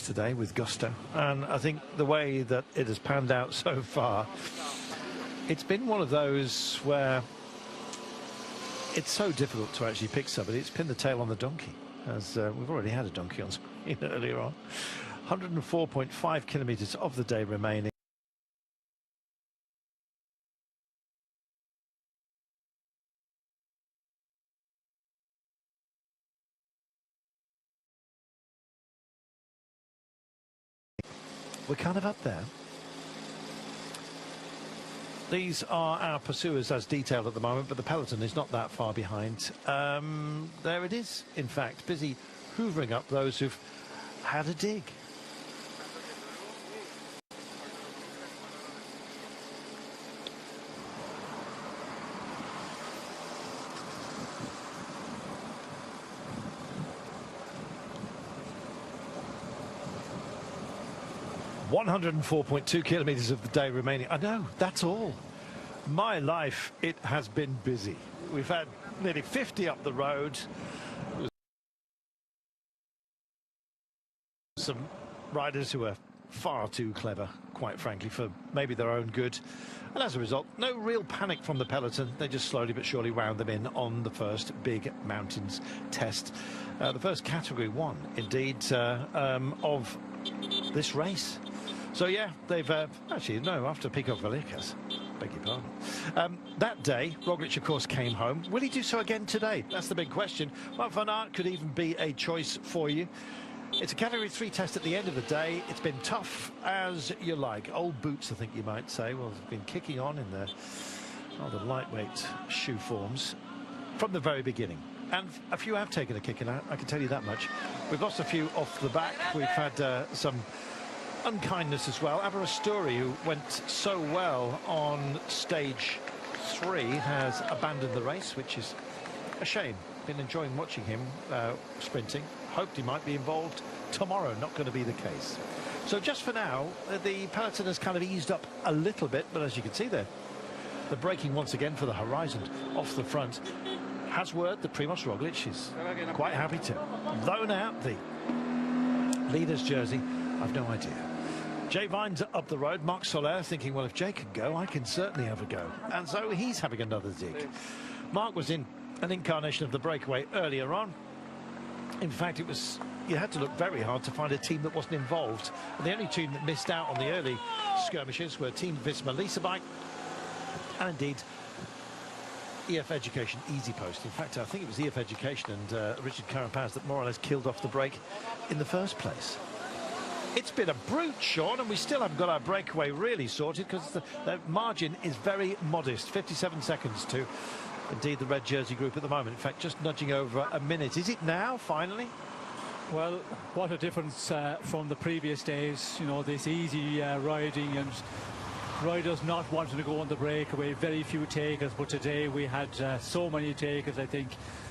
today with gusto, and I think the way that it has panned out so far, it's been one of those where it's so difficult to actually pick somebody. It's pinned the tail on the donkey, as we've already had a donkey on screen earlier on. 104.5 kilometres of the day remaining. We're kind of up there. These are our pursuers as detailed at the moment, but the peloton is not that far behind. There it is, in fact, busy hoovering up those who've had a dig. .2 kilometres of the day remaining. I know, that's all. My life, it has been busy. We've had nearly 50 up the road. Some riders who are far too clever, quite frankly, for maybe their own good. And as a result, no real panic from the peloton. They just slowly but surely wound them in on the first big mountains test. The first Category 1, indeed, of this race. So yeah, they've actually no, after Pico Velicas, beg your pardon. That day, Roglic of course came home. Will he do so again today? That's the big question. Well, Van Aert could even be a choice for you. It's a Category 3 test at the end of the day. It's been tough as you like. Old boots, I think you might say. Well, it's been kicking on in the rather lightweight shoe forms from the very beginning. And a few have taken a kicking out, I can tell you that much. We've lost a few off the back. We've had some unkindness as well. Aberasturi, who went so well on stage 3, has abandoned the race, which is a shame. Been enjoying watching him sprinting. Hoped he might be involved tomorrow. Not going to be the case. So just for now, the peloton has kind of eased up a little bit, but as you can see there, the braking once again for the horizon off the front has word that Primož Roglic is quite happy to loan out the leader's jersey. I've no idea. Jay Vines up the road. Marc Soler thinking, well, if Jay can go, I can certainly have a go. And so he's having another dig. Marc was in an incarnation of the breakaway earlier on. In fact, it was, you had to look very hard to find a team that wasn't involved. And the only team that missed out on the early skirmishes were Team Visma Lease Bike and indeed EF Education Easy Post. In fact, I think it was EF Education and Richard Carapaz that more or less killed off the break in the first place. It's been a brute, Sean, and we still haven't got our breakaway really sorted because the margin is very modest. 57 seconds to indeed the red jersey group at the moment. In fact, just nudging over a minute. Is it now, finally? Well, what a difference from the previous days. You know, this easy riding and riders not wanting to go on the breakaway. Very few takers, but today we had so many takers. I think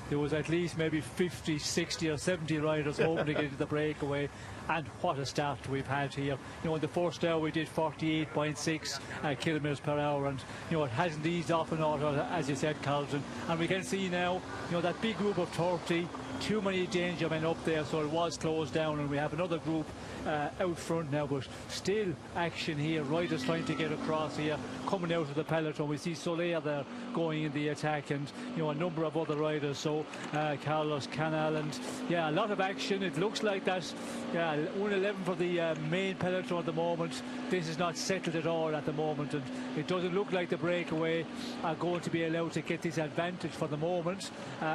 there was at least maybe 50, 60 or 70 riders hoping to get into the breakaway. And what a start we've had here. You know, in the first hour we did 48.6 kilometres per hour, and you know, it hasn't eased off and on, as you said, Carlton. And we can see now, you know, that big group of 30, too many danger men up there, so it was closed down, and we have another group out front now, but still action here. Riders trying to get across here, coming out of the peloton. We see Soler there going in the attack, and you know, a number of other riders. So Carlos Canal, and yeah, a lot of action. It looks like that. Yeah, 1:11 for the main peloton at the moment. This is not settled at all at the moment, and it doesn't look like the breakaway are going to be allowed to get this advantage for the moment,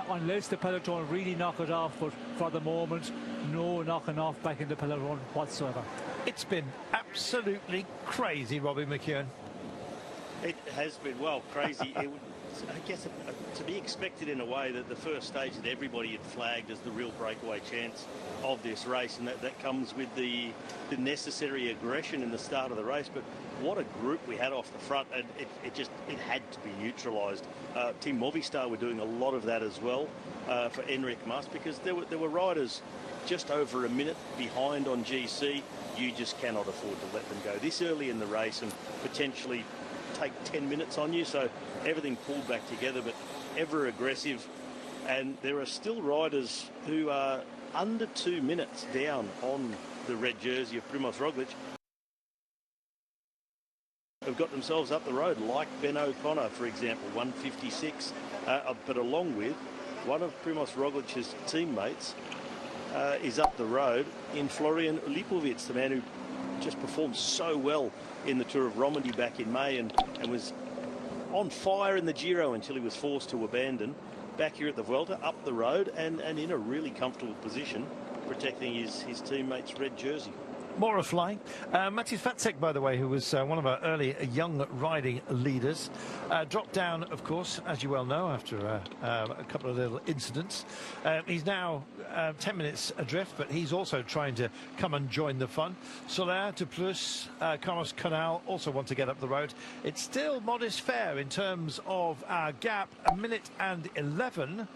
unless the peloton really knock it off. But for the moment, no knocking off back in the peloton whatsoever. It's been absolutely crazy, Robbie McEwen. It has been, well, crazy. I guess to be expected in a way that the first stage that everybody had flagged as the real breakaway chance of this race, and that comes with the necessary aggression in the start of the race. But what a group we had off the front, and it had to be neutralised. Team Movistar were doing a lot of that as well for Enric Mas, because there were riders just over a minute behind on GC. You just cannot afford to let them go this early in the race and potentially take 10 minutes on you. So everything pulled back together, but ever aggressive. And there are still riders who are under 2 minutes down on the red jersey of Primoz Roglic, have got themselves up the road, like Ben O'Connor, for example, 1:56. But along with one of Primoz Roglic's teammates is up the road in Florian Lipovic, the man who just performed so well in the Tour of Romandy back in May and was on fire in the Giro until he was forced to abandon. Back here at the Vuelta, up the road and in a really comfortable position, protecting his teammate's red jersey. More of flying. Matthias Vacek, by the way, who was one of our early young riding leaders, dropped down, of course, as you well know, after a couple of little incidents. He's now 10 minutes adrift, but he's also trying to come and join the fun. Soler, De Plus, Carlos Canal also want to get up the road. It's still modest fare in terms of our gap, 1 minute and 11.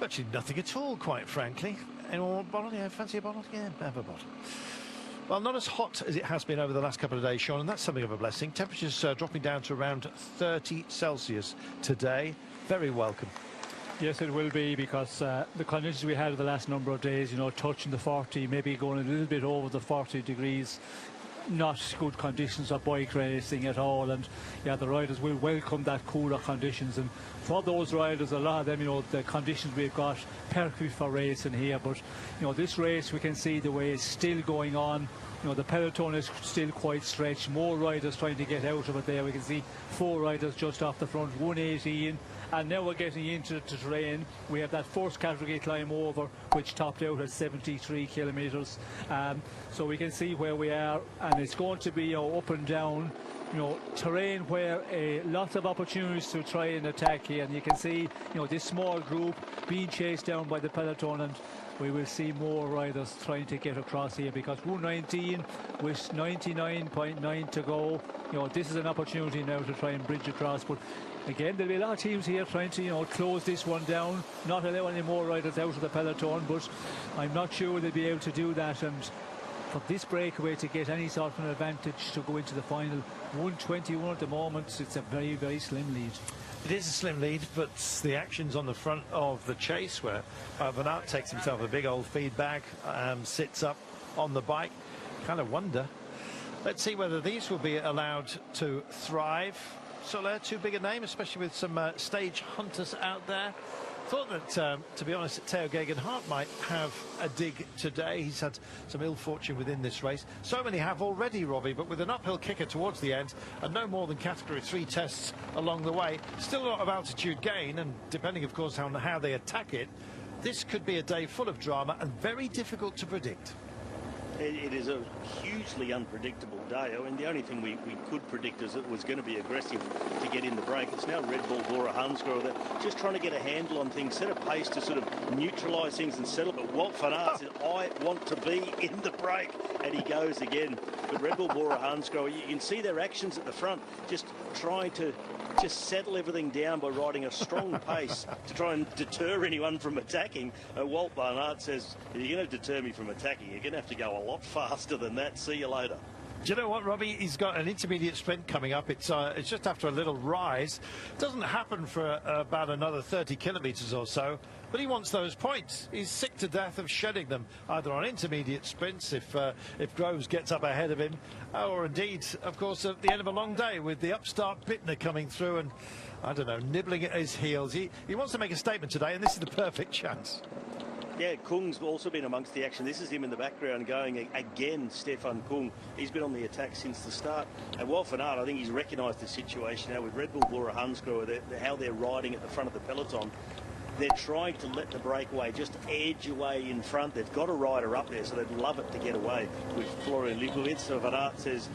Actually, nothing at all, quite frankly. Anyone want a bottle? Yeah, fancy a bottle? Yeah, have a bottle. Well, not as hot as it has been over the last couple of days, Sean, and that's something of a blessing. Temperatures dropping down to around 30 Celsius today. Very welcome. Yes, it will be, because the conditions we had the last number of days, you know, touching the 40, maybe going a little bit over the 40 degrees. Not good conditions of bike racing at all, and yeah, the riders will welcome that cooler conditions. And for those riders, a lot of them, you know, the conditions we've got perfect for racing here. But you know, this race, we can see the way it's still going on. You know, the peloton is still quite stretched. More riders trying to get out of it there. We can see 4 riders just off the front, 118. And now we're getting into the terrain. We have that first category climb over, which topped out at 73 kilometres. So we can see where we are, and it's going to be, you know, up and down, you know, terrain where lots of opportunities to try and attack here. And you can see, you know, this small group being chased down by the peloton, and we will see more riders trying to get across here, because 119 with 99.9 to go. You know, this is an opportunity now to try and bridge across. But again, there'll be a lot of teams here trying to, you know, close this one down, not allow any more riders out of the peloton. But I'm not sure they'll be able to do that. And for this breakaway to get any sort of an advantage to go into the final, 121 at the moment, it's a very, very slim lead. It is a slim lead, but the action's on the front of the chase, where Van Aert takes himself a big old feed bag, sits up on the bike. Kind of wonder. Let's see whether these will be allowed to thrive. Soler, too big a name, especially with some stage hunters out there. Thought that, to be honest, Theo Gegenhardt might have a dig today. He's had some ill fortune within this race. So many have already, Robbie, but with an uphill kicker towards the end and no more than category 3 tests along the way. Still a lot of altitude gain, and depending, of course, on how they attack it, this could be a day full of drama and very difficult to predict. It is a hugely unpredictable day. I mean, the only thing we could predict is it was going to be aggressive to get in the break. It's now Red Bull Bora Hansgrohe that just trying to get a handle on things, set a pace to sort of neutralise things and settle. But Wout van Aert said, I want to be in the break, and he goes again. But Red Bull Bora Hansgrohe, you can see their actions at the front, just trying to just settle everything down by riding a strong pace to try and deter anyone from attacking. Wout van Aert says, if you're going to deter me from attacking, you're going to have to go a lot faster than that. See you later. Do you know what, Robbie? He's got an intermediate sprint coming up. It's just after a little rise. Doesn't happen for about another 30 kilometres or so, but he wants those points. He's sick to death of shedding them, either on intermediate sprints, if Groves gets up ahead of him, or indeed, of course, at the end of a long day with the upstart Bittner coming through and, I don't know, nibbling at his heels. He wants to make a statement today, and this is the perfect chance. Yeah, Kung's also been amongst the action. This is him in the background going again, Stefan Kung. He's been on the attack since the start. And Wout van Aert, I think he's recognised the situation now with Red Bull Bora Hansgrohe, how they're riding at the front of the peloton. They're trying to let the breakaway just edge away in front. They've got a rider up there, so they'd love it to get away with Florian Lipovic. So Van Aert says,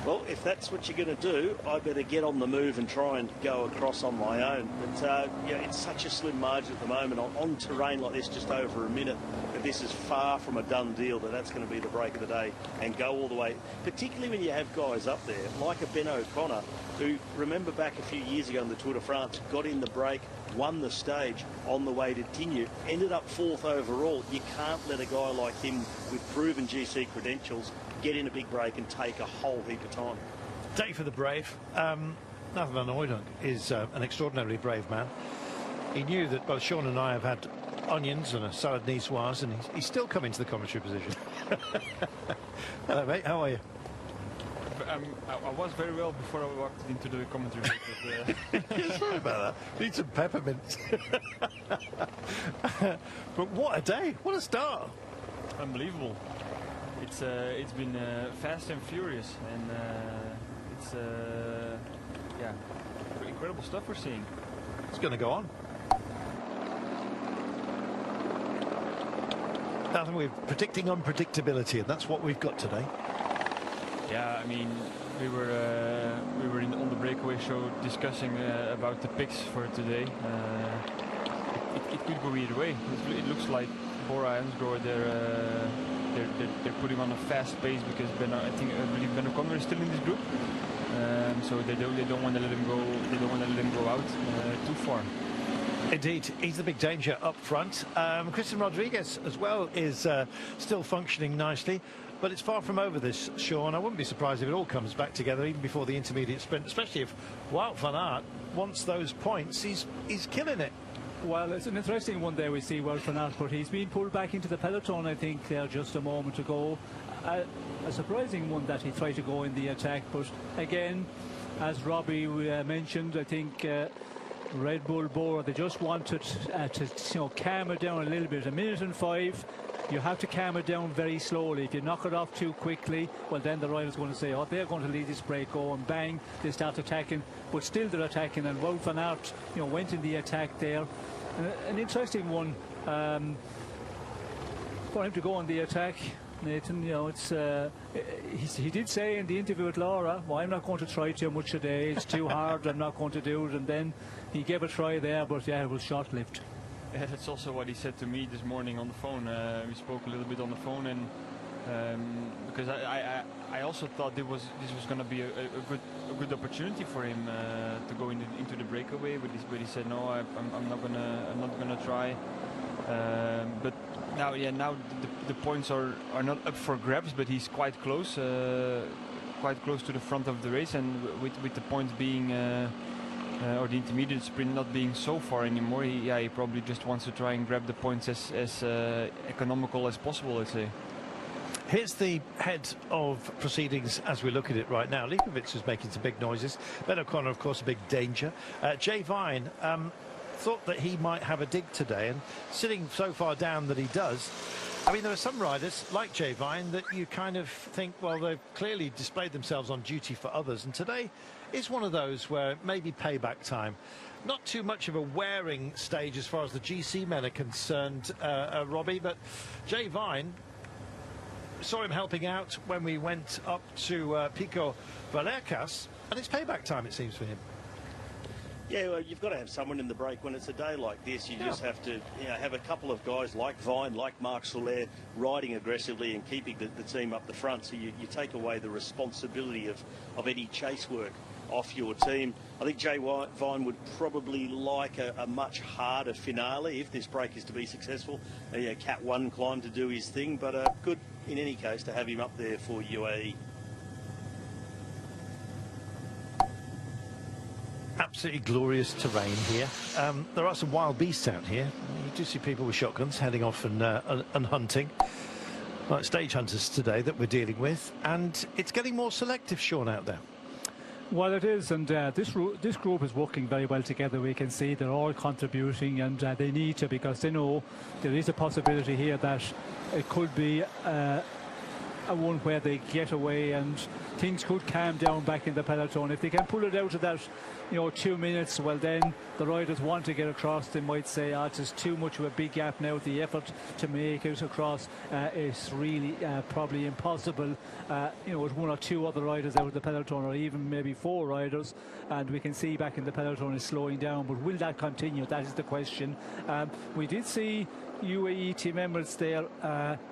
well, if that's what you're going to do, I better get on the move and try and go across on my own. But yeah, it's such a slim margin at the moment on terrain like this, just over a minute. But this is far from a done deal that's going to be the break of the day and go all the way. Particularly when you have guys up there like a Ben O'Connor, who, remember back a few years ago in the Tour de France, got in the break, won the stage on the way to Tignes, ended up 4th overall. You can't let a guy like him with proven GC credentials get in a big break and take a whole heap of time. Day for the brave. Nathan van Hooydonk is an extraordinarily brave man. He knew that both Sean and I have had onions and a salad niçoise, and he's still coming to the commentary position. Hello, mate. How are you? I was very well before I walked into the commentary room. Sorry about that. Need some peppermint. But what a day! What a start! Unbelievable. It's been fast and furious, and it's yeah, incredible stuff we're seeing. It's going to go on. Nathan, we're predicting unpredictability, and that's what we've got today. Yeah, I mean, we were on the breakaway show discussing about the picks for today. It could go either way. It looks like Bora and Hansgrohe, they're putting on a fast pace because I believe Ben O'Connor is still in this group, so they don't want to let him go. They don't want to let him go out too far. Indeed, he's the big danger up front. Christian Rodriguez as well is still functioning nicely, but it's far from over this, Sean. I wouldn't be surprised if it all comes back together even before the intermediate sprint, especially if Wout van Aert wants those points. He's killing it. Well, it's an interesting one there we see Wout van Aert, but he's been pulled back into the peloton, I think, just a moment ago. A surprising one that he tried to go in the attack, but again, as Robbie mentioned, I think Red Bull Bora, they just wanted to calm it down a little bit. 1 minute and 5, you have to calm it down very slowly. If you knock it off too quickly, well, then the rider's going to say, oh, they're going to leave this break go, and bang, they start attacking, but still they're attacking, and Wout van Aert went in the attack there. An interesting one for him to go on the attack, Nathan. He did say in the interview with Laura, well, I'm not going to try too much today, it's too hard, I'm not going to do it, and then he gave a try there, but yeah, it was short-lived. Yeah, that's also what he said to me this morning on the phone. We spoke a little bit on the phone, and because I also thought this was going to be a good opportunity for him to go into the breakaway, but he said no, I'm not gonna try. But now the points are not up for grabs, but he's quite close to the front of the race, and with the points being or the intermediate sprint not being so far anymore, he probably just wants to try and grab the points as economical as possible, let's say. Here's the head of proceedings as we look at it right now. Lipovic is making some big noises. Ben O'Connor, of course, a big danger. Jay Vine thought that he might have a dig today, and sitting so far down that he does. I mean, there are some riders like Jay Vine that you kind of think, well, they've clearly displayed themselves on duty for others, and today is one of those where maybe payback time. Not too much of a wearing stage as far as the GC men are concerned, Robbie, but Jay Vine, saw him helping out when we went up to Pico Vallecas, and it's payback time, it seems, for him. Yeah, well, you've got to have someone in the break when it's a day like this. You just have to have a couple of guys like Vine, like Marc Soler, riding aggressively and keeping the team up the front. So you take away the responsibility of any chase work off your team. I think Jay Vine would probably like a much harder finale if this break is to be successful. Cat 1 climb to do his thing, but good in any case to have him up there for UAE. Absolutely glorious terrain here. There are some wild beasts out here. You do see people with shotguns heading off and hunting, like stage hunters today that we're dealing with, and it's getting more selective, Sean, out there. Well, it is, and this group is working very well together. We can see they're all contributing, and they need to, because they know there is a possibility here that it could be a one where they get away and things could calm down back in the peloton. If they can pull it out of that 2 minutes, well, then the riders want to get across. They might say, it's just too much of a big gap now. The effort to make it across is really probably impossible. With 1 or 2 other riders out of the peloton, or even maybe 4 riders, and we can see back in the peloton is slowing down. But will that continue? That is the question. We did see UAE team members there.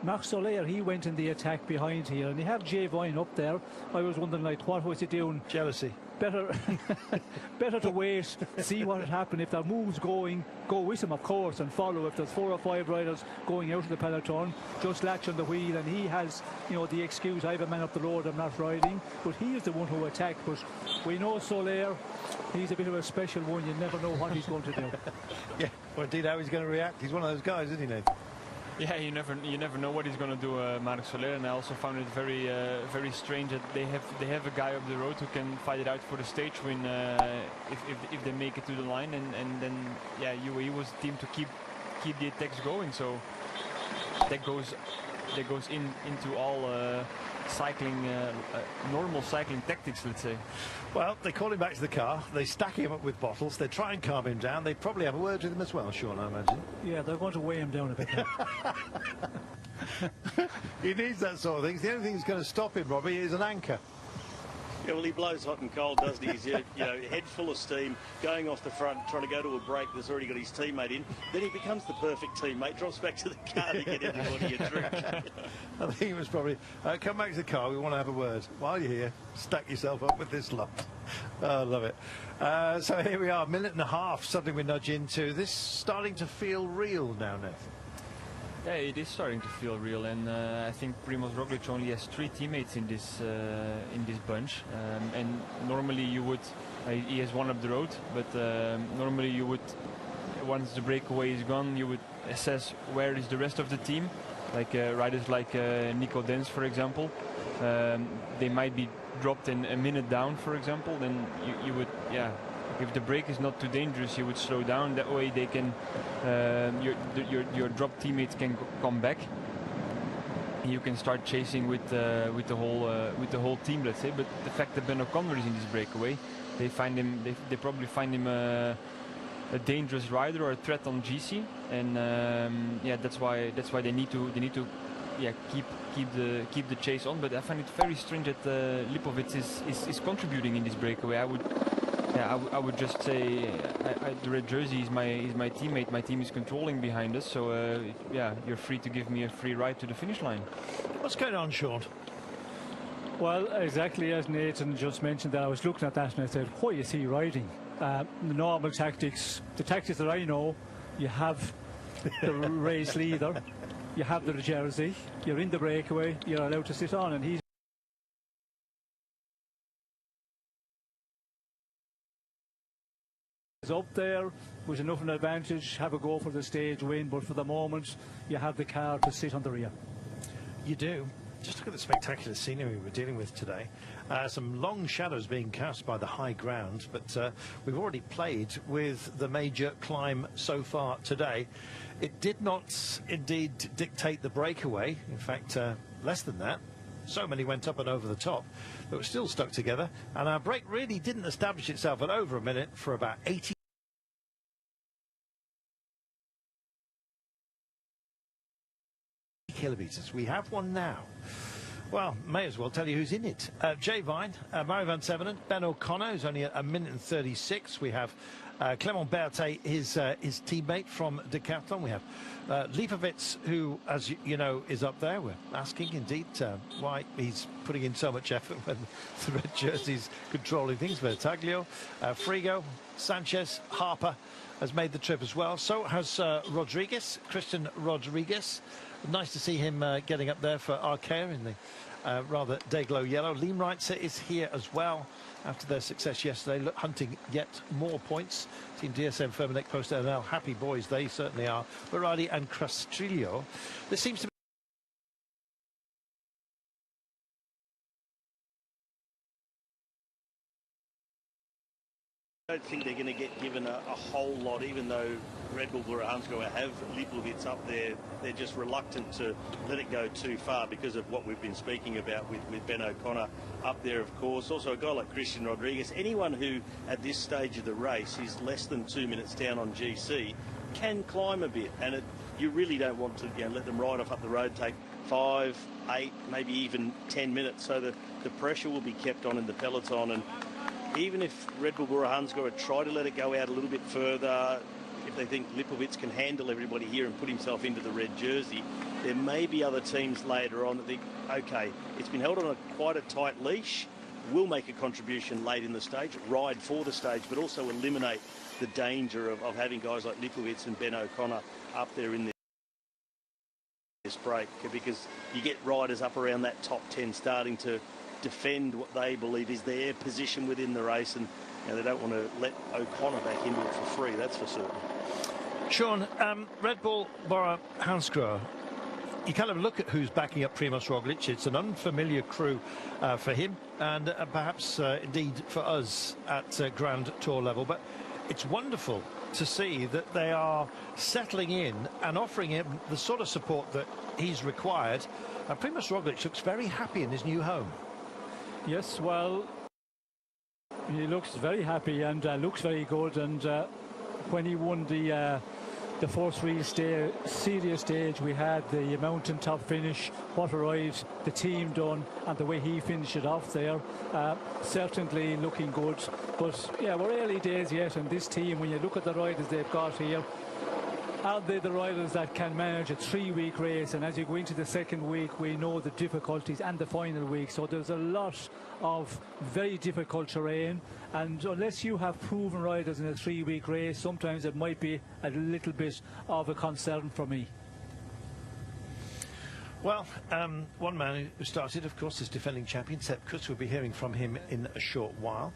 Marc Soler, he went in the attack behind here, and they have Jay Vine up there. I was wondering, like, what was he doing? Jealousy. Better to wait, see what had happened. If there are moves going, go with him, of course, and follow. If there's 4 or 5 riders going out of the peloton, just latch on the wheel, and he has, the excuse, I have a man up the road, I'm not riding. But he is the one who attacked. But we know Soler, he's a bit of a special one. You never know what he's going to do. Yeah, Well, indeed, how he's going to react. He's one of those guys, isn't he, Nathan? Yeah, you never know what he's going to do, Marc Soler. And I also found it very strange that they have a guy up the road who can fight it out for the stage win if they make it to the line, and then yeah, UAE was deemed to keep the attacks going. So that goes into all cycling, normal cycling tactics, let's say. Well, they call him back to the car. They stack him up with bottles. They try and calm him down. They probably have a word with him as well, Sean, I imagine. Yeah, they're going to weigh him down a bit. He needs that sort of thing. The only thing that's going to stop him, Robbie, is an anchor. Yeah, well, he blows hot and cold, doesn't he? He's head full of steam, going off the front, trying to go to a break that's already got his teammate in. Then he becomes the perfect teammate, drops back to the car to get everybody a drink. I think it was probably, come back to the car, we want to have a word. While you're here, stack yourself up with this lot. Oh, I love it. So here we are, a minute and a half, suddenly we nudge into this, starting to feel real now, Nathan. Yeah, it is starting to feel real, and I think Primož Roglič only has 3 teammates in this bunch, and normally you would, he has one up the road, but normally you would, once the breakaway is gone, you would assess where is the rest of the team, like riders like Nico Dens, for example. They might be dropped in a minute down, for example, then you would, yeah. If the break is not too dangerous, you would slow down. That way, they can your drop teammates can come back. You can start chasing with the whole team, let's say. But the fact that Ben O'Connor is in this breakaway, they probably find him a dangerous rider or a threat on GC, and yeah, that's why they need to yeah, keep the chase on. But I find it very strange that Lipovic is contributing in this breakaway. I would just say the red jersey is my teammate. My team is controlling behind us. So yeah, you're free to give me a free ride to the finish line. What's going on, Sean? Well, exactly as Nathan just mentioned, that I was looking at that and I said, what is he riding? The normal tactics, the tactics that I know, you have the race leader, you have the jersey, you're in the breakaway, you're allowed to sit on, and he's up there with enough an advantage, have a go for the stage win, but for the moment you have the car to sit on the rear. You do. Just look at the spectacular scenery we're dealing with today. Some long shadows being cast by the high ground, but we've already played with the major climb so far today. It did not indeed dictate the breakaway. In fact, less than that. So many went up and over the top, but we're still stuck together. And our break really didn't establish itself at over a minute for about 80 kilometres. We have one now. Well, may as well tell you who's in it. Jay Vine, Murray van Sevenen, Ben O'Connor, who's only a minute and 36. We have Clement Berthet, his teammate from Decathlon. We have Lipovic, who, as you know, is up there. We're asking, indeed, why he's putting in so much effort when the red jersey's controlling things. Vertaglio, Frigo, Sanchez, Harper has made the trip as well. So has Rodriguez, Christian Rodriguez. Nice to see him getting up there for Arkea in the rather day-glow yellow. Liemreitzer is here as well after their success yesterday, hunting yet more points. Team DSM Firmenich Post-NL, happy boys, they certainly are. Berardi and Castrillo. There seems to be I don't think they're going to get given a whole lot, even though Red Bull Bora-Hansgrohe have Lipovic up there. They're just reluctant to let it go too far because of what we've been speaking about with Ben O'Connor up there, of course. Also a guy like Christian Rodriguez. Anyone who at this stage of the race is less than 2 minutes down on GC can climb a bit, and you really don't want to let them ride off up the road, take 5, 8, maybe even 10 minutes. So the pressure will be kept on in the peloton, and even if Red Bull Bora-Hansgrohe try to let it go out a little bit further, if they think Lipovic can handle everybody here and put himself into the red jersey, there may be other teams later on that think, okay, it's been held on quite a tight leash, we'll make a contribution late in the stage, ride for the stage, but also eliminate the danger of having guys like Lipovic and Ben O'Connor up there in this break, because you get riders up around that top 10 starting to defend what they believe is their position within the race, and they don't want to let O'Connor back into it for free, that's for certain. Sean, Red Bull Bora Hansgrohe, you kind of look at who's backing up Primoz Roglic. It's an unfamiliar crew for him, and perhaps indeed for us at Grand Tour level. But it's wonderful to see that they are settling in and offering him the sort of support that he's required. And Primoz Roglic looks very happy in his new home. Yes, well, he looks very happy and looks very good. And when he won the first real serious stage, we had the mountaintop finish, what a ride the team done, and the way he finished it off there, certainly looking good. But yeah, we're early days yet, and this team, when you look at the riders they've got here, are they the riders that can manage a 3-week race? And as you go into the second week, we know the difficulties, and the final week, so there's a lot of very difficult terrain, and unless you have proven riders in a 3-week race, sometimes it might be a little bit of a concern for me. Well, one man who started, of course, is defending champion Sepp Kuss. We'll be hearing from him in a short while.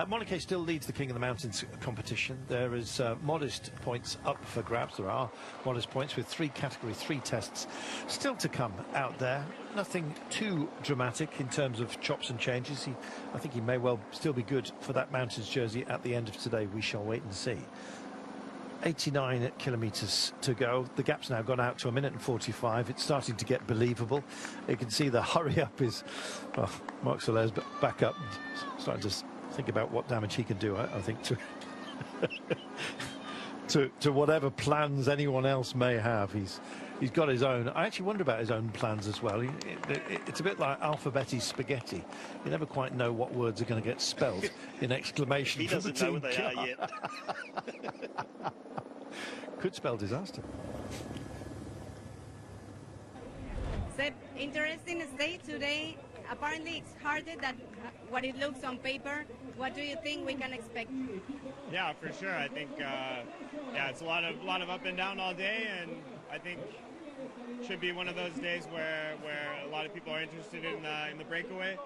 Monaco still leads the King of the Mountains competition. There is modest points up for grabs. There are modest points with 3 Category 3 tests still to come out there. Nothing too dramatic in terms of chops and changes. I think he may well still be good for that Mountains jersey at the end of today. We shall wait and see. 89 kilometres to go. The gap's now gone out to 1 minute and 45. It's starting to get believable. You can see the hurry up is, well, Marc Soler's back up, starting to think about what damage he can do, I think, to whatever plans anyone else may have. He's got his own. I actually wonder about his own plans as well. It's a bit like alphabetti spaghetti. You never quite know what words are going to get spelled in exclamation. He doesn't know what they are yet. Could spell disaster. Sepp, interesting stage today. Apparently it's harder than what it looks on paper. What do you think we can expect? Yeah, for sure. I think yeah, it's a lot of up and down all day, and I think should be one of those days where a lot of people are interested in the breakaway.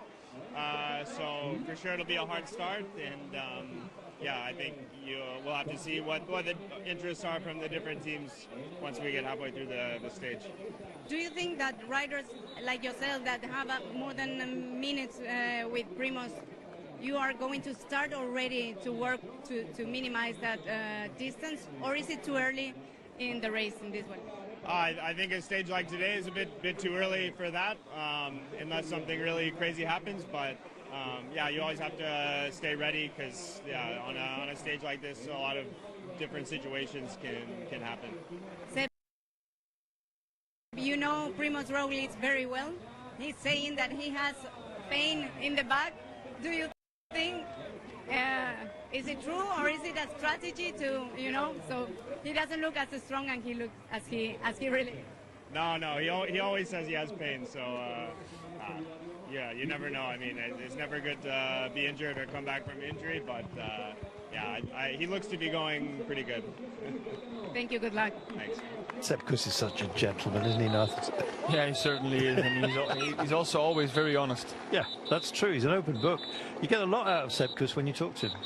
So for sure it'll be a hard start, and yeah, I think we'll have to see what the interests are from the different teams once we get halfway through the stage. Do you think that riders like yourself that have more than a minute with Primoz, you are going to start already to work to minimize that distance, or is it too early in the race in this one? I think a stage like today is a bit too early for that, unless something really crazy happens. But yeah, you always have to stay ready, because yeah, on a stage like this, a lot of different situations can happen. You know Primoz Roglic very well. He's saying that he has pain in the back. Do you think is it true, or is it a strategy to, so he doesn't look as strong and he looks as he really? No, he always says he has pain, so yeah, you never know. I mean, it's never good to be injured or come back from injury, but yeah, he looks to be going pretty good. Thank you, good luck. Thanks. Sepp Kuss is such a gentleman, isn't he, Nath? Yeah, he certainly is, and he's also always very honest. Yeah, that's true. He's an open book. You get a lot out of Sepp Kuss when you talk to him.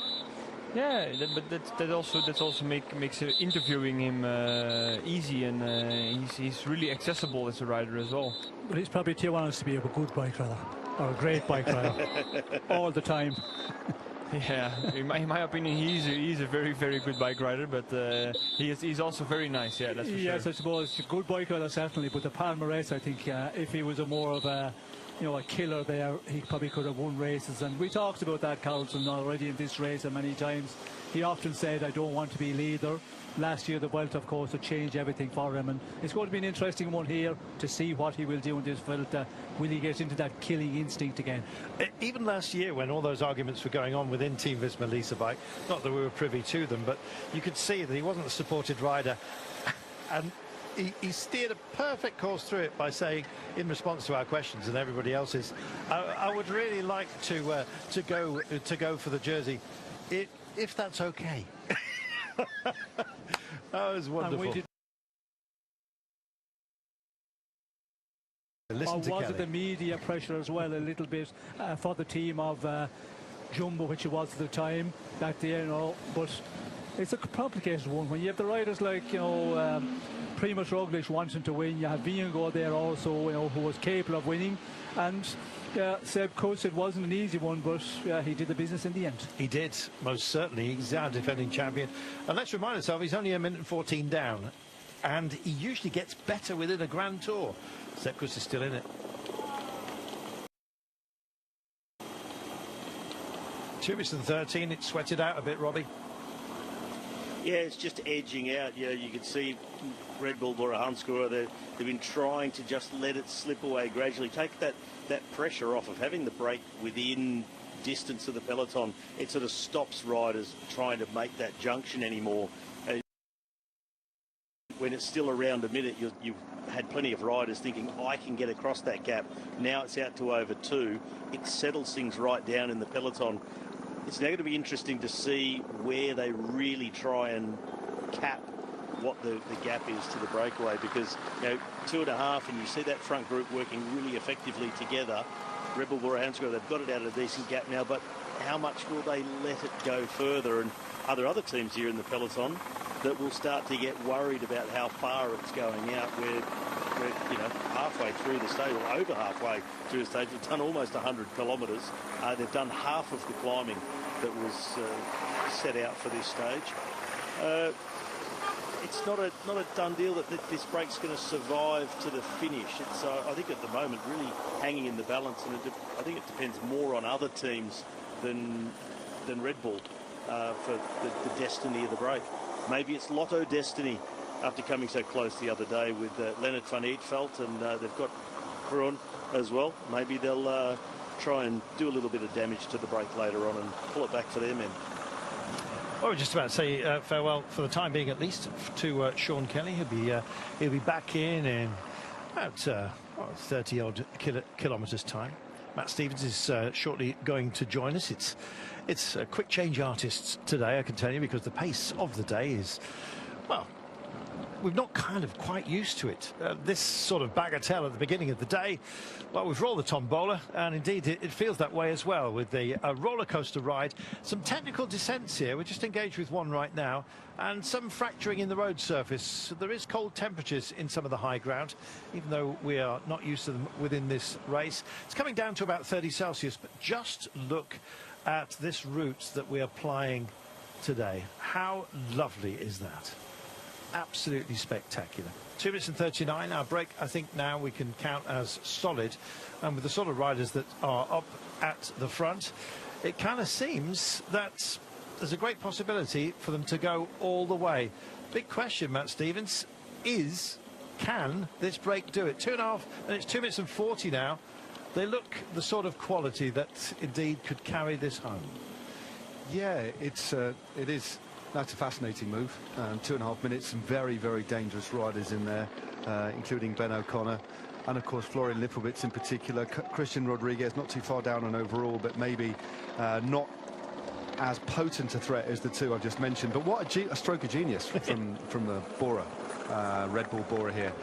Yeah, but that also makes interviewing him easy, and he's really accessible as a rider as well. But he's probably too honest to be a good bike rider, or a great bike rider, all the time. Yeah, in my opinion, he's a very, very good bike rider, but he's also very nice. Yeah, that's for sure. Yes, I suppose a good bike rider certainly, but the palmarès, I think, if he was more of a killer there, he probably could have won races. And we talked about that, Carlson, already in this race many times. He often said, I don't want to be leader. Last year, the Vuelta, of course, would change everything for him. And it's going to be an interesting one here to see what he will do in this Vuelta. Will he get into that killing instinct again? Even last year, when all those arguments were going on within Team Visma Lease Bike, not that we were privy to them, but you could see that he wasn't a supported rider. And he steered a perfect course through it by saying, in response to our questions and everybody else's, I would really like to go for the jersey, if that's okay. That was wonderful. Or was it the media pressure as well, a little bit for the team of Jumbo, which it was at the time, that but it's a complicated one. When you have the riders like, you know, Primož Roglič wanting to win, you have Vingegaard there also, you know, who was capable of winning, and Seb Kuss, it wasn't an easy one, but he did the business in the end. He did, most certainly. He's our defending champion. And let's remind ourselves, he's only a minute and 14 down. And he usually gets better within a Grand Tour. Seb Kuss is still in it. 2 minutes and 13, it's sweated out a bit, Robbie. Yeah, it's just edging out. You know, you can see Red Bull Bora Hansgrohe, they've been trying to just let it slip away gradually, take that pressure off of having the break within distance of the peloton. It sort of stops riders trying to make that junction anymore. When it's still around a minute, you've had plenty of riders thinking, I can get across that gap. Now it's out to over 2. It settles things right down in the peloton. It's now going to be interesting to see where they really try and cap what the gap is to the breakaway, because, you know, 2.5, and you see that front group working really effectively together. Red Bull Bora Hansgrohe, they've got it out of a decent gap now, but how much will they let it go further? And are there other teams here in the peloton that will start to get worried about how far it's going out? We're you know, halfway through the stage, or over halfway through the stage. We've done almost 100 kilometres. They've done half of the climbing that was set out for this stage. It's not a done deal that this break's going to survive to the finish. It's I think at the moment really hanging in the balance, and I think it depends more on other teams than Red Bull for the destiny of the break. Maybe it's Lotto destiny after coming so close the other day with Leonard van Eetveld, and they've got Bruin as well. Maybe they'll try and do a little bit of damage to the break later on and pull it back for their men. Well, we're just about to say farewell for the time being, at least, to Sean Kelly. He'll be back in about 30-odd kilometres time. Matt Stevens is shortly going to join us. It's a quick change artists today, I can tell you, because the pace of the day is, well, we've not kind of quite used to it. This sort of bagatelle at the beginning of the day, well, we've rolled the tombola, and indeed it feels that way as well, with the roller coaster ride. Some technical descents here. We're just engaged with one right now, and some fracturing in the road surface. There is cold temperatures in some of the high ground, even though we are not used to them within this race. It's coming down to about 30 Celsius, but just look at this route that we are plying today. How lovely is that? Absolutely spectacular. 2 minutes and 39. Our break, I think now we can count as solid, and with the sort of riders that are up at the front, it kind of seems that there's a great possibility for them to go all the way. Big question, Matt Stevens, can this break do it? 2.5, and it's 2 minutes and 40 now. They look the sort of quality that indeed could carry this home. Yeah, it is. That's a fascinating move. 2.5 minutes, some very, very dangerous riders in there, including Ben O'Connor, and of course Florian Lipowitz in particular. Christian Rodriguez not too far down on overall, but maybe not as potent a threat as the two I've just mentioned. But what a stroke of genius from the Bora, Red Bull Bora here,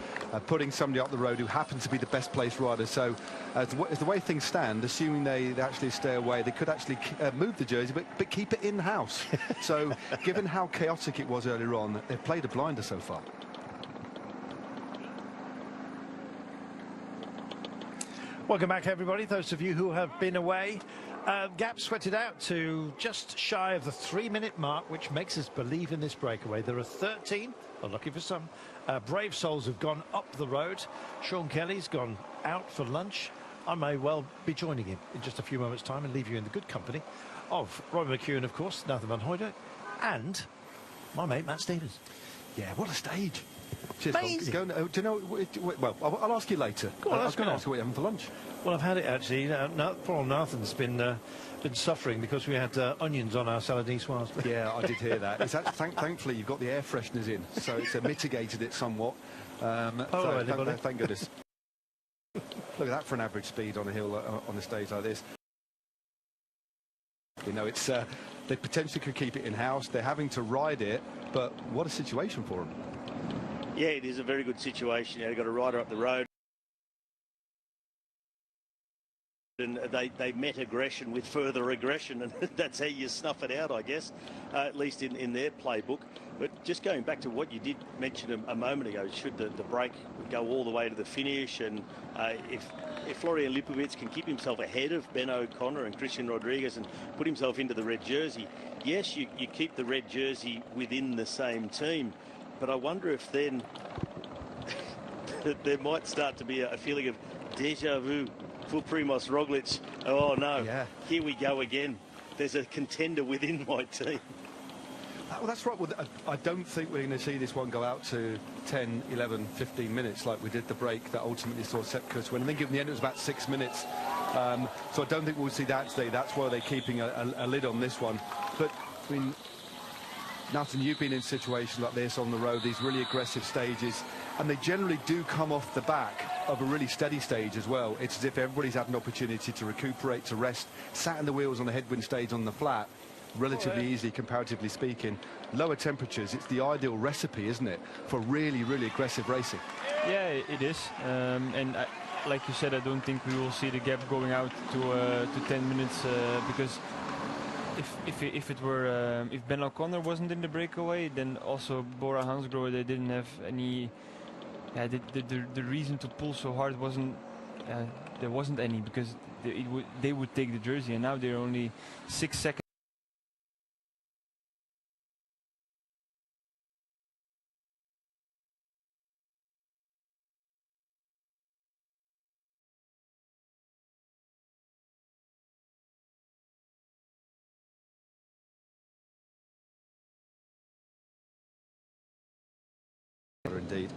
putting somebody up the road who happened to be the best placed rider. So as the way things stand, assuming they actually stay away, they could actually move the jersey but keep it in-house. So given how chaotic it was earlier on, they've played a blinder so far. Welcome back, everybody. Those of you who have been away. Gap sweated out to just shy of the 3-minute mark, which makes us believe in this breakaway. There are 13, unlucky for some, brave souls have gone up the road. Sean Kelly's gone out for lunch. I may well be joining him in just a few moments' time and leave you in the good company of Robbie McEwen, of course, Nathan Van Hooydonk, and my mate Matt Stevens. Yeah, what a stage. Cheers, amazing. Do you know, well, I'll ask you later. Go on, I was going to ask you what you're having for lunch. Well, I've had it actually. Poor Nathan's been suffering because we had onions on our salad niçoise. Yeah, I did hear that. It's actually, thankfully, you've got the air fresheners in, so it's mitigated it somewhat. Thank goodness. Look at that for an average speed on a hill on a stage like this. You know, it's they potentially could keep it in-house. They're having to ride it, but what a situation for them. Yeah, it is a very good situation. You've got a rider up the road. and they met aggression with further aggression, and that's how you snuff it out, I guess, at least in their playbook. But just going back to what you did mention a moment ago, should the break go all the way to the finish, and if Florian Lipovic can keep himself ahead of Ben O'Connor and Christian Rodriguez and put himself into the red jersey, yes, you keep the red jersey within the same team, but I wonder if then there might start to be a feeling of deja vu for Primoz Roglic. Oh no, Here we go again. There's a contender within my team. Well, that's right. Well, I don't think we're going to see this one go out to 10, 11, 15 minutes like we did the break that ultimately saw Sepp Kuss win. I think in the end it was about 6 minutes. So I don't think we'll see that today. That's why they're keeping a lid on this one. But, I mean, Nathan, you've been in situations like this on the road, these really aggressive stages, and they generally do come off the back of a really steady stage as well. It's as if everybody's had an opportunity to recuperate, to rest, sat in the wheels on a headwind stage on the flat, relatively easy, comparatively speaking. Lower temperatures, it's the ideal recipe, isn't it, for really, really aggressive racing? Yeah, it is. And like you said, I don't think we will see the gap going out to 10 minutes because if Ben O'Connor wasn't in the breakaway, then also Bora Hansgrohe, they didn't have any. Yeah, the reason to pull so hard wasn't there wasn't any, because they would take the jersey, and now they're only 6 seconds. Indeed.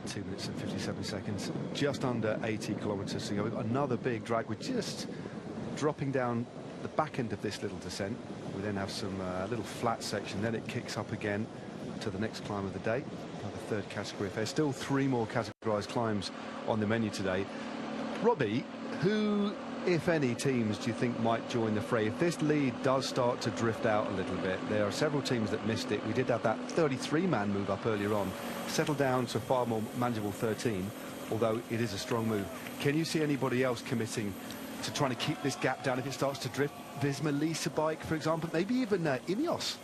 2 minutes and 57 seconds, just under 80 kilometres to go. We've got another big drag. We're just dropping down the back end of this little descent. We then have some little flat section, then it kicks up again to the next climb of the day, the third category affair. Still 3 more categorised climbs on the menu today. Robbie, who, if any, teams do you think might join the fray? If this lead does start to drift out a little bit, there are several teams that missed it. We did have that 33-man move up earlier on, settled down to a far more manageable 13, although it is a strong move. Can you see anybody else committing to trying to keep this gap down if it starts to drift? Visma Lease bike, for example, maybe even Ineos.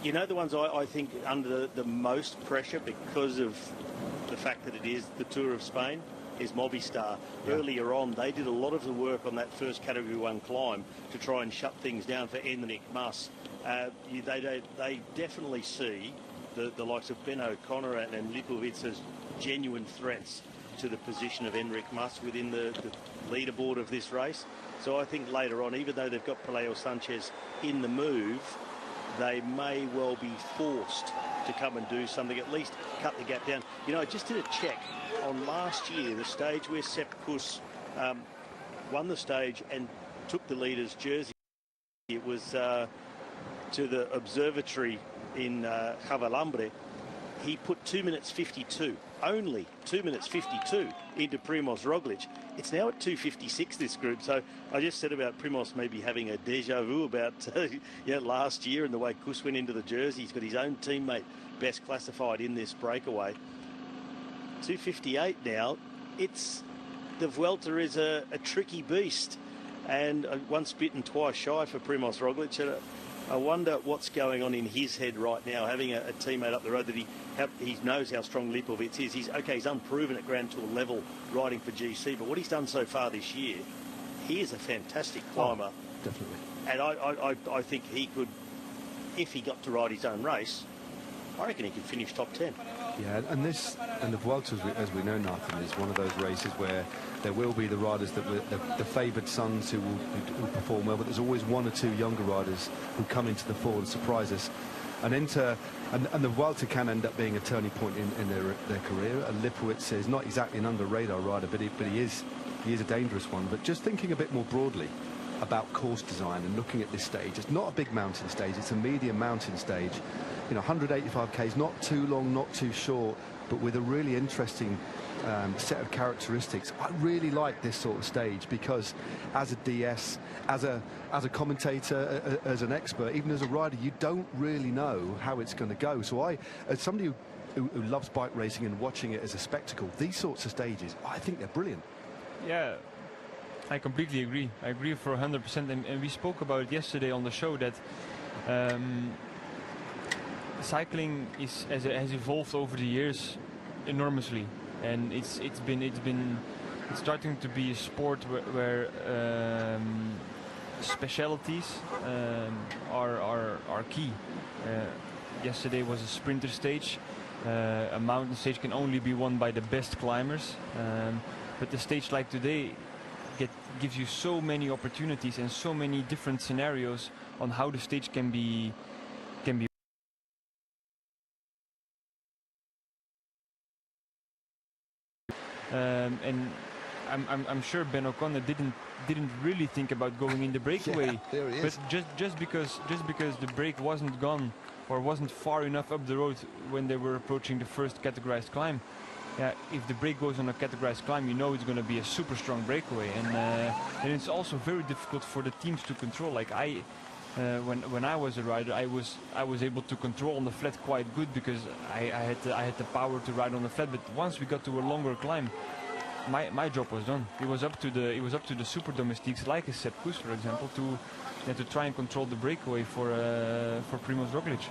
You know, the ones I think under the most pressure because of the fact that it is the Tour of Spain is Movistar. Yeah. Earlier on, they did a lot of the work on that first Category 1 climb to try and shut things down for Enric Mas. They definitely see the likes of Ben O'Connor and Lipovic as genuine threats to the position of Enric Mas within the leaderboard of this race. So I think later on, even though they've got Peleo Sanchez in the move, they may well be forced to come and do something, at least cut the gap down. You know, I just did a check on last year, the stage where Sepp Kuss won the stage and took the leader's jersey. It was to the observatory in Javalambre. He put 2 minutes 52, only 2 minutes 52 into Primoz Roglic. It's now at 2:56, this group. So I just said about Primoz maybe having a deja vu about last year and the way Kuss went into the jersey. He's got his own teammate best classified in this breakaway. 2:58 now. The Vuelta is a tricky beast, and once bitten, twice shy for Primoz Roglic. I wonder what's going on in his head right now, having a teammate up the road that he knows how strong Lipovic is. He's unproven at Grand Tour level riding for GC, but what he's done so far this year, he is a fantastic climber. Oh, definitely. And I think he could, if he got to ride his own race, I reckon he could finish top 10. Yeah, and the Vuelta, as we know, Nathan, is one of those races where there will be the riders that were the favoured sons who will perform well, but there's always 1 or 2 younger riders who come into the fore and surprise us. And the Vuelta can end up being a turning point in their career. And Lipovic is not exactly an under-radar rider, but he is a dangerous one. But just thinking a bit more broadly about course design and looking at this stage, it's not a big mountain stage, it's a medium mountain stage. 185 k's, not too long, not too short, but with a really interesting set of characteristics. I really like this sort of stage because as a DS, as a commentator, as an expert, even as a rider, you don't really know how it's going to go. So as somebody who loves bike racing and watching it as a spectacle, these sorts of stages, I think they're brilliant. Yeah, I completely agree. I agree for 100%. And we spoke about it yesterday on the show that cycling has evolved over the years enormously, and it's starting to be a sport where specialities are key. Yesterday was a sprinter stage. A mountain stage can only be won by the best climbers, but a stage like today gives you so many opportunities and so many different scenarios on how the stage can be. And I'm sure Ben O'Connor didn't really think about going in the breakaway, there he is. but just because the break wasn't gone or wasn't far enough up the road when they were approaching the first categorized climb. Yeah, if the break goes on a categorized climb, you know it's going to be a super strong breakaway, and it's also very difficult for the teams to control. Like when I was a rider, I was able to control on the flat quite good because I had the power to ride on the flat. But once we got to a longer climb, my job was done. It was up to the super domestiques like a Sepp Kuss, for example, to try and control the breakaway for Primož Roglič.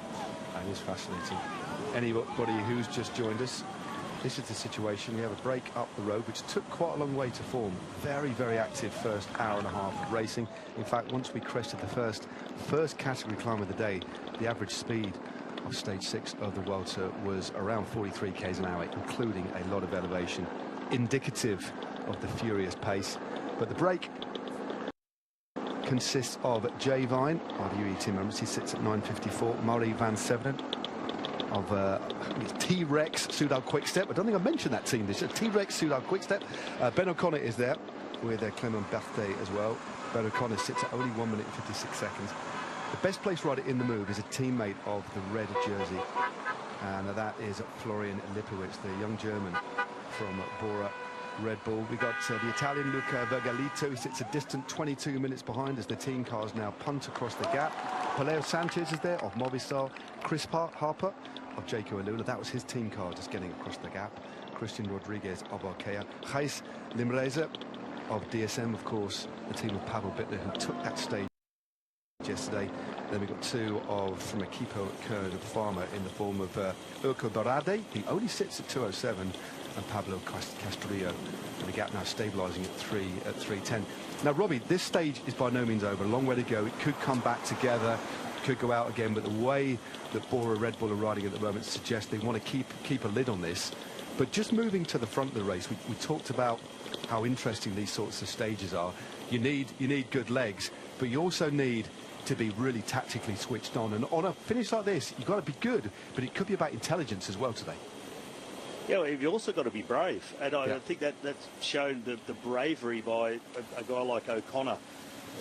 That is fascinating. Anybody who's just joined us, this is the situation. We have a break up the road, which took quite a long way to form. Very, very active first hour and a half of racing. In fact, once we crested the first category climb of the day, the average speed of stage 6 of the Vuelta was around 43 km an hour, including a lot of elevation, indicative of the furious pace. But the break consists of Jay Vine, RWE team members. He sits at 9.54. Murray Van Sevenen of T-Rex Soudal Quickstep. I don't think I mentioned that team this year. T-Rex Soudal Quickstep. Ben O'Connor is there with Clement Berthet as well. Ben O'Connor sits at only 1 minute and 56 seconds. The best place rider in the move is a teammate of the red jersey, and that is Florian Lipowitz, the young German from Bora Red Bull. We got the Italian Luca Vergalito. He sits a distant 22 minutes behind as the team cars now punt across the gap. Paleo Sanchez is there of Movistar. Chris Harper of Jaco Alula. That was his team car just getting across the gap. Christian Rodriguez of Arkea. Gijs Limreze of DSM, of course, the team of Pavel Bittner, who took that stage yesterday. Then we got two from Equipo Kern of Pharma in the form of Urko Barade. He only sits at 207. And Pablo Castrillo, and the gap now stabilising at 3:10. Now, Robbie, this stage is by no means over. A long way to go. It could come back together, could go out again, but the way that Bora Red Bull are riding at the moment suggests they want to keep a lid on this. But just moving to the front of the race, we talked about how interesting these sorts of stages are. You need good legs, but you also need to be really tactically switched on. And on a finish like this, you've got to be good, but it could be about intelligence as well today. Yeah, well, you've also got to be brave, and I think that's shown the bravery by a guy like O'Connor,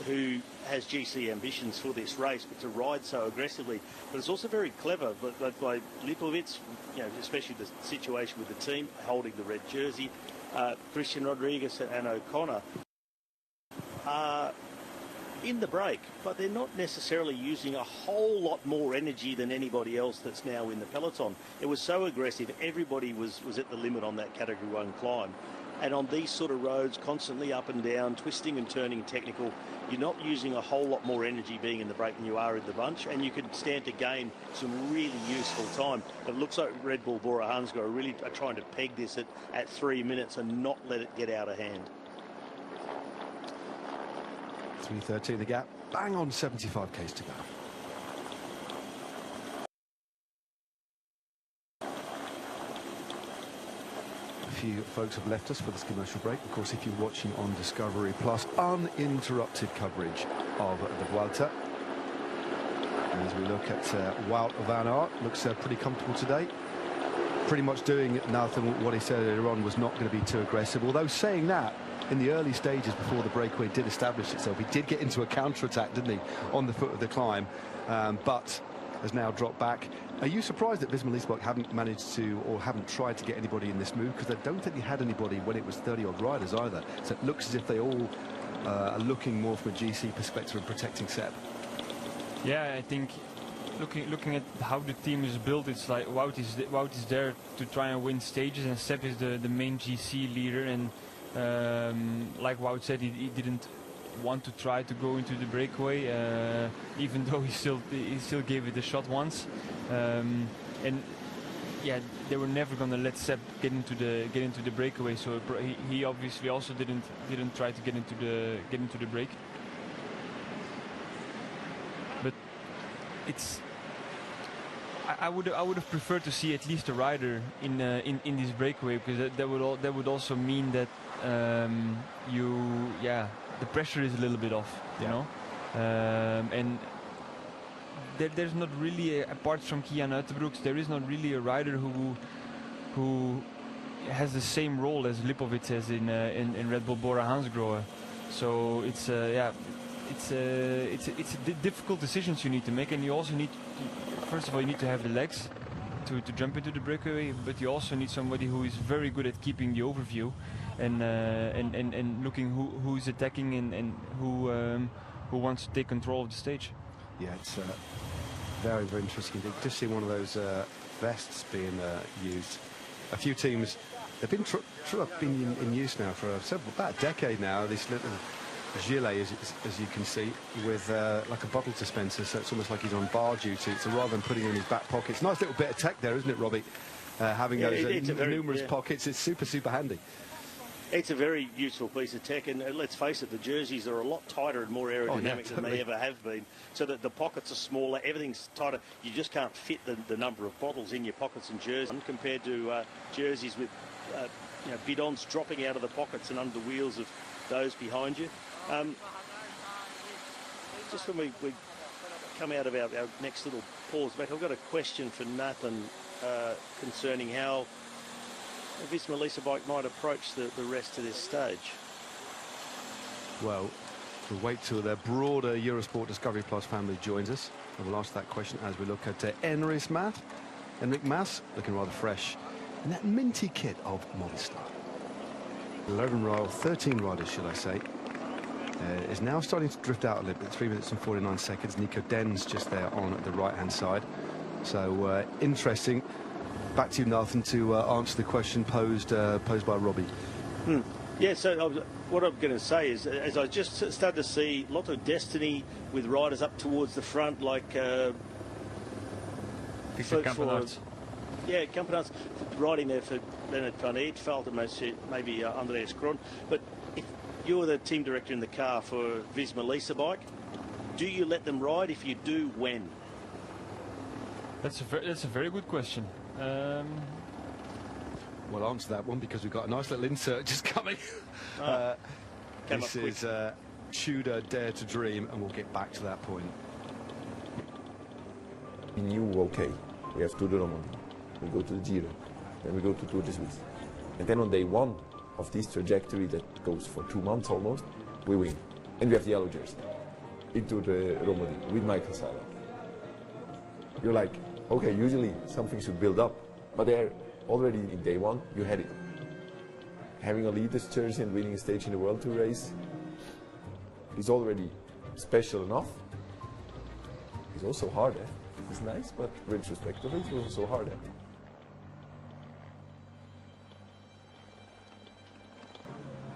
who has GC ambitions for this race, but to ride so aggressively. But it's also very clever, but by Lipowitz, especially the situation with the team holding the red jersey, Christian Rodriguez and O'Connor are in the break, but they're not necessarily using a whole lot more energy than anybody else that's now in the peloton. It was so aggressive, everybody was at the limit on that Category 1 climb. And on these sort of roads, constantly up and down, twisting and turning technical, you're not using a whole lot more energy being in the break than you are in the bunch, and you can stand to gain some really useful time. But it looks like Red Bull Bora Hansgrohe are trying to peg this at 3 minutes and not let it get out of hand. 3:13 the gap, bang on 75 k's to go. A few folks have left us for this commercial break. Of course, if you're watching on Discovery Plus, uninterrupted coverage of the Vuelta. And as we look at Wout van Aert, looks pretty comfortable today. Pretty much doing Nathan what he said earlier on was not going to be too aggressive, although saying that, in the early stages before the breakaway did establish itself, he did get into a counter-attack, didn't he, on the foot of the climb, but has now dropped back. Are you surprised that Visma Leasebach haven't managed to, or haven't tried to get anybody in this move? Because I don't think he had anybody when it was 30-odd riders either. So it looks as if they all are looking more from a GC perspective and protecting Sepp. Yeah, I think looking at how the team is built, it's like Wout is there to try and win stages, and Sepp is the main GC leader, and Like Wout said, he didn't want to try to go into the breakaway, even though he still gave it a shot once. And yeah, they were never going to let Sepp get into the breakaway. So he obviously also didn't try to get into the break. But it's. I would have preferred to see at least a rider in this breakaway, because that would also mean that the pressure is a little bit off, you know, and there's not really apart from Kian Uijtenbrooks, there is not really a rider who has the same role as Lipovic has in Red Bull Bora Hansgrohe. So it's difficult decisions you need to make, and you also need first of all, you need to have the legs to jump into the breakaway, but you also need somebody who is very good at keeping the overview and looking who's attacking and who wants to take control of the stage. Yeah, it's very, very interesting. Just seeing one of those vests being used. A few teams, they've been been in use now for about a decade now. This little gilet, as you can see, with like a bottle dispenser, so it's almost like he's on bar duty. So rather than putting it in his back pockets, nice little bit of tech there, isn't it, Robbie? Having those numerous pockets, it's super handy. It's a very useful piece of tech, and let's face it, the jerseys are a lot tighter and more aerodynamic than they ever have been, so that the pockets are smaller, everything's tighter. You just can't fit the number of bottles in your pockets and jerseys compared to jerseys with bidons dropping out of the pockets and under the wheels of those behind you. Just when we come out of our next little pause back, I've got a question for Nathan concerning how Visma Lease Bike might approach the rest of this stage. Well, we'll wait till the broader Eurosport Discovery Plus family joins us, and we'll ask that question as we look at Enric Mas, looking rather fresh in that minty kit of Movistar. 13 riders, should I say, is now starting to drift out a little bit. 3 minutes and 49 seconds. Nico Den's just there on the right-hand side. So interesting. Back to you, Nathan, to answer the question posed by Robbie. Yeah, so what I'm going to say is, as I just started to see a lot of destiny with riders up towards the front, like Campenaerts. Yeah, Campenaerts riding there for Leonard van Eetveld and maybe Andreas Kron. But if you're the team director in the car for Visma Lease Bike, do you let them ride? If you do, when? That's a very good question. We'll answer that one because we've got a nice little insert just coming. This is Tudor Dare to Dream, and we'll get back to that point. We knew, okay, we have Tour de Romandie, we go to the Giro, then we go to Tour de Suisse. And then on day one of this trajectory that goes for 2 months almost, we win. And we have the yellow jersey into the Romandie with Michael Sala. You're like, okay, usually something should build up, but there already in day one you had it. Having a leader's jersey and winning a stage in the World Tour race is already special enough. It's also hard, eh? It's nice, but retrospectively it's also hard, eh?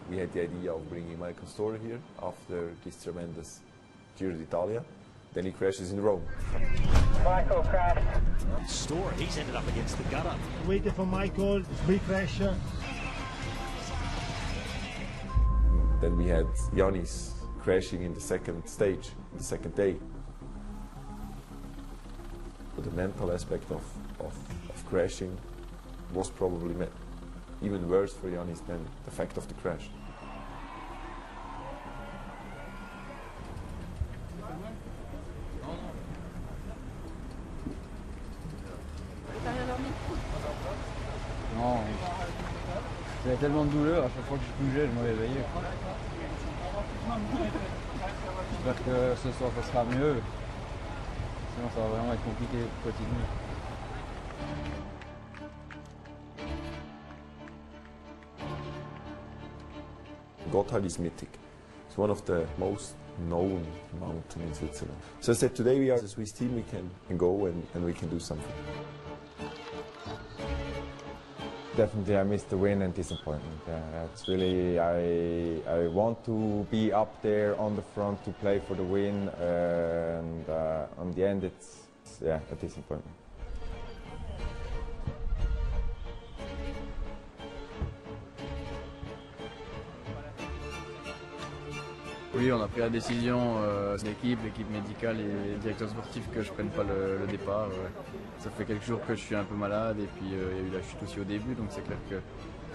We had the idea of bringing Michael Storer here after this tremendous Giro d'Italia. Then he crashes in Rome. Michael crashed. Storer, he's ended up against the gutter. Waiting for Michael, refresher. Then we had Yannis crashing in the second stage, the second day. But the mental aspect of crashing was probably even worse for Yannis than the fact of the crash. Non, j'avais tellement de douleur, à chaque fois que je bougeais, je me réveillais. J'espère que ce soir ça sera mieux, sinon ça va vraiment être compliqué de continuer. Gotthard is mythic. It's one of the most known mountains in Switzerland. So I said today we are a Swiss team, we can go and we can do something. Definitely, I missed the win and disappointment. It's really, I want to be up there on the front to play for the win, and on the end, it's a disappointment. Oui, on a pris la décision, l'équipe médicale et le directeur sportif, que je prenne pas le départ. Ça fait quelques jours que je suis un peu malade et puis il y a eu la chute aussi au début, donc c'est clair que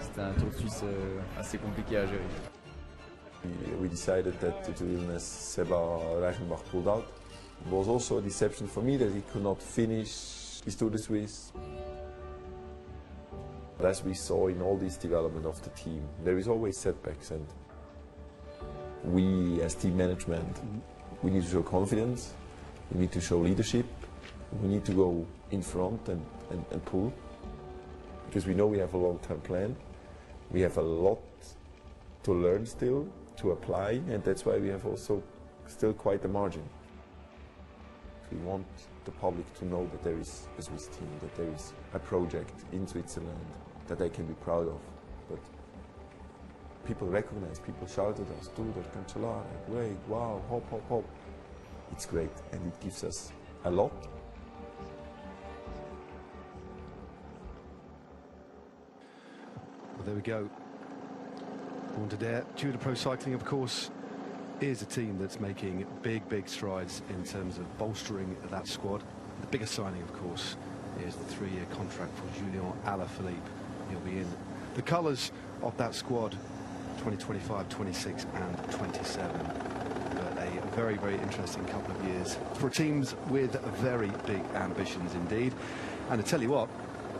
c'était un Tour de Suisse assez compliqué à gérer. We decided that due to illness, Seba Reichenbach pulled out. It was also a deception for me that he could not finish his Tour de Suisse. But as we saw in all this development of the team, there is always setbacks, and we as team management, we need to show confidence, we need to show leadership, we need to go in front and pull, because we know we have a long-term plan, we have a lot to learn still, to apply, and that's why we have also still quite a margin. We want the public to know that there is a Swiss team, that there is a project in Switzerland that they can be proud of. But people recognize, people shout at us, Duder, Cancellara, great, wow, hop, hop, hop. It's great, and it gives us a lot. Well, there we go. On to dare. Tour de Pro Cycling, of course, is a team that's making big strides in terms of bolstering that squad. The biggest signing, of course, is the 3-year contract for Julien Alaphilippe. He'll be in the colours of that squad, 2025, 26 and 27. But a very interesting couple of years for teams with very big ambitions indeed. And I tell you what,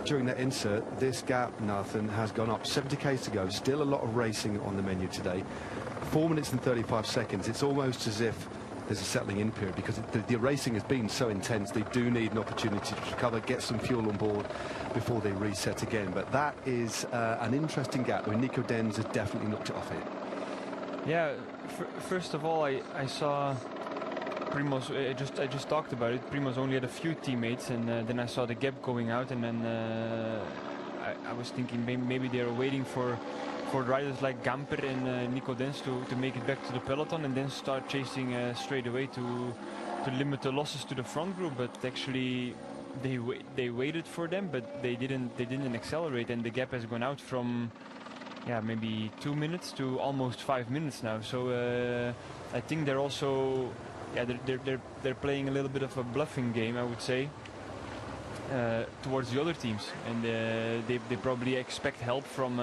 during that insert, this gap, Nathan, has gone up. 70 k's to go, still a lot of racing on the menu today. 4 minutes and 35 seconds. It's almost as if there's a settling in period, because the racing has been so intense. They do need an opportunity to recover, get some fuel on board before they reset again. But that is an interesting gap. I mean, Nico Denz has definitely knocked it off here. Yeah, first of all, I saw Primoz, I just talked about it. Primoz only had a few teammates, and then I saw the gap going out, and then I was thinking maybe they're waiting for riders like Gamper and Nico Denz to make it back to the peloton and then start chasing straight away to limit the losses to the front group. But actually they waited for them, but they didn't accelerate, and the gap has gone out from maybe 2 minutes to almost 5 minutes now. So I think they're also they're playing a little bit of a bluffing game, I would say, towards the other teams, and they probably expect help from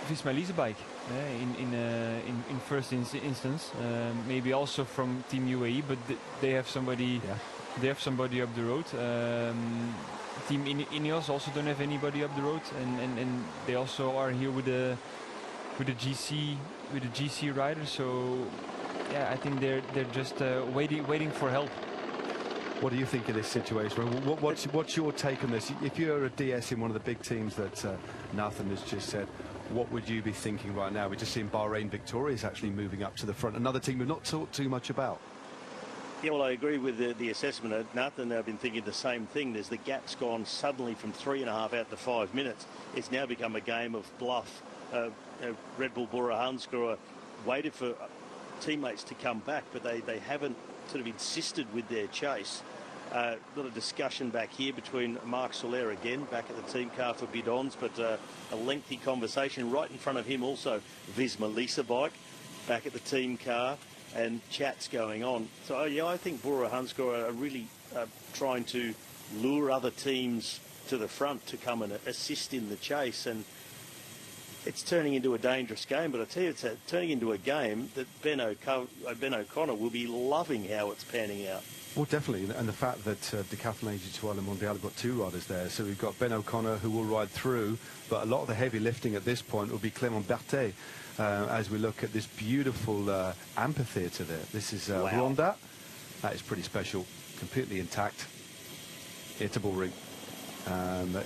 Visma Leasebike in first instance, maybe also from Team UAE, but they have somebody. Yeah. They have somebody up the road. Team Ineos also don't have anybody up the road, and they also are here with the GC riders. So yeah, I think they're just waiting for help. What do you think of this situation? What's your take on this? If you're a DS in one of the big teams that Nathan has just said, what would you be thinking right now? We're just seeing Bahrain Victorious actually moving up to the front. Another team we've not talked too much about. Yeah, well, I agree with the assessment. Nathan, I've been thinking the same thing. There's the gap's gone suddenly from 3.5 out to 5 minutes. It's now become a game of bluff. Red Bull Bora Hansgrohe waited for teammates to come back, but they haven't sort of insisted with their chase. A lot of discussion back here between Marc Soler again, back at the team car for Bidons, but a lengthy conversation right in front of him also. Visma Leasebike back at the team car, and chats going on. So yeah, I think Bora Hansgrohe are really trying to lure other teams to the front to come and assist in the chase, and it's turning into a dangerous game. But I tell you, it's turning into a game that Ben O'Connor will be loving how it's panning out. Well, definitely, and the fact that Decathlon Étoile and Mondial have got 2 riders there, so we've got Ben O'Connor who will ride through, but a lot of the heavy lifting at this point will be Clément Berthet, as we look at this beautiful amphitheatre there. This is Ronda. That is pretty special, completely intact. It's a bull ring.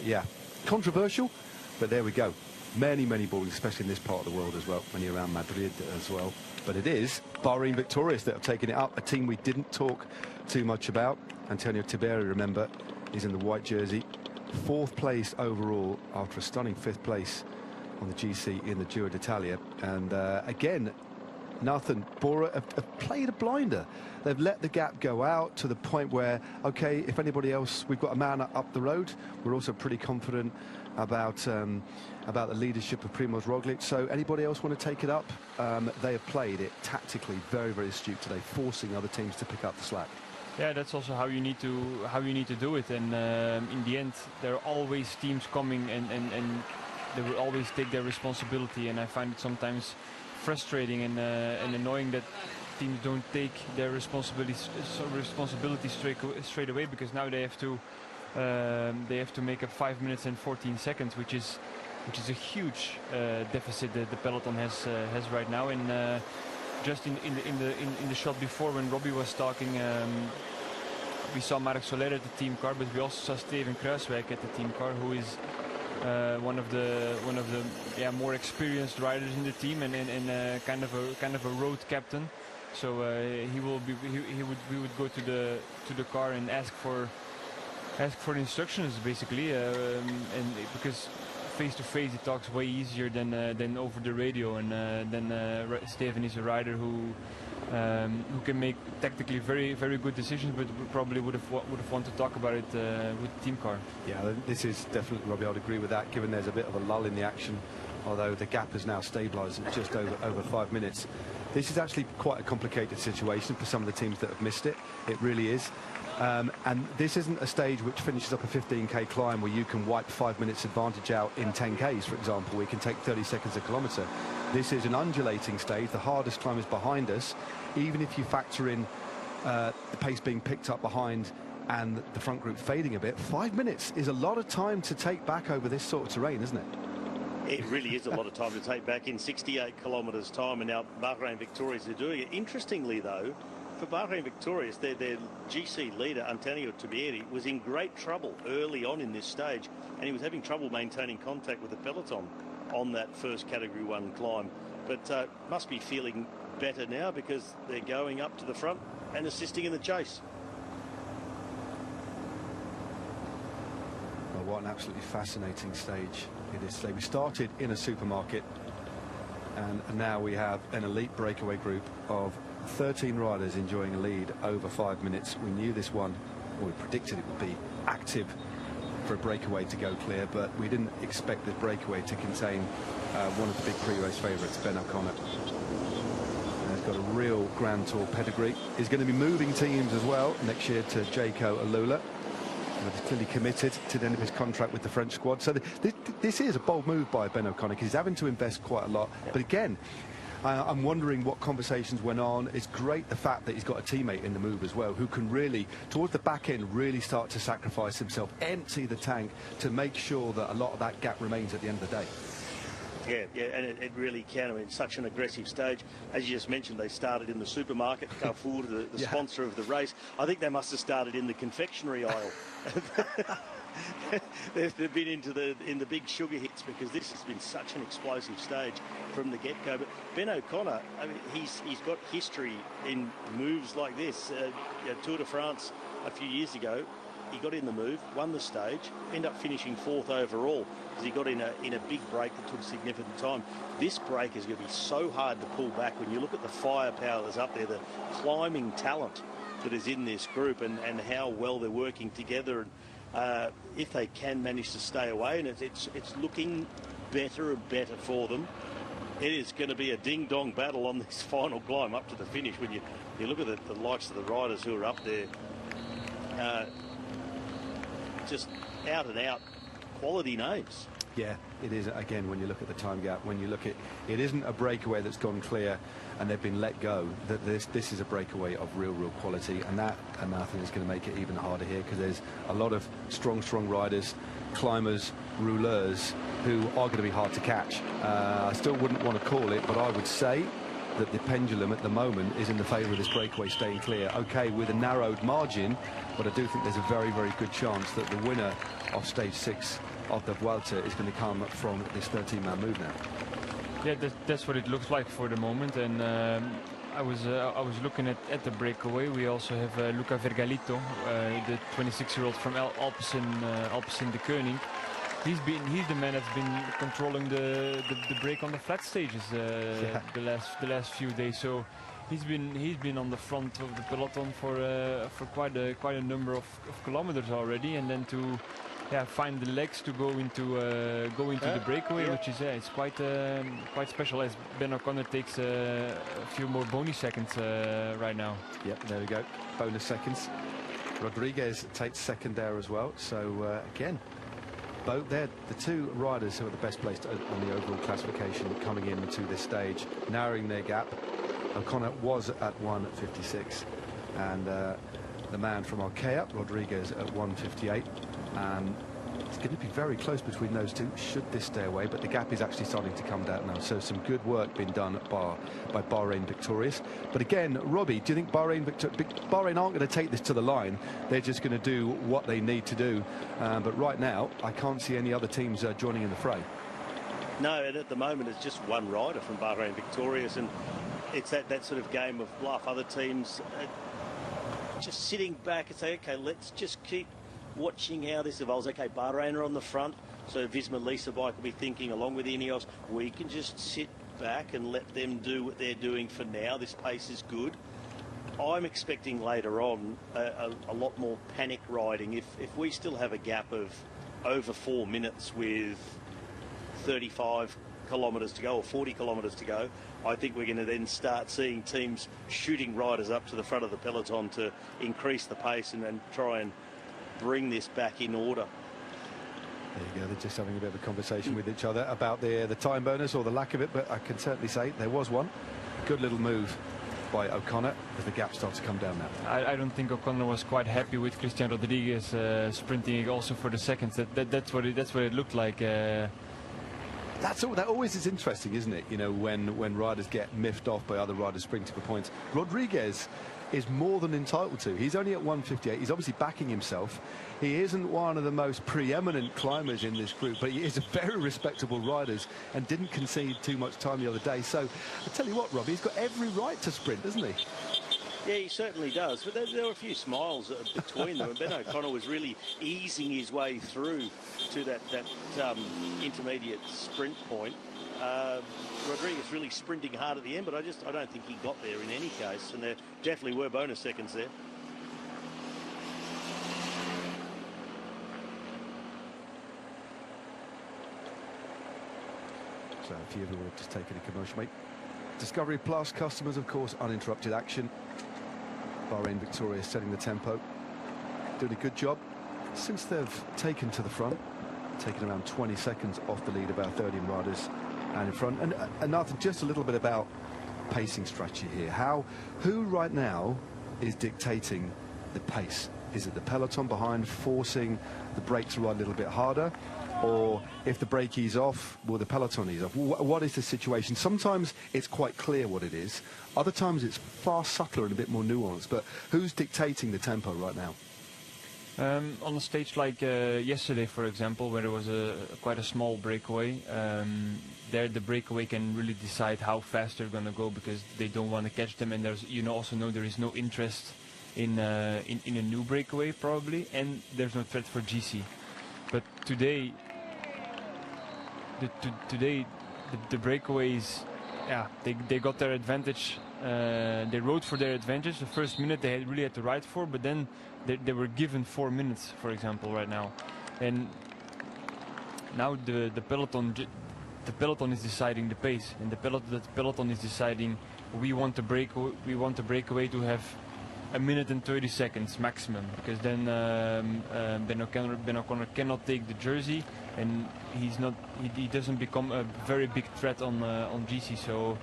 Yeah, controversial, but there we go. Many bull rings, especially in this part of the world as well, when you're around Madrid as well. But it is Bahrain Victorious that have taken it up, a team we didn't talk too much about. Antonio Tiberi, remember, is in the white jersey. 4th place overall after a stunning 5th place on the GC in the Giro d'Italia. And again, Nathan, Bora have played a blinder. They've let the gap go out to the point where, okay, if anybody else, we've got a man up the road. We're also pretty confident about the leadership of Primož Roglic. So anybody else want to take it up? They have played it tactically very, very astute today, forcing other teams to pick up the slack. Yeah, that's also how you need to do it. And in the end, there are always teams coming and they will always take their responsibility. And I find it sometimes frustrating and annoying that teams don't take their responsibility straight away, because now they have to make up 5 minutes and 14 seconds, which is a huge deficit that the peloton has right now. And just in the shot before, when Robbie was talking, we saw Marc Soler at the team car, but we also saw Steven Kruiswijk at the team car, who is one of the more experienced riders in the team, and kind of a road captain. So we would go to the car and ask for instructions, basically, and because face to face it talks way easier than over the radio. And then Steven is a rider who can make tactically very, very good decisions, but probably would have wanted to talk about it with the team car. Yeah, this is definitely, Robbie, I'd agree with that, given there's a bit of a lull in the action, although the gap has now stabilised at just over 5 minutes. This is actually quite a complicated situation for some of the teams that have missed it. It really is. And this isn't a stage which finishes up a 15k climb where you can wipe 5 minutes advantage out in 10ks, for example, where you can take 30 seconds a kilometre. This is an undulating stage. The hardest climb is behind us. Even if you factor in the pace being picked up behind and the front group fading a bit, 5 minutes is a lot of time to take back over this sort of terrain, isn't it? It really is a lot of time to take back in 68 kilometres time, and now Bahrain Victorious are doing it. Interestingly, though, for Bahrain Victorious, their GC leader, Antonio Tabieri, was in great trouble early on in this stage, and he was having trouble maintaining contact with the peloton on that first Category 1 climb. But must be feeling better now, because they're going up to the front and assisting in the chase. Well, what an absolutely fascinating stage it is today. We started in a supermarket, and now we have an elite breakaway group of 13 riders enjoying a lead over 5 minutes. We knew this one, or we predicted it would be active for a breakaway to go clear, but we didn't expect this breakaway to contain one of the big pre-race favourites, Ben O'Connor. He's got a real Grand Tour pedigree. He's going to be moving teams as well next year to Jayco Alula. He's clearly committed to the end of his contract with the French squad. So this is a bold move by Ben O'Connor, because he's having to invest quite a lot. But again, I'm wondering what conversations went on. It's great the fact that he's got a teammate in the move as well, who can really, towards the back end, really start to sacrifice himself, empty the tank to make sure that a lot of that gap remains at the end of the day. Yeah, and it really can. I mean, it's such an aggressive stage. As you just mentioned, they started in the supermarket, Carrefour, the sponsor of the race. I think they must have started in the confectionery aisle. They've been in the big sugar hits, because this has been such an explosive stage from the get-go. But Ben O'Connor, I mean, he's got history in moves like this. Tour de France a few years ago, he got in the move, won the stage, ended up finishing 4th overall, because he got in a big break that took significant time. This break is going to be so hard to pull back when you look at the firepower that's up there, the climbing talent that is in this group, and how well they're working together. And if they can manage to stay away, and it's looking better and better for them, it is going to be a ding-dong battle on this final climb up to the finish. When you look at the likes of the riders who are up there, just out and out quality names. Yeah, it is. Again, when you look at the time gap, when you look at it, isn't a breakaway that's gone clear and they've been let go. That this is a breakaway of real quality, and I think is going to make it even harder here, because there's a lot of strong riders, climbers, rouleurs, who are going to be hard to catch. I still wouldn't want to call it, but I would say that the pendulum at the moment is in the favour of this breakaway staying clear. Okay, with a narrowed margin, but I do think there's a very good chance that the winner of stage 6 of the Vuelta is going to come from this 13-man move now. Yeah, that's what it looks like for the moment, and I was looking at the breakaway. We also have Luca Vergalito, the 26-year-old from Alpecin de Koning. He's the man that's been controlling the break on the flat stages the last few days. So he's been on the front of the peloton for quite a number of kilometers already, and then to find the legs to go into the breakaway, which is it's quite special, as Ben O'Connor takes a few more bonus seconds right now. Yep, there we go, bonus seconds. Rodriguez takes second there as well. So again, both they're the two riders who are the best placed on the overall classification coming into this stage, narrowing their gap. O'Connor was at 1:56, and the man from Arkea, Rodriguez, at 1:58. It's going to be very close between those two should this stay away, but the gap is actually starting to come down now, so some good work being done by Bahrain Victorious. But again, Robbie, do you think Bahrain aren't going to take this to the line? They're just going to do what they need to do, but right now I can't see any other teams joining in the fray. No, and at the moment it's just one rider from Bahrain Victorious, and it's that sort of game of bluff. Other teams just sitting back and say, okay, let's just keep watching how this evolves. Okay, Bahrain are on the front, so Visma Lease Bike will be thinking, along with Ineos, we can just sit back and let them do what they're doing for now. This pace is good. I'm expecting later on a lot more panic riding. If we still have a gap of over 4 minutes with 35 kilometres to go or 40 kilometres to go, I think we're going to then start seeing teams shooting riders up to the front of the peloton to increase the pace and try and bring this back in order. There you go, they're just having a bit of a conversation with each other about the time bonus or the lack of it, but I can certainly say there was one. Good little move by O'Connor as the gap starts to come down now. I don't think O'Connor was quite happy with Christian Rodriguez sprinting also for the seconds. That's what it looked like. That always is interesting, isn't it? You know, when riders get miffed off by other riders sprinting for points. Rodriguez is more than entitled to. He's only at 1:58. He's obviously backing himself. He isn't one of the most preeminent climbers in this group, but he is a very respectable rider and didn't concede too much time the other day. So I tell you what, Robbie, he's got every right to sprint, doesn't he? Yeah, he certainly does. But there were a few smiles between them, and Ben O'Connor was really easing his way through to that intermediate sprint point. Rodriguez really sprinting hard at the end, but I don't think he got there in any case, and there definitely were bonus seconds there. So a few of you have just taken a commercial, mate. Discovery Plus customers, of course, uninterrupted action. Bahrain Victorious setting the tempo, doing a good job since they've taken to the front, taking around 20 seconds off the lead of our 13 riders and in front. And Nathan, just a little bit about pacing strategy here. Who right now is dictating the pace? Is it the peloton behind forcing the brake to ride a little bit harder? Or if the brake ease off, will the peloton ease off? What is the situation? Sometimes it's quite clear what it is. Other times it's far subtler and a bit more nuanced. But who's dictating the tempo right now? On a stage like yesterday, for example, where there was quite a small breakaway, there the breakaway can really decide how fast they're going to go, because they don't want to catch them, and there's also know there is no interest in a new breakaway probably, and there's no threat for GC. But today the breakaways, they got their advantage. They rode for their advantage. The first minute they really had to ride for, but then they were given 4 minutes, for example, right now. And now the peloton is deciding the pace, and the peloton is deciding we want to break away to have 1 minute and 30 seconds maximum, because then Ben O'Connor cannot take the jersey, and he doesn't become a very big threat on GC. So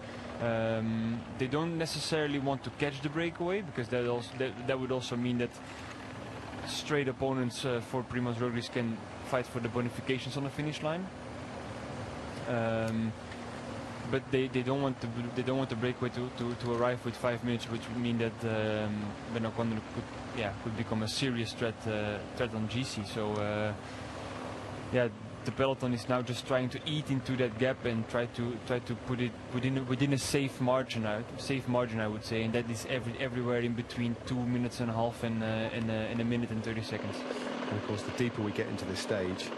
they don't necessarily want to catch the breakaway, because that would also mean that straight opponents for Primoz Roglic can fight for the bonifications on the finish line. But they don't want the breakaway to arrive with 5 minutes, which would mean that Ben O'Connor could become a serious threat on GC. So the peloton is now just trying to eat into that gap and try to put it within a safe margin, I would say, and that is everywhere in between 2.5 minutes and a minute and 30 seconds. And of course, the deeper we get into this stage,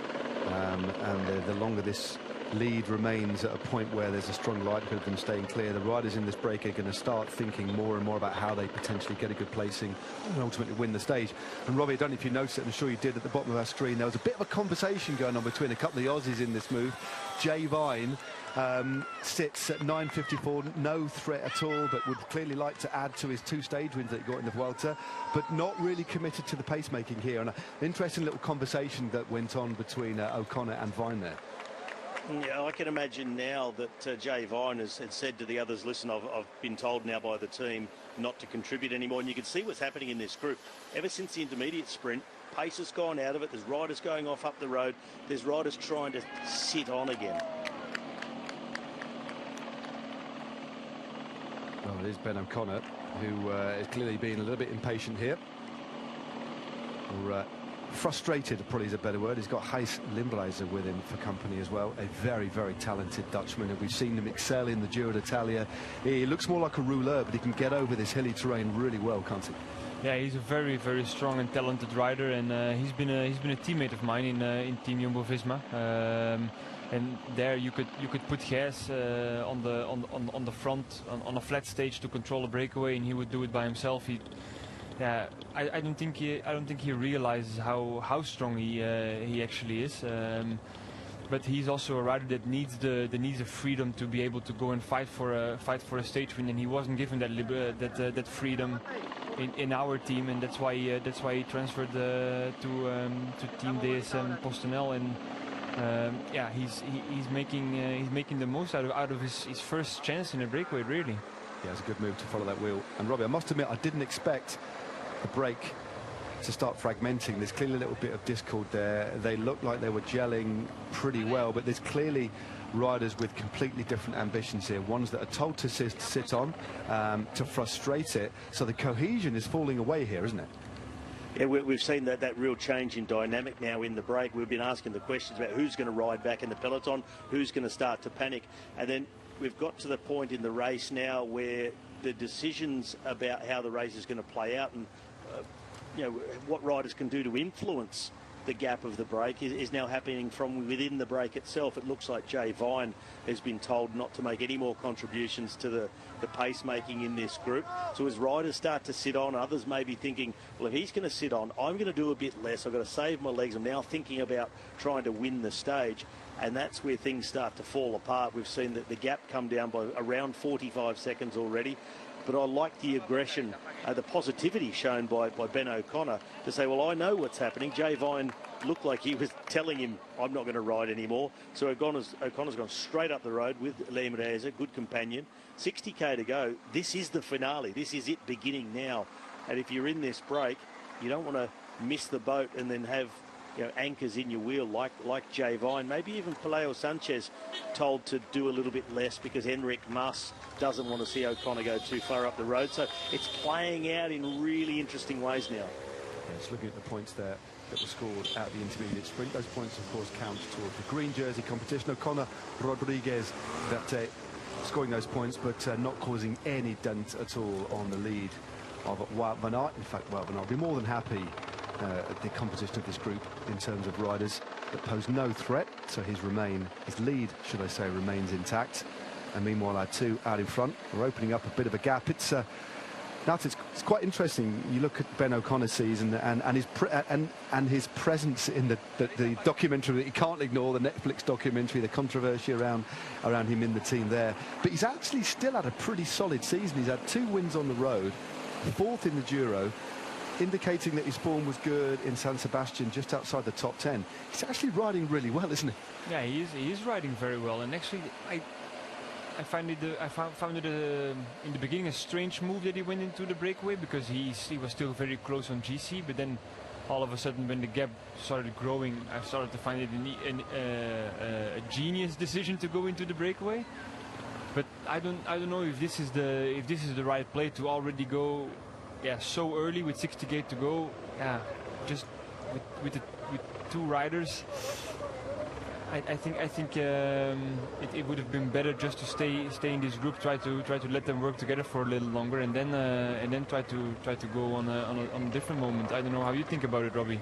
and the longer this lead remains at a point where there's a strong likelihood of them staying clear, the riders in this break are going to start thinking more and more about how they potentially get a good placing and ultimately win the stage. And Robbie, I don't know if you noticed it, I'm sure you did, at the bottom of our screen there was a bit of a conversation going on between a couple of the Aussies in this move. Jay Vine sits at 9.54, no threat at all, but would clearly like to add to his 2 stage wins that he got in the Vuelta, but not really committed to the pacemaking here. And an interesting little conversation that went on between O'Connor and Vine there. Yeah, I can imagine now that Jay Vine has said to the others, listen, I've been told now by the team not to contribute anymore. And you can see what's happening in this group. Ever since the intermediate sprint, pace has gone out of it. There's riders going off up the road. There's riders trying to sit on again. Well, it is Ben O'Connor, who is clearly being a little bit impatient here. Or frustrated, probably is a better word. He's got Gijs Limbrazer with him for company as well. A very, very talented Dutchman, and we've seen him excel in the Giro d'Italia. He looks more like a rouleur, but he can get over this hilly terrain really well, can't he? Yeah, he's a very, very strong and talented rider, and he's been a teammate of mine in Team Jumbo-Visma. And there you could put Gijs on the front on a flat stage to control a breakaway, and he would do it by himself. Yeah, I don't think he realizes how strong he actually is. But he's also a rider that needs the freedom to be able to go and fight for a stage win, and he wasn't given that freedom in our team, and that's why he transferred to Team DSM Postenel, and yeah, he's making the most out of his first chance in a breakaway, really. Yeah, it's a good move to follow that wheel. And Robbie, I must admit, I didn't expect the break to start fragmenting. There's clearly a little bit of discord there. They look like they were gelling pretty well, but there's clearly riders with completely different ambitions here. Ones that are told to sit on, to frustrate it. So the cohesion is falling away here, isn't it? Yeah, we've seen that real change in dynamic now in the break. We've been asking the questions about who's going to ride back in the peloton, who's going to start to panic, and then we've got to the point in the race now where the decisions about how the race is going to play out and what riders can do to influence the gap of the break is now happening from within the break itself. It looks like Jay Vine has been told not to make any more contributions to the pacemaking in this group. So as riders start to sit on, others may be thinking, well, if he's going to sit on, I'm going to do a bit less. I've got to save my legs. I'm now thinking about trying to win the stage. And that's where things start to fall apart. We've seen that the gap come down by around 45 seconds already. But I like the aggression, the positivity shown by Ben O'Connor to say, well, I know what's happening. Jay Vine looked like he was telling him, I'm not going to ride anymore. So O'Connor's gone straight up the road with Limbrazer, good companion. 60k to go. This is the finale. This is it beginning now. And if you're in this break, you don't want to miss the boat and then have anchors in your wheel like Jay Vine. Maybe even Pelayo Sanchez told to do a little bit less because Enric Mas doesn't want to see O'Connor go too far up the road. So it's playing out in really interesting ways now. Yeah, just looking at the points there that were scored at the intermediate sprint. Those points, of course, count towards the green jersey competition. O'Connor Rodriguez that scoring those points, but not causing any dent at all on the lead of Wout van Aert. In fact, Wout van Aert will be more than happy at the composition of this group in terms of riders that pose no threat. So his lead, should I say, remains intact. And meanwhile, our two out in front are opening up a bit of a gap. It's quite interesting. You look at Ben O'Connor's season and his presence in the documentary that you can't ignore, the Netflix documentary, the controversy around him in the team there. But he's actually still had a pretty solid season. He's had 2 wins on the road, 4th in the Giro, indicating that his form was good in San Sebastian, just outside the top 10. He's actually riding really well, isn't he? Yeah, he is riding very well. And actually, I found it in the beginning a strange move that he went into the breakaway, because he was still very close on GC, but then all of a sudden when the gap started growing, I started to find it a genius decision to go into the breakaway. But I don't know if this is the right play to already go so early with 60k to go. Yeah, just with 2 riders. I think it would have been better just to stay in this group, try to let them work together for a little longer, and then try to go on a different moment. I don't know how you think about it, Robbie.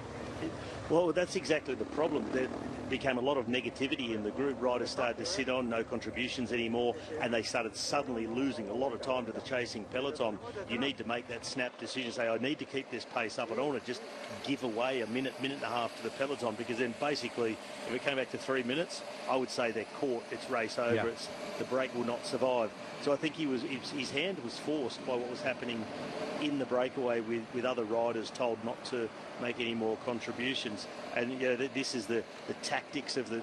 Well, that's exactly the problem. There became a lot of negativity in the group. Riders started to sit on, no contributions anymore, and they started suddenly losing a lot of time to the chasing peloton. You need to make that snap decision, say, I need to keep this pace up. I don't want to just give away a minute and a half to the peloton, because then basically, if it came back to 3 minutes, I would say they're caught, it's race over, Yeah. the break will not survive. So I think his hand was forced by what was happening in the breakaway with other riders told not to make any more contributions. And you know, this is the tactics of the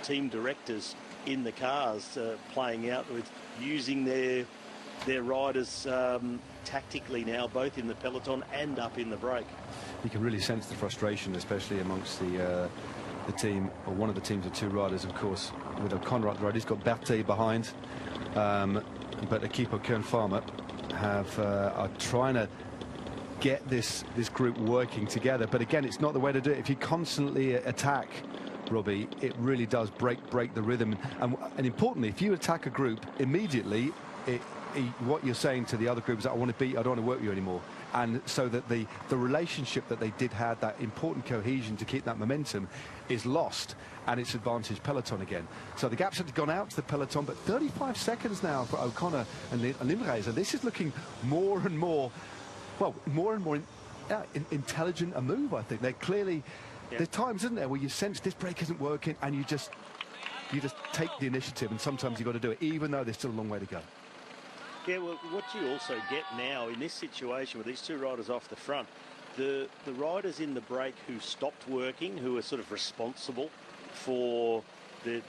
team directors in the cars playing out with using their riders tactically now, both in the peloton and up in the break. You can really sense the frustration, especially amongst the team, or one of the teams of two riders, of course, with O'Connor up the road. He's got Berthet behind, but Equipo Kern Farmer are trying to get this group working together. But again, it's not the way to do it. If you constantly attack, Robbie, it really does break the rhythm. And importantly, if you attack a group immediately, what you're saying to the other group is that I want to beat, I don't want to work with you anymore. And so that the relationship that they did have, that important cohesion to keep that momentum, is lost, and it's advantage peloton again. So the gaps have gone out to the peloton, but 35 seconds now for O'Connor and Limrez. And this is looking more and more intelligent a move, I think. They're clearly, there's times, isn't there, where you sense this break isn't working, and you just take the initiative, and sometimes you've got to do it, even though there's still a long way to go. Yeah, well, what you also get now in this situation with these two riders off the front, the riders in the break who stopped working, who are sort of responsible for the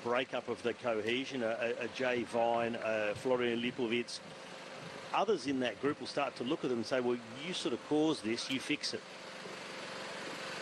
breakup of the cohesion, a Jay Vine, Florian Lipovic, others in that group will start to look at them and say, well, you sort of caused this, you fix it.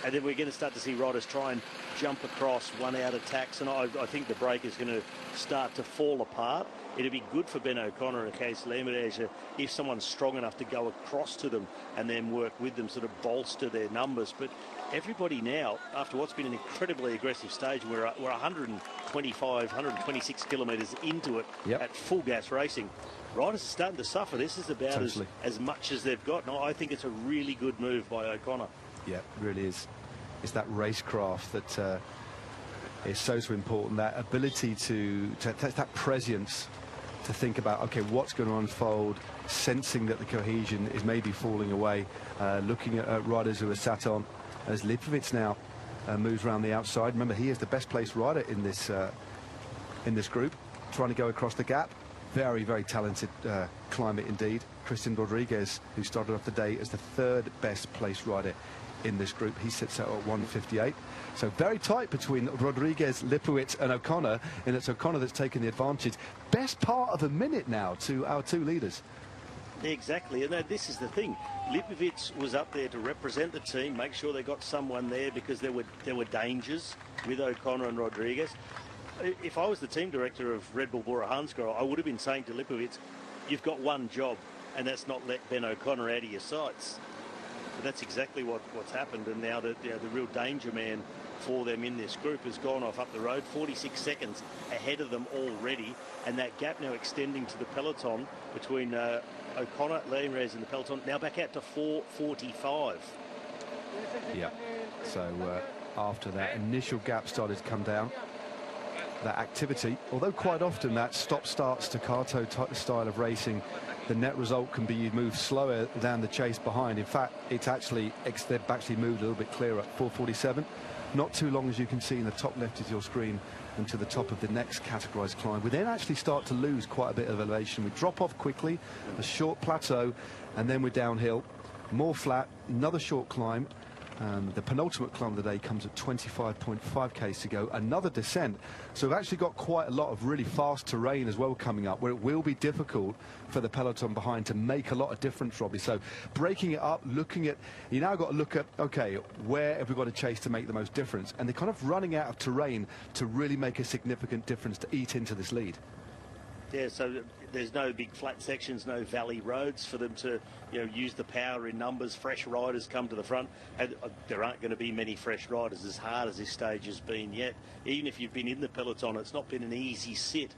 And then we're going to start to see riders try and jump across one-out attacks, and I think the break is going to start to fall apart. It'd be good for Ben O'Connor and Kees Leemreize if someone's strong enough to go across to them and then work with them, sort of bolster their numbers. But everybody now, after what's been an incredibly aggressive stage, we're 125, 126 kilometres into it at full gas racing. Riders are starting to suffer. This is about as much as they've got. No, I think it's a really good move by O'Connor. Yeah, it really is. It's that racecraft that is so important. That ability to that prescience to think about, okay, what's going to unfold, sensing that the cohesion is maybe falling away, looking at riders who are sat on, as Lipovic now moves around the outside. Remember, he is the best placed rider in this group, trying to go across the gap. Very, very talented climber indeed. Christian Rodriguez, who started off the day as the third best placed rider in this group. He sits out at 1:58. So very tight between Rodriguez, Lipovic and O'Connor, and it's O'Connor that's taken the advantage. Best part of a minute now to our two leaders. Exactly, and this is the thing. Lipovic was up there to represent the team, make sure they got someone there, because there were dangers with O'Connor and Rodriguez. If I was the team director of Red Bull Bora Hansgrohe, I would have been saying to Lipovic, you've got one job, and that's not let Ben O'Connor out of your sights. But that's exactly what's happened, and now the real danger man for them in this group has gone off up the road, 46 seconds ahead of them already, and that gap now extending to the peloton between O'Connor, Leemreize and the peloton, now back out to 4:45. Yeah, so after that initial gap started to come down, that activity, although quite often that stop-start staccato style of racing, the net result can be you move slower than the chase behind. In fact, they've actually moved a little bit clearer at 4:47. Not too long, as you can see in the top left of your screen, and to the top of the next categorized climb. We then actually start to lose quite a bit of elevation. We drop off quickly, a short plateau, and then we're downhill, more flat, another short climb. The penultimate climb of the day comes at 25.5 k's to go, another descent. So we've actually got quite a lot of really fast terrain as well coming up, where it will be difficult for the peloton behind to make a lot of difference, Robbie. So breaking it up, you now got to look at, okay, where have we got to chase to make the most difference? And they're kind of running out of terrain to really make a significant difference to eat into this lead. Yeah, so there's no big flat sections, no valley roads for them to, use the power in numbers. Fresh riders come to the front. And there aren't going to be many fresh riders, as hard as this stage has been yet. Even if you've been in the peloton, it's not been an easy sit.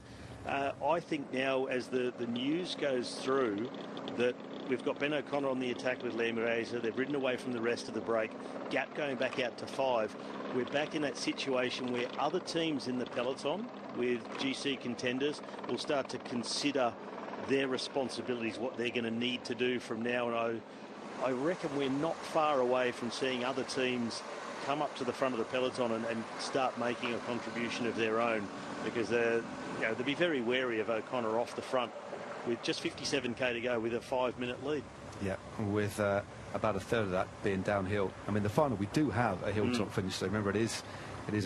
I think now, as the news goes through, that we've got Ben O'Connor on the attack with Liam Reza. They've ridden away from the rest of the break. Gap going back out to 5. We're back in that situation where other teams in the peloton with GC contenders will start to consider their responsibilities, what they're going to need to do from now. And I reckon we're not far away from seeing other teams come up to the front of the peloton and start making a contribution of their own, because they'll be very wary of O'Connor off the front with just 57k to go with a 5-minute lead. Yeah, with about a third of that being downhill. I mean, the final, we do have a hilltop finish, so remember, it is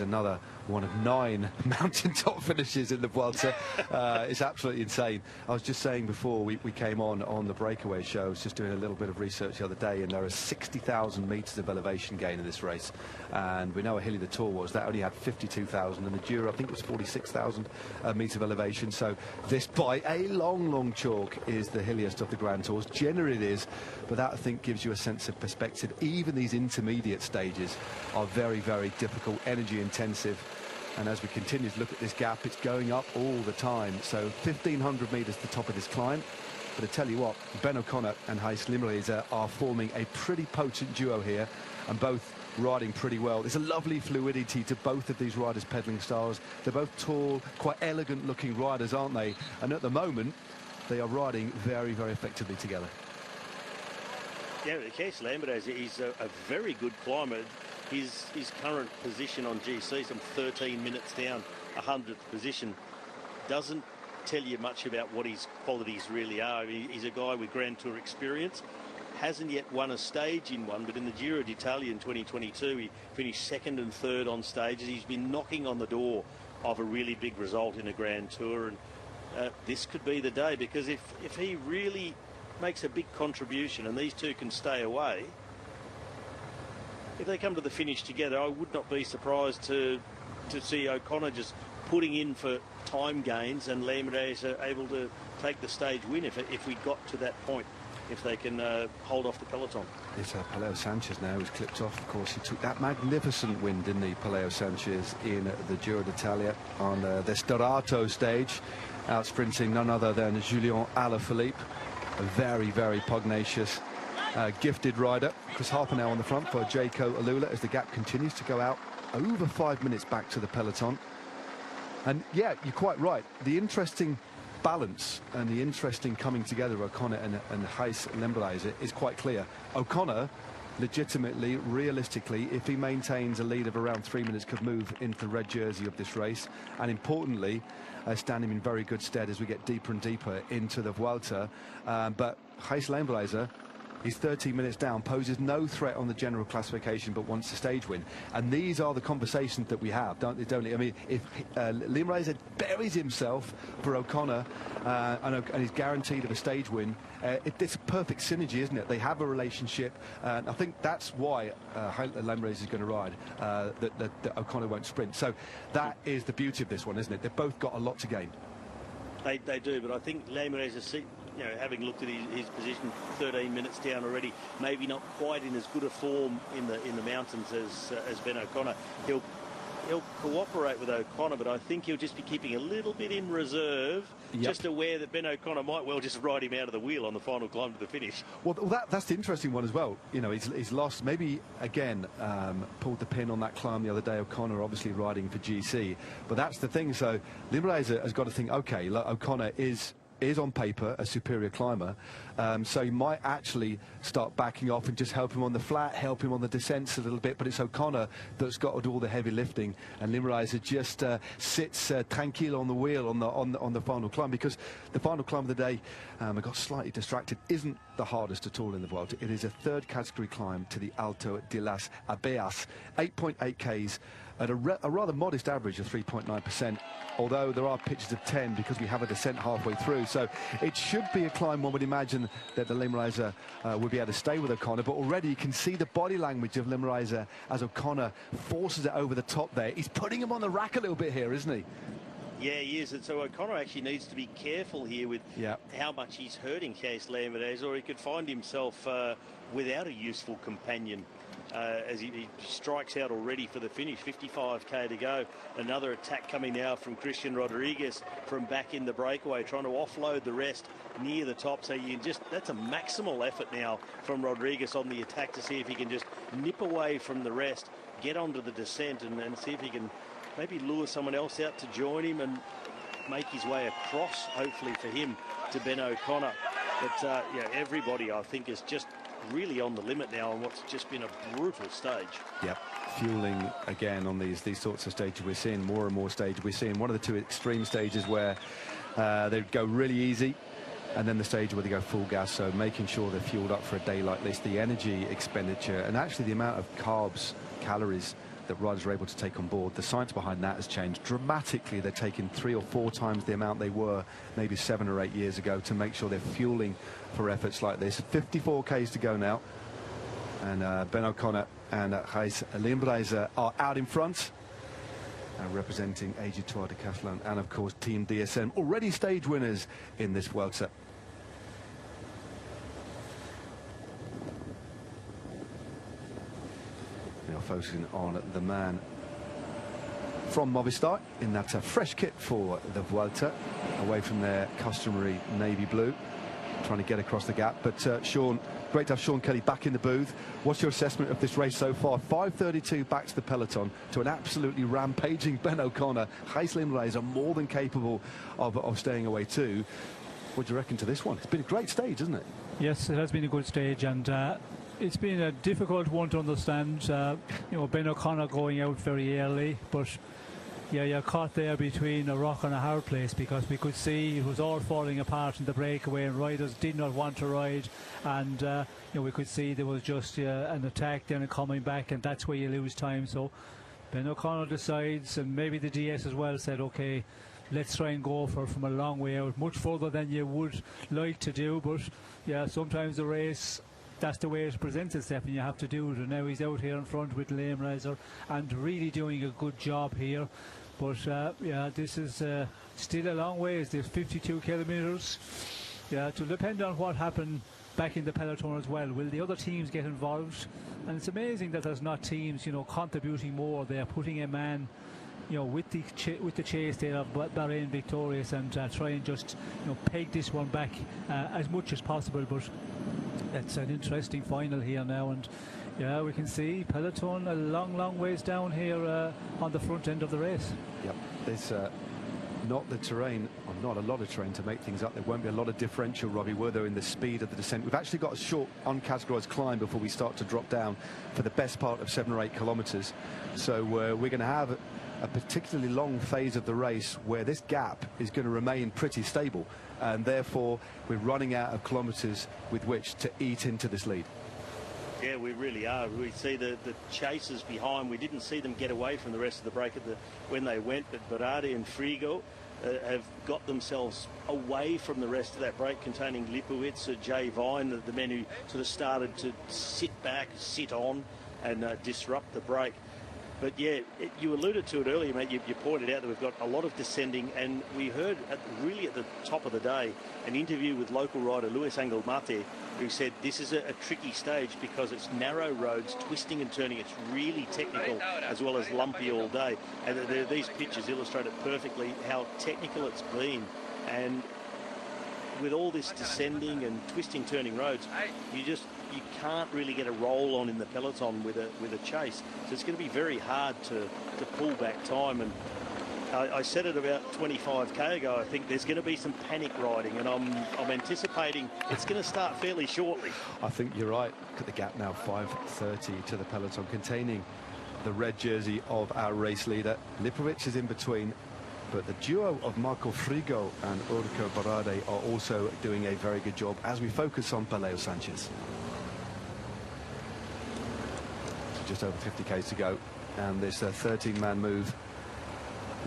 another one of 9 mountaintop finishes in the Vuelta. It's absolutely insane. I was just saying before we came on the breakaway show, I was just doing a little bit of research the other day, and there are 60,000 metres of elevation gain in this race. And we know how hilly the Tour was. That only had 52,000, and the Giro, I think, was 46,000 metres of elevation. So this, by a long chalk, is the hilliest of the Grand Tours. Generally it is, but that, I think, gives you a sense of perspective. Even these intermediate stages are very, very difficult, energy intensive. And as we continue to look at this gap, it's going up all the time. So 1,500 metres to the top of this climb. But I tell you what, Ben O'Connor and Gijs Leemreize are forming a pretty potent duo here, and both riding pretty well. There's a lovely fluidity to both of these riders' pedalling styles. They're both tall, quite elegant looking riders, aren't they? And at the moment, they are riding very, very effectively together. Yeah, Gijs Leemreize is a very good climber. His current position on GC, some 13 minutes down, 100th position, doesn't tell you much about what his qualities really are. I mean, he's a guy with Grand Tour experience, hasn't yet won a stage in one, but in the Giro d'Italia in 2022, he finished 2nd and 3rd on stages. He's been knocking on the door of a really big result in a Grand Tour, and this could be the day, because if he really makes a big contribution and these two can stay away, if they come to the finish together, I would not be surprised to see O'Connor just putting in for time gains and Leemreize able to take the stage win if we got to that point, if they can hold off the peloton. It's Peleo Sanchez now who's clipped off. Of course, he took that magnificent win, didn't he, Peleo Sanchez, in the Giro d'Italia on the Storato stage, out sprinting none other than Julien Alaphilippe, a very, very pugnacious, gifted rider. Chris Harper now on the front for Jaco Alula as the gap continues to go out over 5 minutes back to the peloton. And yeah, you're quite right. The interesting balance and the interesting coming together of O'Connor and Gijs Leemreize is quite clear. O'Connor, legitimately, realistically, if he maintains a lead of around 3 minutes, could move into the red jersey of this race, and importantly stand him in very good stead as we get deeper and deeper into the Vuelta. But Gijs Leemreize, he's 13 minutes down, poses no threat on the general classification, but wants a stage win. And these are the conversations that we have, don't they? I mean, if Leemreize buries himself for O'Connor and he's guaranteed of a stage win, it's a perfect synergy, isn't it? They have a relationship, and I think that's why Leemreize is going to ride, that O'Connor won't sprint. So that is the beauty of this one, isn't it? They've both got a lot to gain. They do, but I think Leemreize, having looked at his position, 13 minutes down already, maybe not quite in as good a form in the mountains as Ben O'Connor. He'll cooperate with O'Connor, but I think he'll just be keeping a little bit in reserve, just aware that Ben O'Connor might well just ride him out of the wheel on the final climb to the finish. Well, that's the interesting one as well. You know, he's lost, maybe again pulled the pin on that climb the other day. O'Connor obviously riding for GC, but that's the thing. So Leemreize has got to think, okay, look, O'Connor is on paper a superior climber, so he might actually start backing off and just help him on the flat, help him on the descents a little bit, but it's O'Connor that's got to do all the heavy lifting, and Leemreize just sits tranquil on the wheel on the final climb, because the final climb of the day, I got slightly distracted, isn't the hardest at all in the Vuelta. It is a 3rd category climb to the Alto de las Abejas, 8.8 Ks at a rather modest average of 3.9%, although there are pitches of 10 because we have a descent halfway through. So it should be a climb one would imagine that the Leemreize would be able to stay with O'Connor, but already you can see the body language of Leemreize as O'Connor forces it over the top there. He's putting him on the rack a little bit here, isn't he? Yeah, he is. And so O'Connor actually needs to be careful here with how much he's hurting Case Lambertez, or he could find himself without a useful companion as he strikes out already for the finish. 55k to go. Another attack coming now from Christian Rodriguez from back in the breakaway, trying to offload the rest near the top. So you just, that's a maximal effort now from Rodriguez on the attack to see if he can just nip away from the rest, get onto the descent, and see if he can maybe lure someone else out to join him and make his way across, hopefully for him, to Ben O'Connor. But yeah, everybody I think is just really on the limit now on what's just been a brutal stage. Yep, fueling again on these sorts of stages. We're seeing more and more stages. We're seeing one of the two extreme stages where they go really easy, and then the stage where they go full gas. So making sure they're fueled up for a day like this, the energy expenditure and actually the amount of carbs, calories that riders are able to take on board, the science behind that has changed dramatically. They're taking 3 or 4 times the amount they were maybe 7 or 8 years ago to make sure they're fueling for efforts like this. 54 Ks to go now, and Ben O'Connor and Gijs Limbreze are out in front, representing AG Tour de Catalan and of course Team DSM, already stage winners in this Vuelta. Focusing on the man from Movistar in that fresh kit for the Vuelta, away from their customary navy blue, trying to get across the gap. But Sean, great to have Sean Kelly back in the booth. What's your assessment of this race so far? 5:32 back to the peloton, to an absolutely rampaging Ben O'Connor. Gijs Limbreze are more than capable of staying away too. What do you reckon to this one? It's been a great stage, hasn't it? Yes, it has been a good stage, and it's been a difficult one to understand. You know, Ben O'Connor going out very early, but yeah, you're caught there between a rock and a hard place, because we could see it was all falling apart in the breakaway and riders did not want to ride, and you know, we could see there was just an attack then coming back, and that's where you lose time. So Ben O'Connor decides, and maybe the DS as well said, okay, let's try and go from a long way out, much further than you would like to do. But yeah, sometimes the race, that's the way it presents itself, and you have to do it. And now he's out here in front with Limbreze and really doing a good job here. But yeah, this is still a long way. There's 52 kilometres. Yeah, to depend on what happened back in the peloton as well. Will the other teams get involved? And it's amazing that there's not teams, you know, contributing more. They're putting a man, you know, with the chase there of Bahrain victorious, and try and just, you know, peg this one back as much as possible. But it's an interesting final here now, and yeah, we can see peloton a long ways down here on the front end of the race. Yep, there's not the terrain, or not a lot of terrain to make things up. There won't be a lot of differential, Robbie, were there, in the speed of the descent. We've actually got a short uncategorized climb before we start to drop down for the best part of 7 or 8 kilometers. So we're going to have a particularly long phase of the race where this gap is going to remain pretty stable, and therefore we're running out of kilometers with which to eat into this lead. Yeah, we really are. We see the chasers behind. We didn't see them get away from the rest of the break when they went, but Berardi and Frigo have got themselves away from the rest of that break, containing Lipowitz, Jay Vine, the men who sort of started to sit back, sit on and disrupt the break. But yeah, you alluded to it earlier, mate. You pointed out that we've got a lot of descending, and we heard really at the top of the day an interview with local rider Luis Angelmate, who said this is a tricky stage because it's narrow roads, twisting and turning. It's really technical as well as lumpy all day. And these pictures illustrate it perfectly how technical it's been. And with all this descending and twisting, turning roads, you can't really get a roll on in the peloton with a chase. So it's going to be very hard to pull back time. And I said it about 25k ago, I think there's going to be some panic riding, and I'm anticipating it's going to start fairly shortly. I think you're right. Look at the gap now, 5:30 to the peloton, containing the red jersey of our race leader. Lipowitz is in between, but the duo of Marco Frigo and Urko Berardi are also doing a very good job as we focus on Peleo Sanchez. Just over 50k to go, and this 13-man move,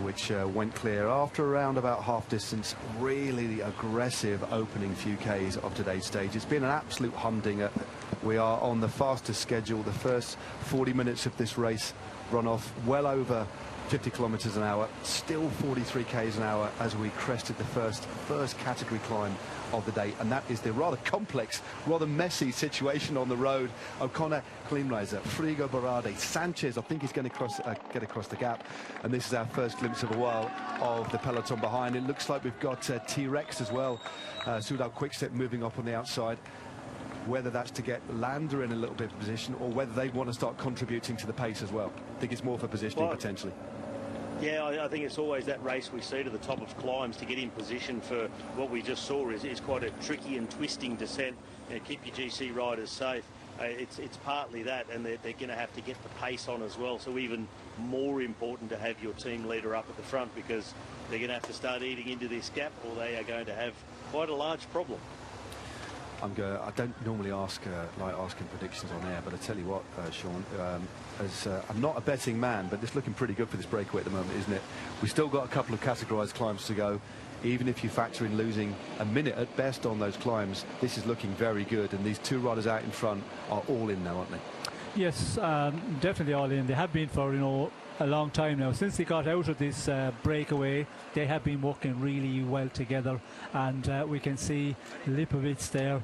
which went clear after around about half distance. Really aggressive opening few Ks of today's stage. It's been an absolute humdinger. We are on the fastest schedule. The first 40 minutes of this race run off well over 50 kilometers an hour, still 43 k's an hour as we crested the first category climb of the day, and that is the rather complex, rather messy situation on the road. O'Connor, Kleinreiser, Frigo, Berardi, Sanchez, I think he's going to get across the gap, and this is our first glimpse of a while of the peloton behind. It looks like we've got T-Rex as well, Soudal Quickstep moving up on the outside. Whether that's to get Lander in a little bit of position or whether they want to start contributing to the pace as well. I think it's more for positioning potentially. Yeah, I think it's always that race we see to the top of climbs to get in position for what we just saw is quite a tricky and twisting descent. You know, keep your GC riders safe. It's partly that, and they're going to have to get the pace on as well. So even more important to have your team leader up at the front, because they're going to have to start eating into this gap, or they are going to have quite a large problem. I don't normally like asking predictions on air, but I tell you what, Sean, I'm not a betting man, but it's looking pretty good for this breakaway at the moment, isn't it? We've still got a couple of categorised climbs to go. Even if you factor in losing a minute at best on those climbs, this is looking very good, and these two riders out in front are all in now, aren't they? Yes, definitely all in. They have been for, you know, a long time now. Since they got out of this breakaway, they have been working really well together, and we can see Lipovic there.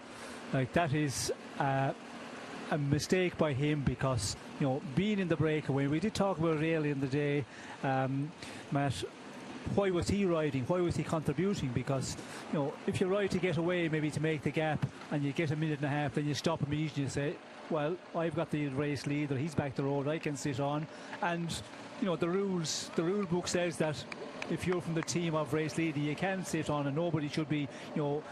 Like, that is a mistake by him, because, you know, being in the breakaway, we did talk about it earlier in the day, Matt. Why was he riding? Why was he contributing? Because, you know, if you ride to get away, maybe to make the gap, and you get a minute and a half, then you stop immediately and say, well, I've got the race leader, he's back the road, I can sit on. And, you know, the rule book says that if you're from the team of race leader, you can sit on, and nobody should be, you know,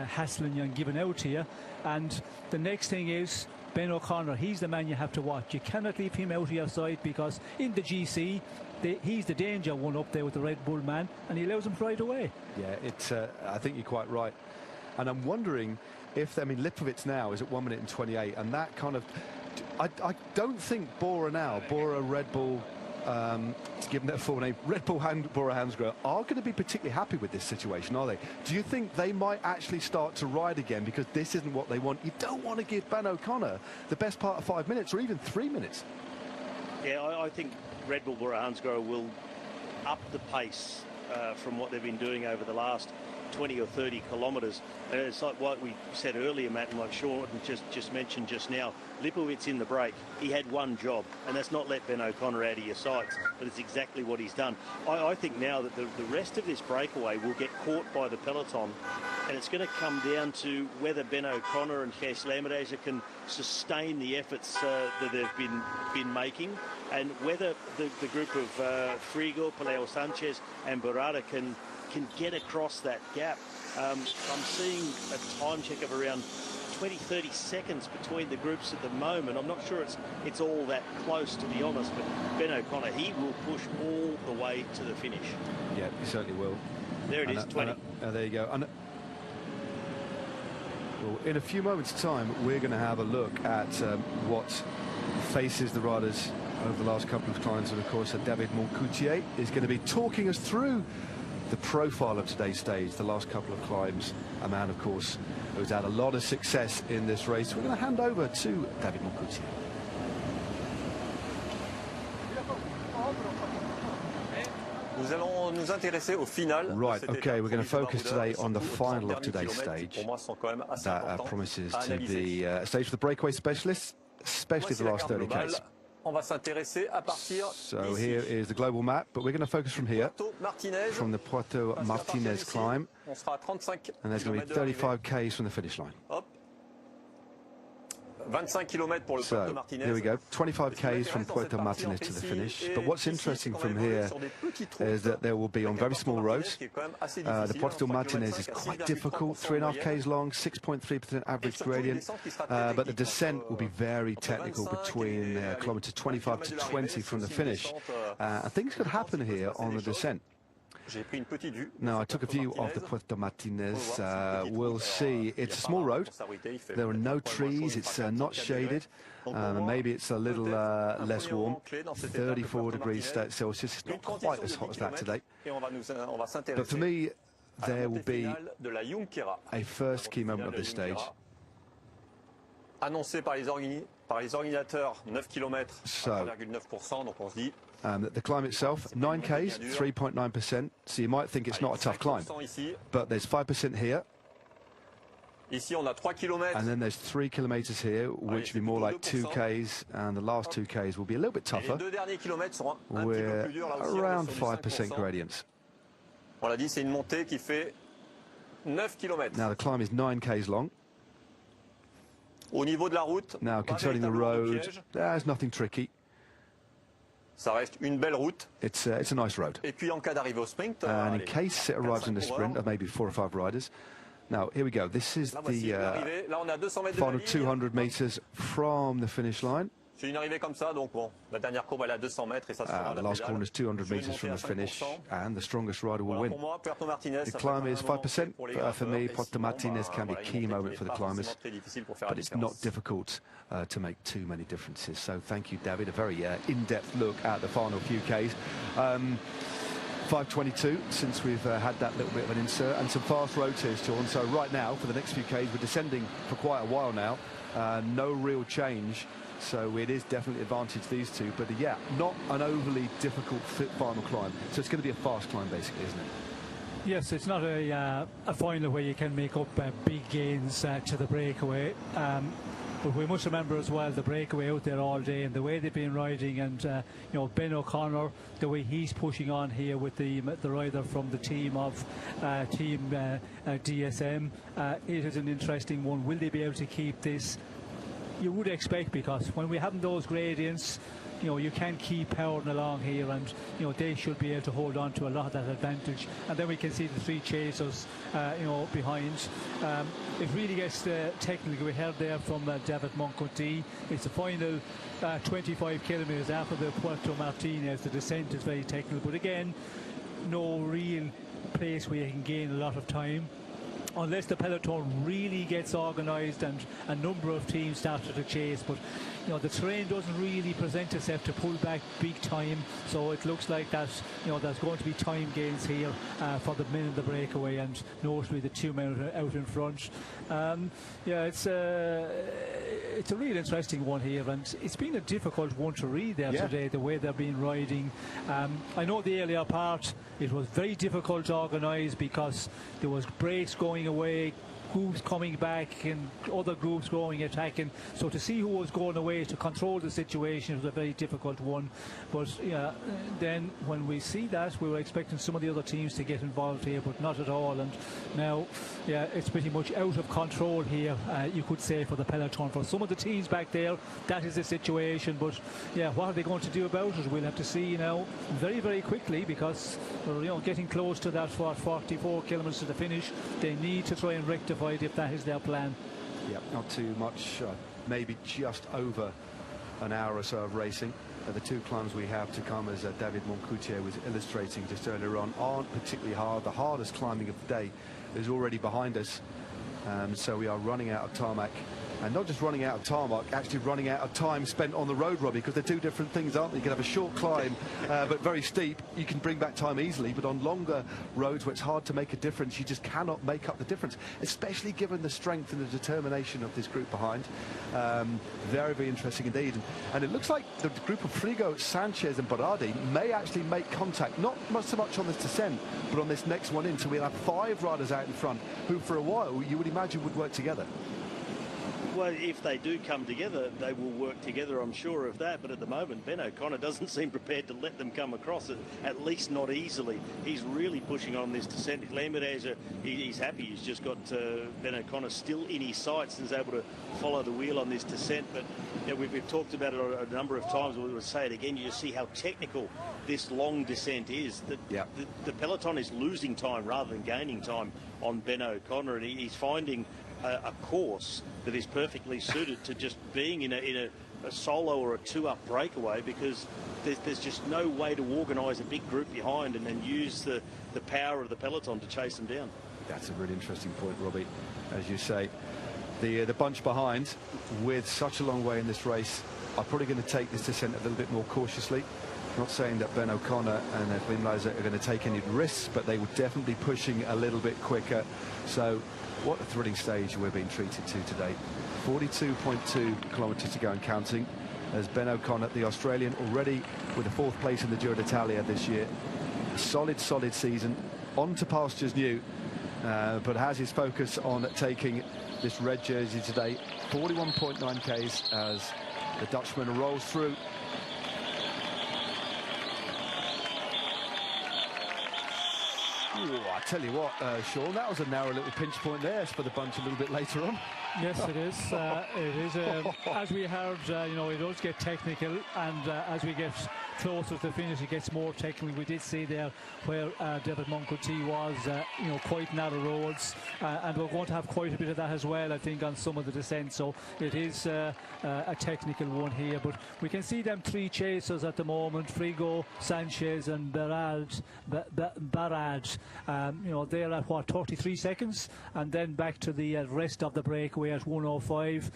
hassling you and giving out to you. And the next thing is Ben O'Connor. He's the man you have to watch. You cannot leave him out of your sight, because in the GC, he's the danger one up there with the Red Bull man, and he allows him right away. Yeah, I think you're quite right. And I'm wondering if, Lipovic now is at 1 minute and 28, and that kind of, I don't think Bora Red Bull, to give them their full name, Red Bull Bora Hansgrohe, are going to be particularly happy with this situation, are they? Do you think they might actually start to ride again, because this isn't what they want? You don't want to give Ben O'Connor the best part of 5 minutes, or even 3 minutes. Yeah, I think Red Bull Bora Hansgrohe will up the pace from what they've been doing over the last 20 or 30 kilometres. It's like what we said earlier, Matt, and like Sean just mentioned just now. Lipovic in the break, he had one job, and that's not let Ben O'Connor out of your sights, but it's exactly what he's done. I think now that the rest of this breakaway will get caught by the peloton, and it's going to come down to whether Ben O'Connor and Gijs Leemreize can sustain the efforts that they've been making, and whether the group of Frigo, Peleo Sanchez and Berardi can get across that gap. I'm seeing a time check of around 20-30 seconds between the groups at the moment. I'm not sure it's all that close, to be honest, but Ben O'Connor, he will push all the way to the finish. Yeah, he certainly will. There it is, 20. There you go. And well, in a few moments' time, we're going to have a look at what faces the riders over the last couple of climbs, and of course David Moncoutier is going to be talking us through the profile of today's stage, the last couple of climbs. A man, of course, who's had a lot of success in this race. We're going to hand over to David Moncoutier. Right, okay, we're going to focus today on the final of today's stage. That promises to be a stage for the breakaway specialists, especially the last 30 k's. So here is the global map, but we're going to focus from here, from the Puerto Martinez climb, and there's going to be 35 k's from the finish line. So here we go, 25 k's from Puerto Martinez to the finish. But what's interesting from here is that there will be on very small roads. The Puerto Martinez is quite difficult, 3.5 k's long, 6.3% average gradient, but the descent will be very technical between kilometers 25 to 20 from the finish. And things could happen here on the descent. Now, I took a view of the Puerto Martinez. We'll see. It's a small road. There are no trees. It's not shaded. Maybe it's a little less warm. 34 degrees Celsius. It's not quite as hot as that today. But for me, there will be a first key moment of this stage. par les organisateurs 9 km à 3,9%, donc on se dit. The climb itself, 9 Ks, 3.9%. So you might think it's not a tough climb, but there's 5% here. Ici, on a 3 km. And then there's 3 kilometers here, which will be more like 2 Ks, and the last 2 Ks will be a little bit tougher. We're around 5% gradients. On l'a dit, c'est une montée qui fait 9 km. Now the climb is 9 Ks long. Au niveau de la route, now concerning the road, there's nothing tricky. Ça reste une belle route. It's a nice road. Et puis en cas d'arrivée au sprint, and in case it arrives in the sprint of maybe 4 or 5 riders. Now here we go. This is the final 200 meters from the finish line. C'est une arrivée comme ça, donc bon, la dernière courbe elle est à 200 mètres et ça sera the last corner is 200 meters from the finish, and the strongest rider will win. The climb is 5%. For me, Puerto Martinez can be a key moment for the climbers, but it's not difficult to make too many differences. So thank you, David. A very in-depth look at the final few Ks. 5:22 since we've had that little bit of an insert, and some fast roads here, Sean. So right now, for the next few Ks, we're descending for quite a while now. No real change. So it is definitely advantage these two, but yeah, not an overly difficult final climb. So it's going to be a fast climb, basically, isn't it? Yes, it's not a final where you can make up big gains to the breakaway. But we must remember as well the breakaway out there all day and the way they've been riding, and you know, Ben O'Connor, the way he's pushing on here with the rider from the team of DSM. It is an interesting one. Will they be able to keep this? You would expect, because when we're having those gradients, you know, you can keep powering along here, and you know, they should be able to hold on to a lot of that advantage. And then we can see the 3 chasers, you know, behind. It really gets technical. We heard there from David Moncotti. It's the final 25 kilometers after the Puerto Martinez. The descent is very technical, but again, no real place where you can gain a lot of time, unless the peloton really gets organised and a number of teams started to chase. But you know, the terrain doesn't really present itself to pull back big time, so it looks like that, you know, there's going to be time gains here for the men in the breakaway, and notably the 2 men out in front. Yeah, it's a real interesting one here, and it's been a difficult one to read there today, the way they've been riding. I know the earlier part, it was very difficult to organise because there was breaks going away, groups coming back and other groups going attacking, so to see who was going away to control the situation was a very difficult one. But yeah, then when we see that, we were expecting some of the other teams to get involved here, but not at all. And now, yeah, it's pretty much out of control here, you could say, for the peloton. For some of the teams back there, that is the situation. But yeah, what are they going to do about it? We'll have to see now very, very quickly, because we're, you know, getting close to that 44 kilometres to the finish. They need to try and rectify if that is their plan. Yeah, not too much, maybe just over an hour or so of racing. The 2 climbs we have to come, as David Moncoutier was illustrating just earlier on, aren't particularly hard. The hardest climbing of the day is already behind us, so we are running out of tarmac. And not just running out of tarmac, actually running out of time spent on the road, Robbie, because they're 2 different things, aren't they? You can have a short climb, but very steep. You can bring back time easily, but on longer roads where it's hard to make a difference, you just cannot make up the difference, especially given the strength and the determination of this group behind. Very, very interesting indeed. And it looks like the group of Frigo, Sanchez and Berardi may actually make contact, not so much on this descent, but on this next one in. So we'll have 5 riders out in front who, for a while, you would imagine would work together. Well, if they do come together, they will work together, I'm sure of that. But at the moment, Ben O'Connor doesn't seem prepared to let them come across it, at least not easily. He's really pushing on this descent. Lambert's, he's happy. He's just got Ben O'Connor still in his sights and is able to follow the wheel on this descent. But you know, we've talked about it a number of times. We will say it again. You just see how technical this long descent is. The peloton is losing time rather than gaining time on Ben O'Connor, and he's finding a course that is perfectly suited to just being in a solo or a 2-up breakaway, because there's just no way to organise a big group behind and then use the power of the peloton to chase them down. That's a really interesting point, Robbie. As you say, the bunch behind, with such a long way in this race, are probably going to take this descent a little bit more cautiously. I'm not saying that Ben O'Connor and Glimlazer are going to take any risks, but they will definitely be pushing a little bit quicker. So what a thrilling stage we're being treated to today. 42.2 kilometres to go and counting, as Ben O'Connor, the Australian, already with the 4th place in the Giro d'Italia this year. A solid season, on to pastures new, but has his focus on taking this red jersey today. 41.9 Ks as the Dutchman rolls through. Ooh, I tell you what, Sean, that was a narrow little pinch point there for the bunch a little bit later on. Yes, it is. It is. As we heard, you know, it does get technical, and as we get closer to the finish, it gets more technical. We did see there where David Moncotti was, you know, quite narrow roads, and we're going to have quite a bit of that as well, I think, on some of the descent. So it is a technical one here, but we can see them 3 chasers at the moment: Frigo, Sanchez, and Barad. You know, they're at what, 33 seconds, and then back to the rest of the breakaway at 1:05.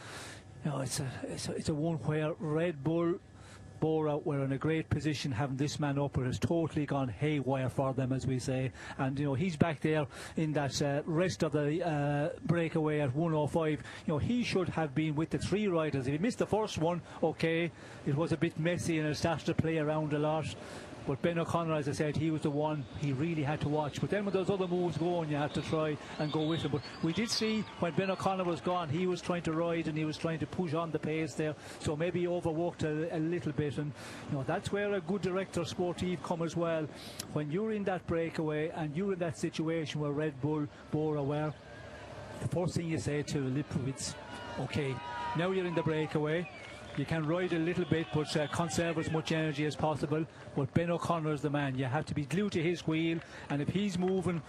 You know, it's a one where Red Bull, Bora were in a great position having this man up, but has totally gone haywire for them, as we say. And you know, he's back there in that rest of the breakaway at 1:05. You know, he should have been with the 3 riders. If he missed the first one, okay, it was a bit messy and it started to play around a lot. But Ben O'Connor, as I said, he was the one he really had to watch. But then when those other moves going, you had to try and go with him. But we did see when Ben O'Connor was gone, he was trying to ride and he was trying to push on the pace there. So maybe he overworked a little bit. And you know, that's where a good director sportive come as well. When you're in that breakaway and you're in that situation where Red Bull, Bora were, the first thing you say to Lipowitz, okay, now you're in the breakaway. You can ride a little bit, but conserve as much energy as possible. But Ben O'Connor is the man. You have to be glued to his wheel, and if he's moving,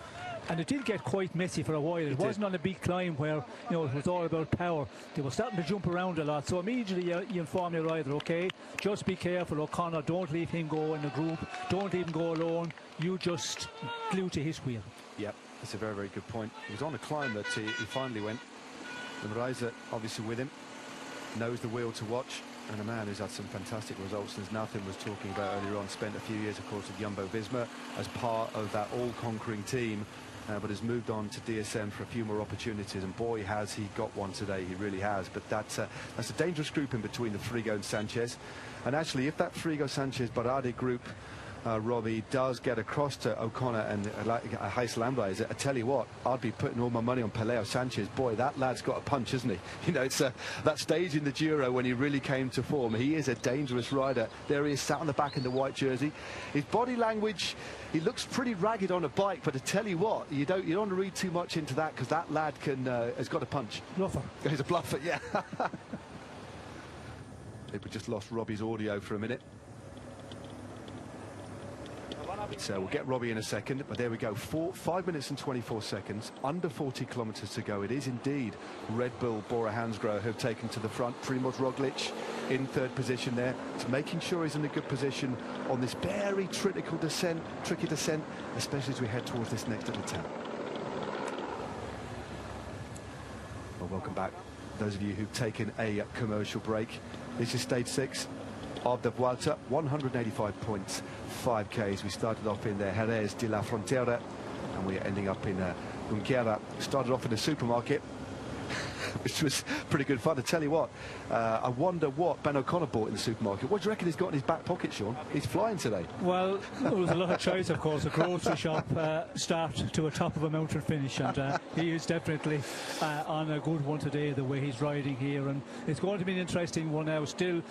and it did get quite messy for a while. It wasn't on a big climb where, you know, it was all about power. They were starting to jump around a lot. So immediately you inform your rider, okay, just be careful, O'Connor. Don't leave him go in a group. Don't leave him go alone. You just glue to his wheel. Yep, that's a very, very good point. He was on a climb that he finally went. The rider obviously with him. Knows the wheel to watch, and a man who's had some fantastic results, as Nathan was talking about earlier on. Spent a few years, of course, with Jumbo-Visma as part of that all-conquering team, but has moved on to DSM for a few more opportunities, and boy, has he got one today. He really has. But that's a dangerous group in between the Frigo and Sanchez. And actually, if that Frigo-Sanchez-Barade group, Robbie, does get across to O'Connor and Heis Landweis, I tell you what, I'd be putting all my money on Peleo Sanchez. Boy, that lad's got a punch, isn't he? You know, it's that stage in the Giro when he really came to form. He is a dangerous rider. There he is, sat on the back in the white jersey. His body language, he looks pretty ragged on a bike, but I tell you what, you don't want to read too much into that, because that lad has got a punch. Bluffer. He's a bluffer, yeah. I think we just lost Robbie's audio for a minute. So we'll get Robbie in a second, but there we go. 5 minutes and 24 seconds, under 40 kilometres to go. It is indeed Red Bull, Bora Hansgrohe who have taken to the front. Primož Roglic in 3rd position there. It's making sure he's in a good position on this very tricky descent, especially as we head towards this next little town. Well, welcome back, those of you who've taken a commercial break. This is stage 6 of the Vuelta, 185 points, 5 Ks. We started off in the Jerez de la Frontera, and we're ending up in Junquera. Started off in a supermarket, which was pretty good fun. To tell you what, I wonder what Ben O'Connor bought in the supermarket. What do you reckon he's got in his back pocket, Sean? He's flying today. Well, there was a lot of choice, of course. A grocery shop start to a top of a mountain finish, and he is definitely on a good one today, the way he's riding here. And it's going to be an interesting one now. Still, you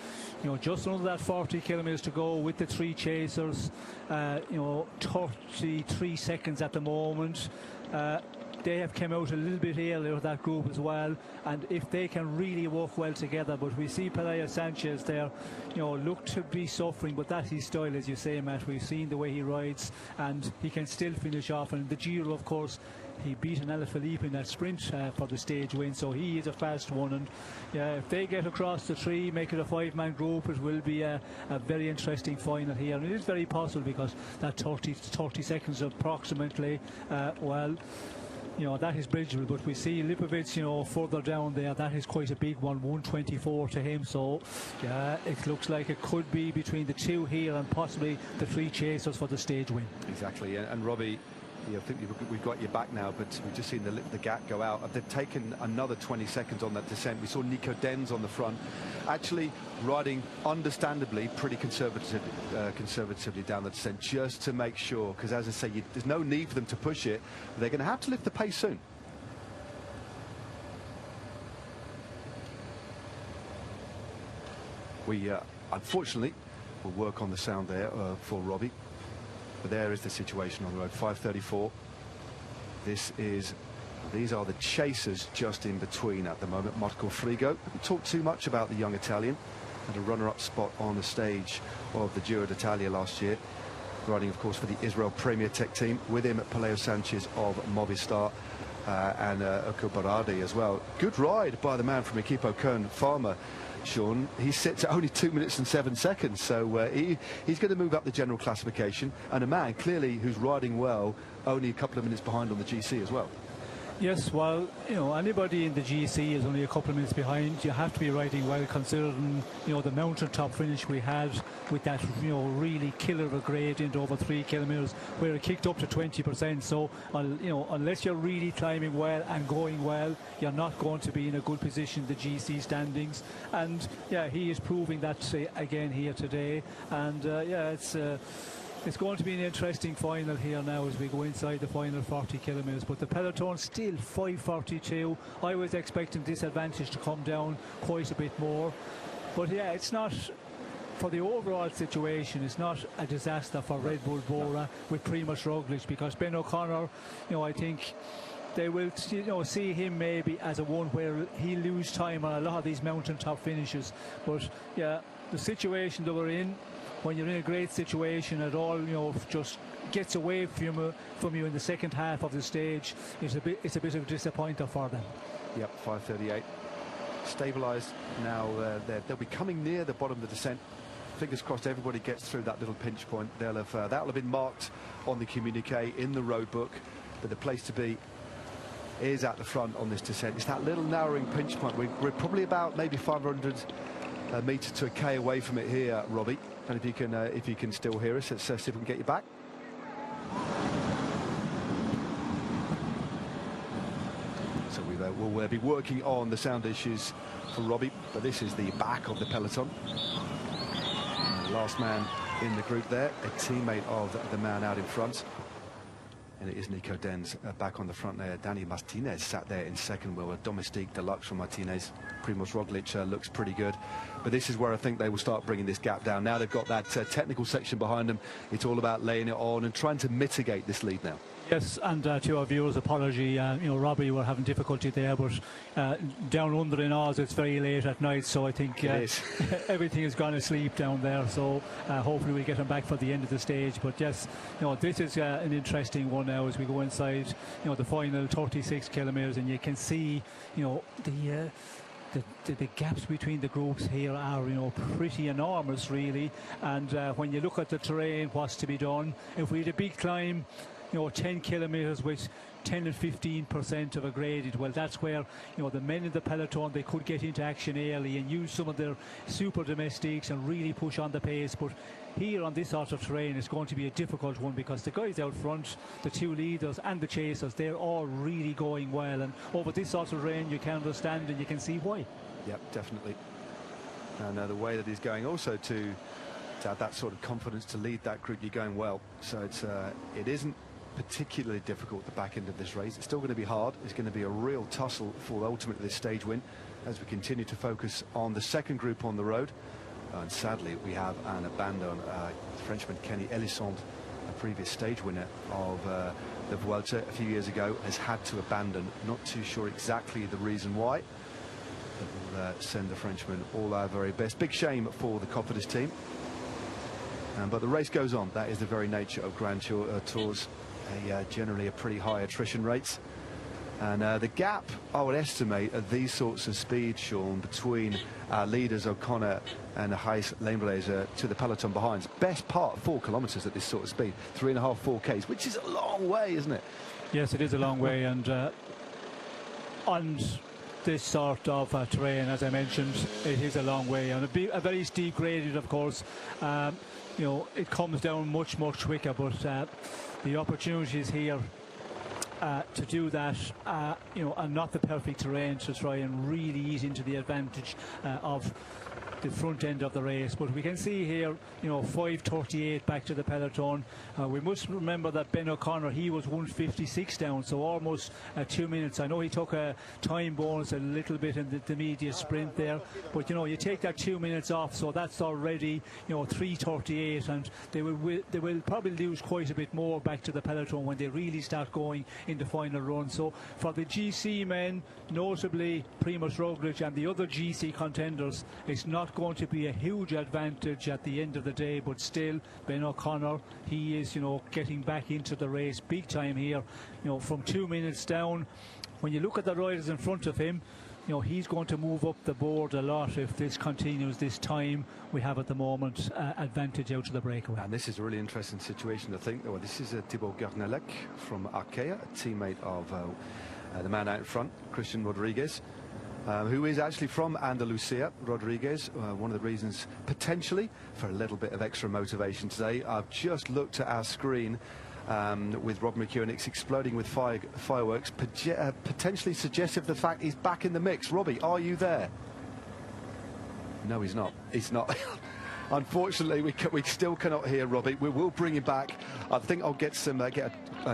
know, just under that 40 kilometres to go with the 3 chasers. You know, 33 seconds at the moment. They have come out a little bit earlier, that group as well, and if they can really work well together. But we see Peleo Sanchez there, you know, look to be suffering, but that's his style, as you say, Matt. We've seen the way he rides, and he can still finish off. And the Giro, of course, he beat an Alaphilippe in that sprint for the stage win, so he is a fast one. And yeah, if they get across the 3, make it a 5-man group, it will be a very interesting final here. And it is very possible, because that 30 seconds approximately, well, you know, that is bridgeable. But we see Lipowitz, you know, further down there, that is quite a big one, 124 to him. So yeah, it looks like it could be between the 2 here and possibly the 3 chasers for the stage win. Exactly, and Robbie, Yeah, I think we've got your back now, but we've just seen the gap go out. They've taken another 20 seconds on that descent. We saw Nico Denz on the front, actually riding, understandably, pretty conservatively down the descent, just to make sure, because as I say, there's no need for them to push it. They're going to have to lift the pace soon. We, unfortunately, will work on the sound there for Robbie. But there is the situation on the road, 5:34. These are the chasers just in between at the moment. Marco Frigo, didn't talk too much about the young Italian. Had a runner-up spot on the stage of the Giro d'Italia last year. Riding, of course, for the Israel Premier Tech team. With him, Paleo Sanchez of Movistar and Oko Baradi as well. Good ride by the man from Equipo Kern Farmer. Sean, he sits at only 2 minutes and 7 seconds, so he's going to move up the general classification, and a man clearly who's riding well, only a couple of minutes behind on the GC as well. Yes, well, you know, anybody in the GC is only a couple of minutes behind. You have to be riding well, considering, you know, the mountaintop finish we had with that, you know, really killer of a gradient over 3 kilometres, where it kicked up to 20%. So, you know, unless you're really climbing well and going well, you're not going to be in a good position in the GC standings. And yeah, he is proving that again here today. And yeah, it's going to be an interesting final here now as we go inside the final 40 kilometres. But the peloton still 5:42. I was expecting this advantage to come down quite a bit more. But yeah, it's not, for the overall situation, it's not a disaster for Red Bull Bora with Primož Roglič, because Ben O'Connor, you know, I think they will, you know, see him maybe as a one where he'll lose time on a lot of these mountaintop finishes. But yeah, the situation that we're in, when you're in a great situation at all, you know, just gets away from you in the second half of the stage, it's a bit of a disappointer for them. Yep, 5:38. Stabilised now. They'll be coming near the bottom of the descent. Fingers crossed everybody gets through that little pinch point. They'll have that'll have been marked on the communique in the road book. But the place to be is at the front on this descent. It's that little narrowing pinch point. We're probably about maybe 500 metres to a K away from it here, Robbie. And if you can still hear us, let's see if we can get you back. So we'll be working on the sound issues for Robbie, but this is the back of the peloton. And the last man in the group there, a teammate of the man out in front. And it is Nico Denz back on the front there. Dani Martinez sat there in second wheel, a Domestique Deluxe from Martinez. Primož Roglič looks pretty good. But this is where I think they will start bringing this gap down. Now they've got that technical section behind them. It's all about laying it on and trying to mitigate this lead now. Yes, and to our viewers, apology, you know, Robbie, we're having difficulty there, but down under in Oz, it's very late at night, so I think everything has gone asleep down there, so hopefully we get him back for the end of the stage. But yes, you know, this is an interesting one now as we go inside, you know, the final 36 kilometres, and you can see, you know, the gaps between the groups here are, you know, pretty enormous, really. And when you look at the terrain, what's to be done, if we had a big climb, you know, 10 kilometres with 10 and 15% of a gradient, well, that's where, you know, the men in the peloton, they could get into action early and use some of their super domestiques and really push on the pace. But here on this sort of terrain, it's going to be a difficult one, because the guys out front, the two leaders and the chasers, they're all really going well, and over this sort of terrain you can understand and you can see why. Yep, definitely. And the way that he's going also to have that sort of confidence to lead that group, you're going well. So it isn't particularly difficult at the back end of this race. It's still going to be hard. It's going to be a real tussle for ultimately this stage win as we continue to focus on the second group on the road. And sadly, we have an abandon. Frenchman Kenny Elissonde, a previous stage winner of the Vuelta a few years ago, has had to abandon. Not too sure exactly the reason why. We'll send the Frenchman all our very best. Big shame for the Cofidis team. But the race goes on. That is the very nature of Grand Tours. Generally a pretty high attrition rates. And the gap, I would estimate, at these sorts of speeds, Sean, between our leaders O'Connor and Hayes Lembleza to the peloton behind, best part 4 kilometres at this sort of speed, 3.5, 4 Ks, which is a long way, isn't it? Yes, it is a long way, and on this sort of terrain, as I mentioned, it is a long way, and a very steep gradient, of course. You know, it comes down much quicker, but the opportunities here to do that, you know, and not the perfect terrain to try and really ease into the advantage of the front end of the race. But we can see here, you know, 5:38 back to the peloton. We must remember that Ben O'Connor, he was 1:56 down, so almost 2 minutes. I know he took a time bonus a little bit in the intermediate sprint there, but you know, you take that 2 minutes off, so that's already, you know, 3:38, and they will probably lose quite a bit more back to the peloton when they really start going in the final run. So for the GC men, notably Primož Roglič and the other GC contenders, it's not going to be a huge advantage at the end of the day, but still Ben O'Connor, he is, you know, getting back into the race big time here, you know, from 2 minutes down. When you look at the riders in front of him, you know, he's going to move up the board a lot if this continues, this time we have at the moment advantage out to the breakaway. And this is a really interesting situation, I think. Well, this is Thibaut Gernelec from Arkea, a teammate of the man out in front, Christian Rodriguez, who is actually from Andalusia. Rodriguez, one of the reasons potentially for a little bit of extra motivation today. I've just looked at our screen with Rob McEwen. It's exploding with fireworks, potentially suggestive of the fact he's back in the mix. Robbie, are you there? No, he's not. He's not. Unfortunately, we still cannot hear Robbie. We will bring him back. I think I'll get some.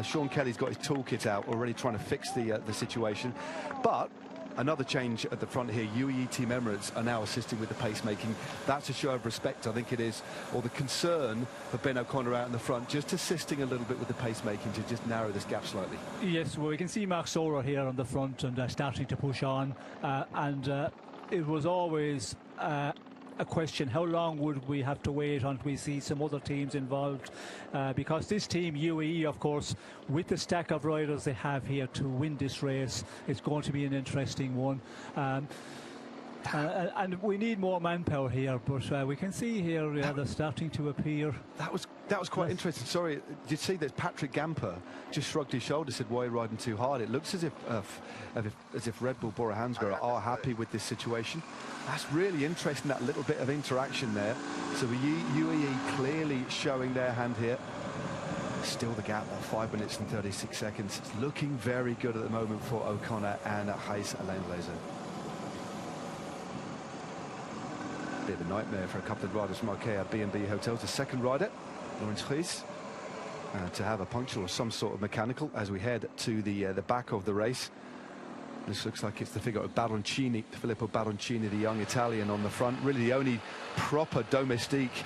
Sean Kelly's got his toolkit out already, trying to fix the situation. But another change at the front here. UAE Team Emirates are now assisting with the pacemaking. That's a show of respect, I think it is, or the concern for Ben O'Connor out in the front, just assisting a little bit with the pacemaking to just narrow this gap slightly. Yes, well, we can see Mark Sora here on the front and starting to push on, and it was always a question, how long would we have to wait until we see some other teams involved, because this team, UAE, of course, with the stack of riders they have here to win this race, it's going to be an interesting one. And we need more manpower here, but we can see here they're starting to appear. That was quite interesting. Sorry, did you see that Patrick Gamper just shrugged his shoulders, said, "Why are you riding too hard?" It looks as if Red Bull Bora Hansgrohe are happy with this situation. That's really interesting, that little bit of interaction there. So the UAE clearly showing their hand here. Still the gap at 5 minutes and 36 seconds. It's looking very good at the moment for O'Connor and Gijs Alain-Blazer. Bit of a nightmare for a couple of riders from Arkea B&B Hotels. The second rider, Laurens Gijs, to have a puncture or some sort of mechanical as we head to the back of the race. This looks like it's the figure of Baroncini, Filippo Baroncini, the young Italian on the front. Really the only proper domestique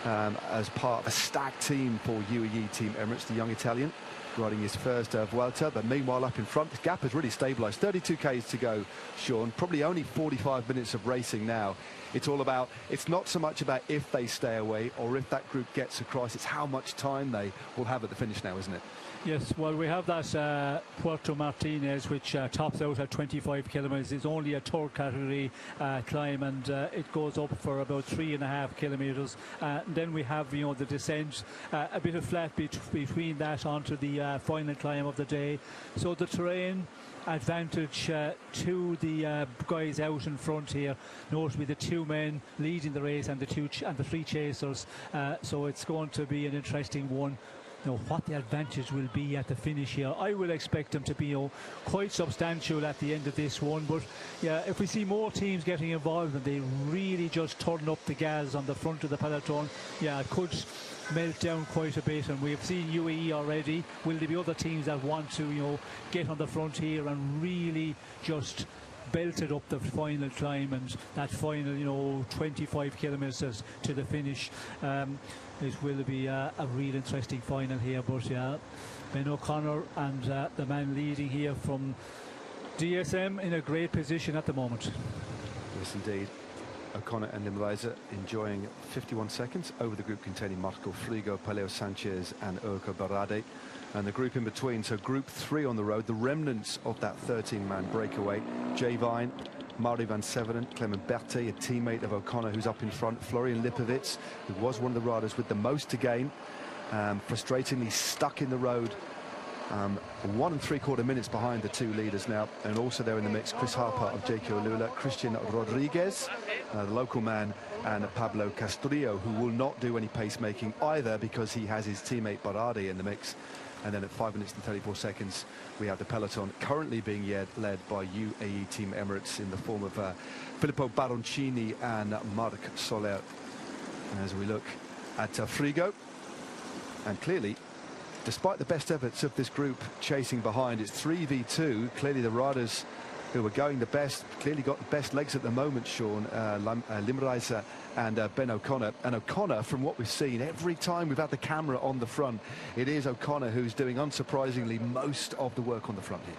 as part of a stacked team for UAE Team Emirates, the young Italian, riding his first Vuelta. But meanwhile, up in front, the gap has really stabilised. 32 Ks to go, Sean. Probably only 45 minutes of racing now. It's all about, it's not so much about if they stay away or if that group gets across, it's how much time they will have at the finish now, isn't it? Yes, well, we have that Puerto Martinez, which tops out at 25 kilometres. It's only a third category climb, and it goes up for about 3.5 kilometres. Then we have, you know, the descent, a bit of flat between that onto the final climb of the day. So the terrain advantage to the guys out in front here, notably the two men leading the race and the three chasers. So it's going to be an interesting one. You know, what the advantage will be at the finish here. I will expect them to be, you know, quite substantial at the end of this one, but yeah, if we see more teams getting involved and they really just turn up the gas on the front of the peloton, yeah, it could melt down quite a bit. And we've seen UAE already. Will there be other teams that want to, you know, get on the front here and really just belted up the final climb and that final, you know, 25 kilometres to the finish? It will be a real interesting final here. But yeah, Ben O'Connor and the man leading here from DSM in a great position at the moment. Yes, indeed. O'Connor and Limreiser enjoying 51 seconds over the group containing Marco Frigo, Paleo Sanchez and Urko Barade. And the group in between, so group 3 on the road, the remnants of that 13-man breakaway. Jay Vine, Mari van Severen, Clement Berthet, a teammate of O'Connor who's up in front, Florian Lipovic, who was one of the riders with the most to gain, frustratingly stuck in the road, 1 3/4 minutes behind the two leaders now. And also there in the mix, Chris Harper of JQ Alula, Christian Rodriguez, the local man, and Pablo Castrillo, who will not do any pacemaking either because he has his teammate Barade in the mix. And then at 5 minutes and 34 seconds, we have the peloton currently being led by UAE Team Emirates in the form of Filippo Baroncini and Marc Soler. And as we look at Frigo, and clearly, despite the best efforts of this group chasing behind, it's 3v2. Clearly the riders who are going the best, clearly got the best legs at the moment, Sean. Limreiser and Ben O'Connor. And O'Connor, from what we've seen, every time we've had the camera on the front, it is O'Connor who's doing, unsurprisingly, most of the work on the front here.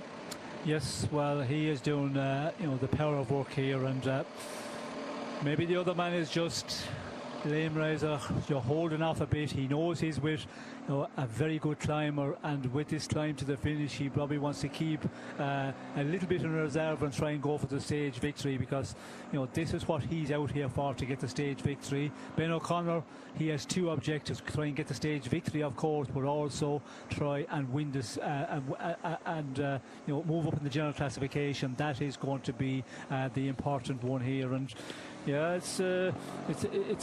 Yes, well, he is doing, you know, the power of work here, and maybe the other man is just Limreiser, you're holding off a bit. He knows he's with, you know, a very good climber, and with this climb to the finish, he probably wants to keep a little bit in reserve and try and go for the stage victory, because, you know, this is what he's out here for, to get the stage victory. Ben O'Connor, he has two objectives: try and get the stage victory, of course, but also try and win this and you know, move up in the general classification. That is going to be the important one here. And yeah, it's a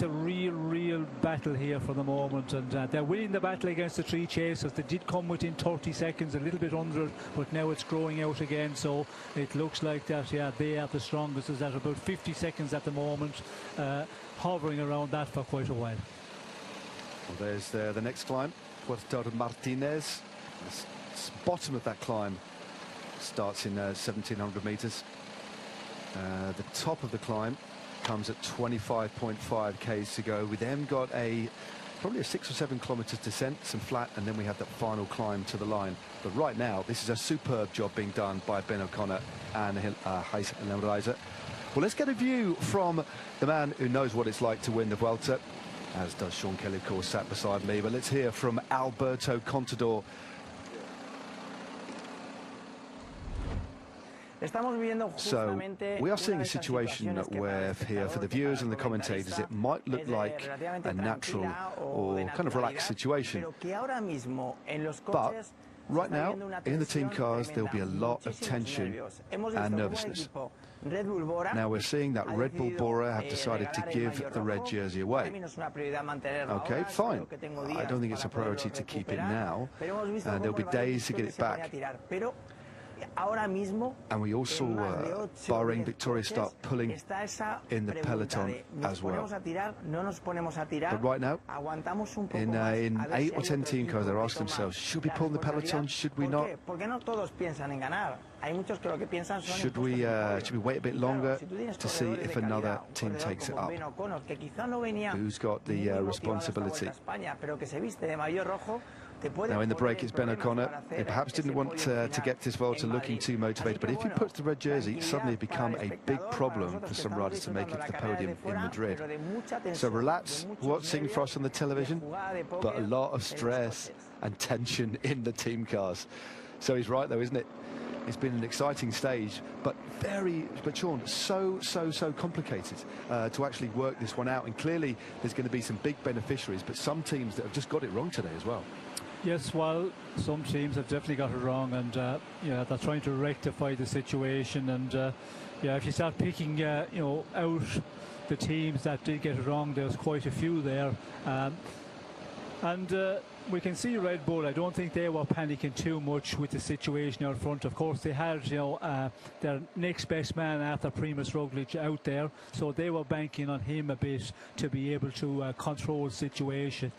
real battle here for the moment, and they're winning the battle against the three chasers. They did come within 30 seconds, a little bit under it, but now it's growing out again. So it looks like that, yeah, they are the strongest. Is at about 50 seconds at the moment, hovering around that for quite a while. Well, there's the next climb, Puerto Martinez. The bottom of that climb starts in 1,700 meters. The top of the climb comes at 25.5 k's to go. We then got probably a 6 or 7 kilometers descent, some flat, and then we have that final climb to the line. But right now, this is a superb job being done by Ben O'Connor and Gijs Limreiser. Well, let's get a view from the man who knows what it's like to win the Vuelta, as does Sean Kelly, of course, sat beside me. But let's hear from Alberto Contador. So we are seeing a situation where here, for the viewers and the commentators, it might look like a natural or kind of relaxed situation. But right now, in the team cars, there'll be a lot of tension and nervousness. Now we're seeing that Red Bull Bora have decided to give the red jersey away. Okay, fine. I don't think it's a priority to keep it now, and there'll be days to get it back. And we also saw Bahrain Victoria start pulling in the peloton as well. But right now, in 8 or 10 team cars, they're asking themselves, should we pull in the peloton, should we not? Should we wait a bit longer to see if another team takes it up? Who's got the responsibility? Now in the break it's Ben O'Connor. He perhaps didn't want to get this Vuelta looking too motivated, but if he puts the red jersey, suddenly it become a big problem for some riders to make it to the podium in Madrid. So relax, watching for us on the television, but a lot of stress and tension in the team cars. So he's right though, isn't it? It's been an exciting stage, but Sean, so complicated to actually work this one out. And clearly there's going to be some big beneficiaries, but some teams that have just got it wrong today as well. Yes, well, some teams have definitely got it wrong, and yeah, they're trying to rectify the situation. And yeah, if you start picking, you know, out the teams that did get it wrong, there's quite a few there. And we can see Red Bull, I don't think they were panicking too much with the situation out front. Of course, they had, you know, their next best man after Primož Roglič out there, so they were banking on him a bit to be able to control the situation.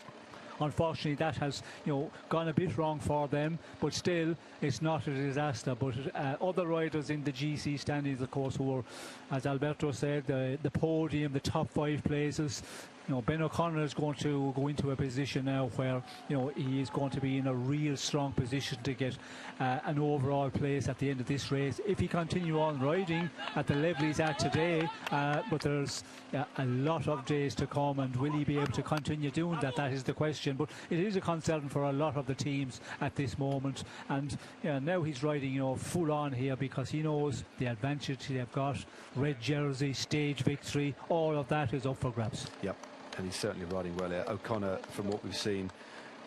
Unfortunately, that has, you know, gone a bit wrong for them, but still, it's not a disaster. But other riders in the GC standings, of course, who were, as Alberto said, the podium, the top 5 places. You know, Ben O'Connor is going to go into a position now where, you know, he is going to be in a real strong position to get an overall place at the end of this race if he continue on riding at the level he's at today. But there's a lot of days to come, and will he be able to continue doing that? That is the question. But it is a concern for a lot of the teams at this moment. And yeah, now he's riding, you know, full on here, because he knows the advantage they've got. Red jersey, stage victory, all of that is up for grabs. Yep. And he's certainly riding well here. O'Connor, from what we've seen,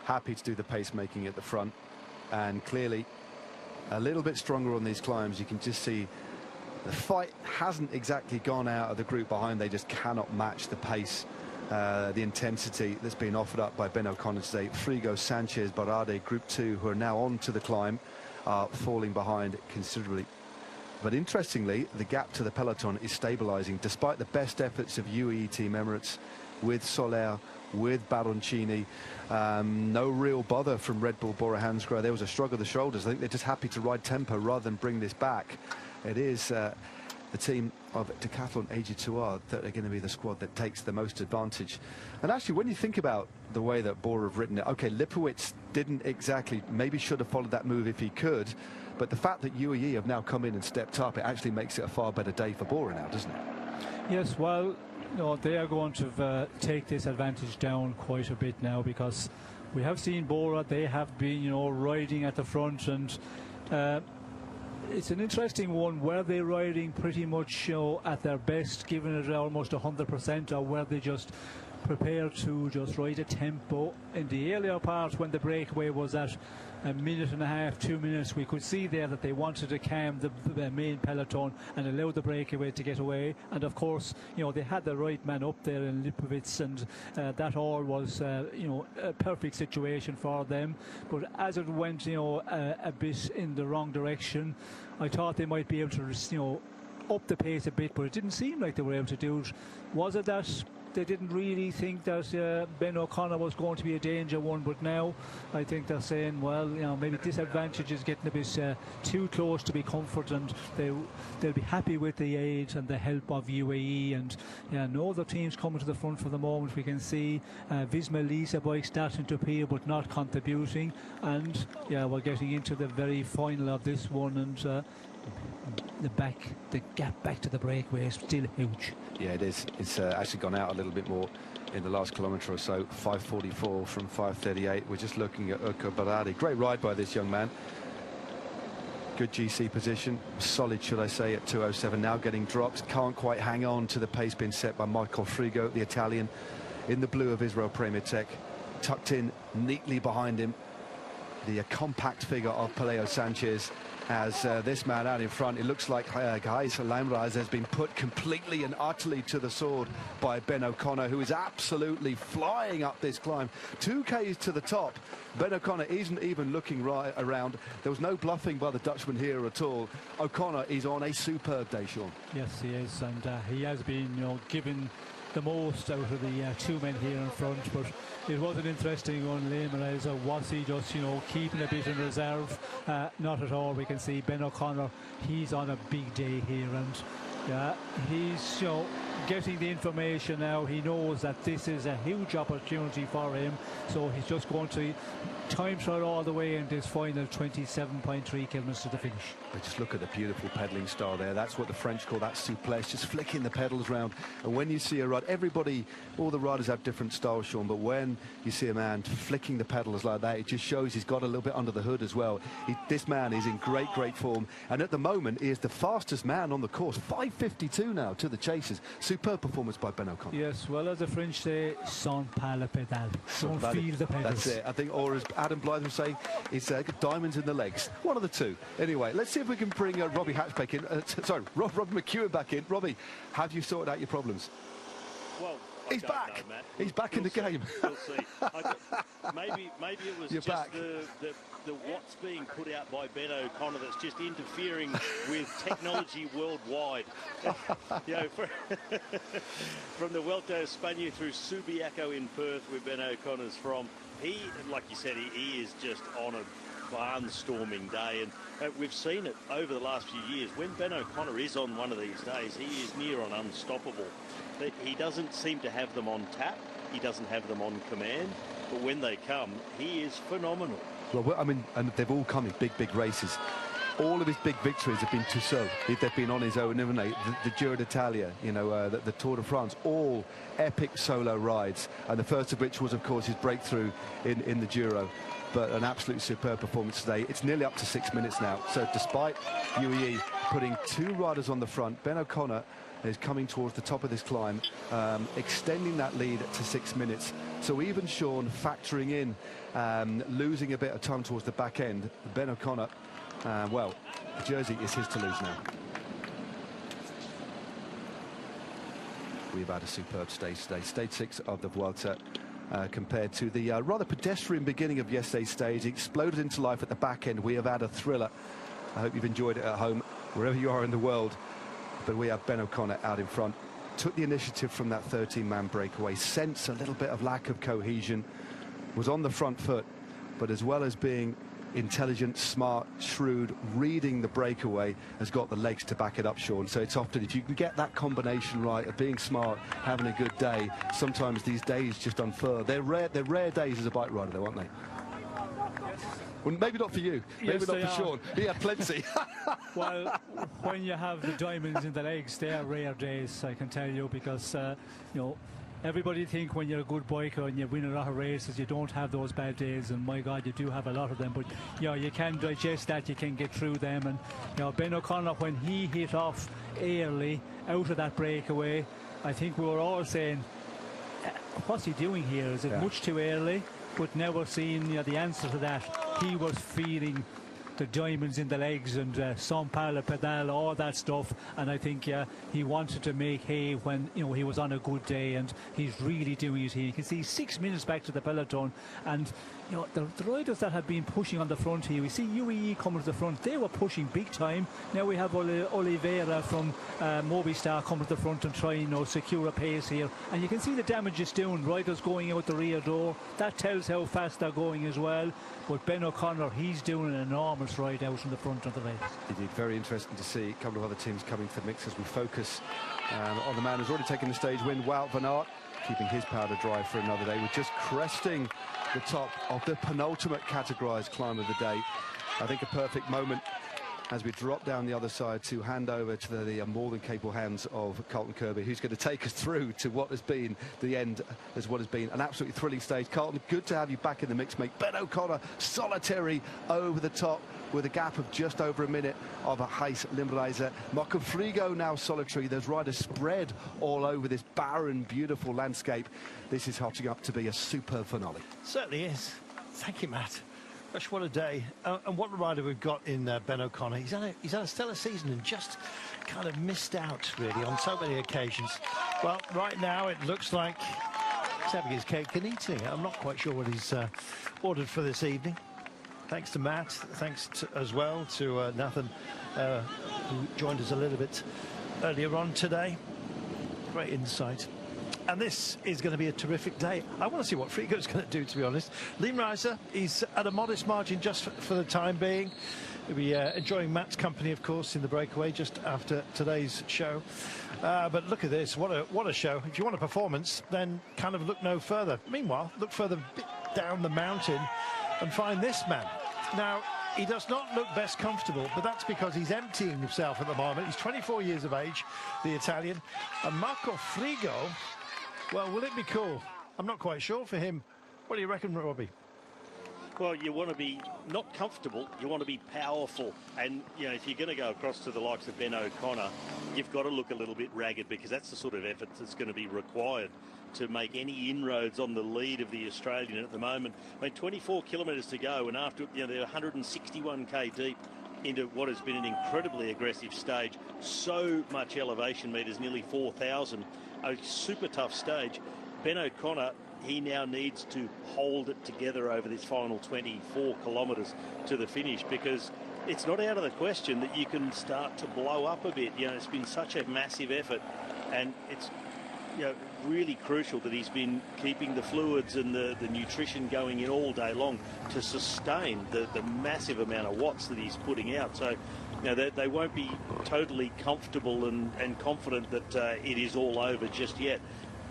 happy to do the pacemaking at the front, and clearly a little bit stronger on these climbs. You can just see the fight hasn't exactly gone out of the group behind. They just cannot match the pace the intensity that's been offered up by Ben O'Connor today. Frigo, Sanchez, Barade, Group 2, who are now on to the climb, are falling behind considerably. But interestingly, the gap to the peloton is stabilising, despite the best efforts of UAE Team Emirates, with Soler, with Baroncini. No real bother from Red Bull Bora Hansgrohe. There was a shrug of the shoulders. I think they're just happy to ride tempo rather than bring this back. It is the team of Decathlon AG2R that are going to be the squad that takes the most advantage. And actually, when you think about the way that Bora have written it, okay, Lipowitz didn't exactly, maybe should have followed that move if he could, but the fact that UAE have now come in and stepped up, it actually makes it a far better day for Bora now, doesn't it? Yes, well, no, they are going to take this advantage down quite a bit now, because we have seen Bora, they have been, you know, riding at the front, and it's an interesting one. Were they riding pretty much, you know, at their best, giving it almost 100%, or were they just prepared to just ride a tempo? In the earlier part, when the breakaway was at a minute and a half, 2 minutes, we could see there that they wanted to calm the main peloton and allow the breakaway to get away. And of course, you know, they had the right man up there in Lipowitz, and that all was, you know, a perfect situation for them. But as it went, you know, a bit in the wrong direction, I thought they might be able to, you know, up the pace a bit, but it didn't seem like they were able to do it. Was it that they didn't really think that Ben O'Connor was going to be a danger one, but now I think they're saying, well, you know, maybe disadvantage is getting a bit too close to be comfort, and they'll be happy with the aid and the help of UAE. And yeah, no other teams coming to the front for the moment. We can see Visma Lisa bike starting to appear but not contributing, and yeah, we're getting into the very final of this one, and the gap back to the breakaway is still huge. Yeah, it is. It's actually gone out a little bit more in the last kilometre or so. 5:44 from 5:38. We're just looking at Urko Baradi. Great ride by this young man. Good GC position, solid, should I say, at 2:07. Now getting dropped, can't quite hang on to the pace being set by Michael Frigo, the Italian, in the blue of Israel Premier Tech, tucked in neatly behind him. The compact figure of Peleo Sanchez. As this man out in front, it looks like Gais Lamraz has been put completely and utterly to the sword by Ben O'Connor, who is absolutely flying up this climb. 2Ks to the top. Ben O'Connor isn't even looking right around. There was no bluffing by the Dutchman here at all. O'Connor is on a superb day, Sean. Yes, he is, and he has been, you know, given the most out of the two men here in front. But it was an interesting one, Lamraz, or was he just, you know, keeping a bit in reserve? Not at all. We can see Ben O'Connor, he's on a big day here, and yeah, he's, you know, getting the information now. He knows that this is a huge opportunity for him, so he's just going to time trial all the way in this final 27.3 kilometres to the finish. But just look at the beautiful pedalling style there. That's what the French call that souplesse, just flicking the pedals around. And when you see a ride, everybody, all the riders have different styles, Sean, but when you see a man flicking the pedals like that, it just shows he's got a little bit under the hood as well. This man is in great form, and at the moment he is the fastest man on the course. 5:52 now to the chasers. Superb performance by Ben O'Connor. Yes, well, as the French say, sans pas le pédale. Don't feel the pedals. That's it. I think, or as Adam Blythe would say, it's diamonds in the legs. One of the two. Anyway, let's see if we can bring Robbie Hatch back in. Sorry, Robbie McEwen back in. Robbie, have you sorted out your problems? Well, he's back. Know, Matt. He's back in the game. We'll see. Maybe it was just the what's being put out by Ben O'Connor that's just interfering with technology worldwide. You know, from the Vuelta a España through Subiaco in Perth, where Ben O'Connor's from, he, like you said, he is just on a barnstorming day, and we've seen it over the last few years. When Ben O'Connor is on one of these days, he is near on unstoppable. He doesn't seem to have them on tap, he doesn't have them on command, but when they come, he is phenomenal. Well, I mean, and they've all come in big races. All of his big victories have been Tussaud. They've been on his own, haven't they? The Giro d'Italia, you know, the Tour de France, all epic solo rides. And the first of which was, of course, his breakthrough in the Giro. But an absolute superb performance today. It's nearly up to 6 minutes now. So despite UAE putting two riders on the front, Ben O'Connor is coming towards the top of this climb, extending that lead to 6 minutes. So even Sean factoring in losing a bit of time towards the back end, Ben O'Connor, well, the jersey is his to lose now. we've had a superb stage today. Stage 6 of the Vuelta. Compared to the rather pedestrian beginning of yesterday's stage, it exploded into life at the back end. We have had a thriller. I hope you've enjoyed it at home, wherever you are in the world. But we have Ben O'Connor out in front. Took the initiative from that 13-man breakaway. Sense a little bit of lack of cohesion. Was on the front foot, but as well as being intelligent, smart, shrewd, reading the breakaway, has got the legs to back it up, Sean. So it's often, if you can get that combination right of being smart, having a good day, sometimes these days just unfurl. They're rare days as a bike rider, though, aren't they? Well, maybe not for you, maybe yes, not for Sean. He had plenty. Well, when you have the diamonds in the legs, they are rare days, I can tell you, because you know, everybody think when you're a good biker and you win a lot of races, you don't have those bad days, and my God, you do have a lot of them. But you know, you can digest that, you can get through them. And you know, Ben O'Connor, when he hit off early out of that breakaway, I think we were all saying, what's he doing here? Is it much too early? But now we're seeing, you know, the answer to that. He was feeling the diamonds in the legs and San Paulo pedal, all that stuff, and I think he wanted to make hay when, you know, he was on a good day, and he's really doing it here. You can see 6 minutes back to the peloton, and you know, the riders that have been pushing on the front here, we see UAE coming to the front, they were pushing big time. Now we have Oliveira from Movistar coming to the front and trying, you know, secure a pace here, and you can see the damage it's doing. Riders going out the rear door, that tells how fast they're going as well. But Ben O'Connor, he's doing an enormous ride out in the front of the race. Indeed, very interesting to see a couple of other teams coming to the mix as we focus on the man who's already taken the stage win, Wout van Aert, keeping his powder dry for another day. We're just cresting the top of the penultimate categorized climb of the day. I think a perfect moment as we drop down the other side to hand over to the more than capable hands of Carlton Kirby, who's going to take us through to what has been the end, as what has been an absolutely thrilling stage. Carlton, good to have you back in the mix, mate. Ben O'Connor solitary over the top with a gap of just over a minute of a Heis Limreiser. Marco Frigo now solitary. There's riders spread all over this barren, beautiful landscape. This is hotting up to be a superb finale. Certainly is. Thank you, Matt. Gosh, what a day. And what a rider we've got in Ben O'Connor. He's had a stellar season and just kind of missed out, really, on so many occasions. Well, right now it looks like he's having his cake and eating it. I'm not quite sure what he's ordered for this evening. Thanks to Matt. Thanks as well to Nathan, who joined us a little bit earlier on today. Great insight. And this is going to be a terrific day. I want to see what Frigo's going to do, to be honest. Limreiser, he's at a modest margin just for the time being. He'll be enjoying Matt's company, of course, in the breakaway just after today's show. But look at this. What a show. If you want a performance, then kind of look no further. Meanwhile, look further down the mountain and find this man. Now, he does not look best comfortable, but that's because he's emptying himself at the moment. He's 24 years of age, the Italian. And Marco Frigo, well, will it be cool? I'm not quite sure for him. What do you reckon, Robbie? Well, you want to be not comfortable, you want to be powerful. And, you know, if you're going to go across to the likes of Ben O'Connor, you've got to look a little bit ragged, because that's the sort of effort that's going to be required to make any inroads on the lead of the Australian at the moment. I mean, 24 kilometres to go, and after, you know, they're 161k deep into what has been an incredibly aggressive stage. So much elevation meters, nearly 4,000. A super tough stage. Ben O'Connor, he now needs to hold it together over this final 24 kilometres to the finish, because it's not out of the question that you can start to blow up a bit. You know, it's been such a massive effort, and it's, you know, really crucial that he's been keeping the fluids and the nutrition going in all day long to sustain the massive amount of watts that he's putting out. So, you know, they won't be totally comfortable and confident that it is all over just yet.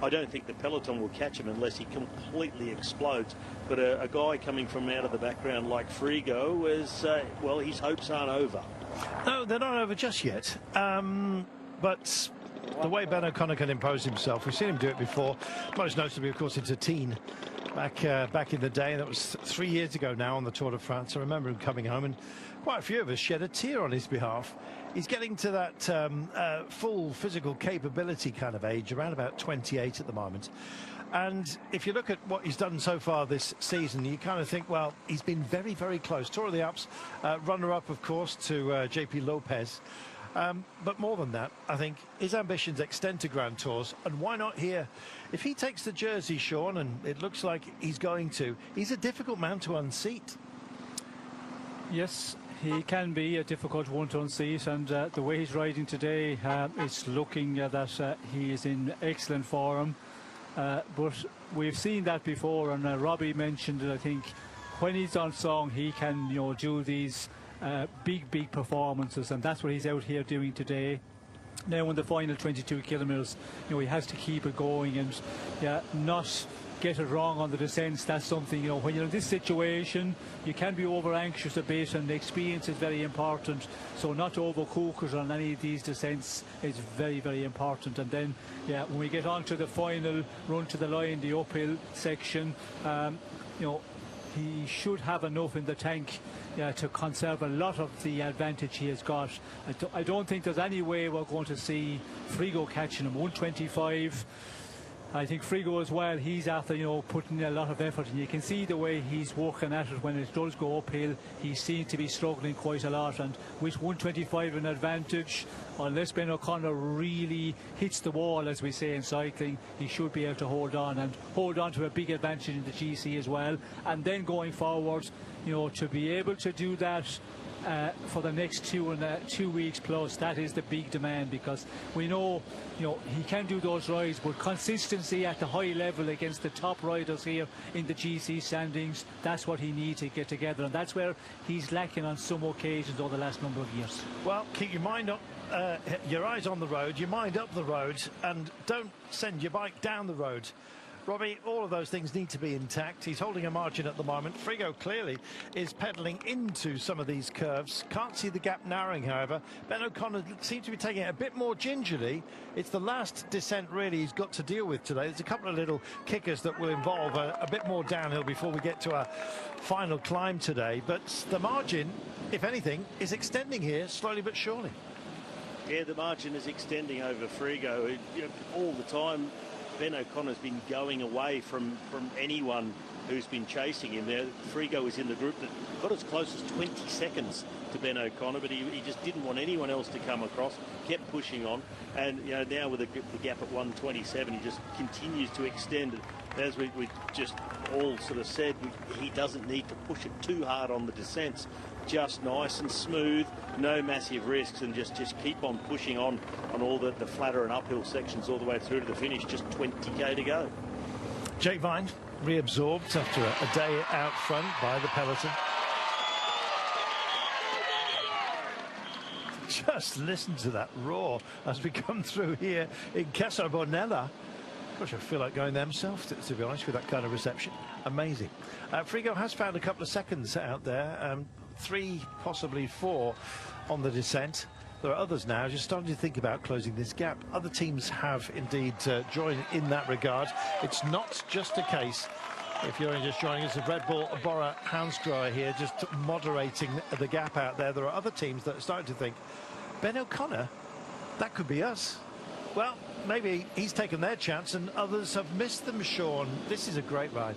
I don't think the peloton will catch him unless he completely explodes. But a guy coming from out of the background like Frigo is, well, his hopes aren't over. No, they're not over just yet. But the way Ben O'Connor can impose himself, we've seen him do it before, most notably, of course, in Teen back in the day. That was 3 years ago now on the Tour de France. I remember him coming home, and quite a few of us shed a tear on his behalf. He's getting to that full physical capability kind of age, around about 28 at the moment. And if you look at what he's done so far this season, you kind of think, well, he's been very, very close. Tour of the Alps, runner-up, of course, to JP Lopez. But more than that, I think his ambitions extend to Grand Tours, and why not here? If he takes the jersey, Sean, and it looks like he's going to, he's a difficult man to unseat. Yes, he can be a difficult one to unseat, and the way he's riding today, it's looking that he is in excellent form. But we've seen that before, and Robbie mentioned it, I think, when he's on song, he can, do these big performances, and that's what he's out here doing today. Now in the final 22 kilometres, he has to keep it going and not get it wrong on the descents. That's something, when you're in this situation, you can be over anxious a bit, and the experience is very important. So not to overcook it on any of these descents is very important. And then, when we get on to the final run to the line, the uphill section, he should have enough in the tank to conserve a lot of the advantage he has got. I don't think there's any way we're going to see Frigo catching him. 125. I think Frigo as well, he's after, putting a lot of effort, and you can see the way he's working at it when it does go uphill. He seems to be struggling quite a lot, and with 125 an advantage, unless Ben O'Connor really hits the wall, as we say in cycling, he should be able to hold on to a big advantage in the GC as well. And then going forward, to be able to do that for the next 2 weeks plus, that is the big demand, because we know he can do those rides, but consistency at the high level against the top riders here in the GC standings, that's what he needs to get together, and that's where he's lacking on some occasions over the last number of years. Well, keep your mind up, your eyes on the road, your mind up the road, and don't send your bike down the road. Robbie, all of those things need to be intact. He's holding a margin at the moment. Frigo clearly is pedalling into some of these curves. Can't see the gap narrowing, however. Ben O'Connor seems to be taking it a bit more gingerly. It's the last descent really he's got to deal with today. There's a couple of little kickers that will involve a bit more downhill before we get to our final climb today. But the margin, if anything, is extending here slowly but surely. Yeah, the margin is extending over Frigo. All the time, Ben O'Connor's been going away from anyone who's been chasing him. There, Frigo was in the group that got as close as 20 seconds to Ben O'Connor, but he just didn't want anyone else to come across, kept pushing on, and now with the gap at 127, he just continues to extend it. As we just all sort of said, he doesn't need to push it too hard on the descents, just nice and smooth, no massive risks, and just keep on pushing on all the flatter and uphill sections all the way through to the finish. Just 20k to go. Jake Vine reabsorbed after a day out front by the peloton. Just listen to that roar as we come through here in Casa Bonella. Gosh, I feel like going there myself, to be honest, with that kind of reception. Amazing. Frigo has found a couple of seconds out there, 3, possibly 4 on the descent. There are others now just starting to think about closing this gap. Other teams have indeed joined in that regard. It's not just a case, if you're just joining us, of Red Bull Bora Hansgrohe here, just moderating the gap out there. There are other teams that are starting to think, Ben O'Connor, that could be us. Well, maybe he's taken their chance and others have missed them, Sean. This is a great ride.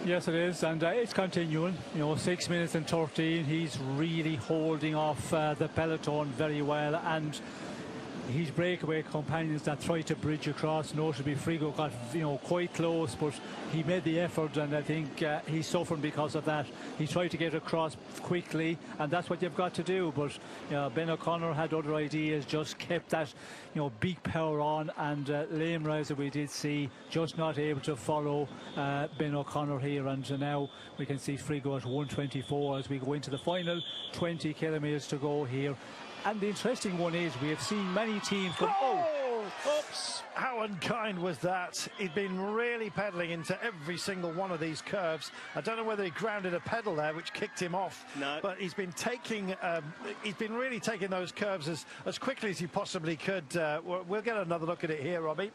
Yes, it is, and it's continuing. 6 minutes and 13. He's really holding off the peloton very well, and his breakaway companions that tried to bridge across, notably Frigo, got quite close, but he made the effort, and I think he's suffering because of that. He tried to get across quickly, and that's what you've got to do. But Ben O'Connor had other ideas, just kept that big power on, and Liam Riser, we did see, just not able to follow Ben O'Connor here, and now we can see Frigo at 124 as we go into the final 20 kilometres to go here. And the interesting one is we have seen many teams come... Oops, how unkind was that? He'd been really pedalling into every single one of these curves. I don't know whether he grounded a pedal there, which kicked him off. No. But he's been taking, he's been really taking those curves as quickly as he possibly could. We'll get another look at it here, Robbie.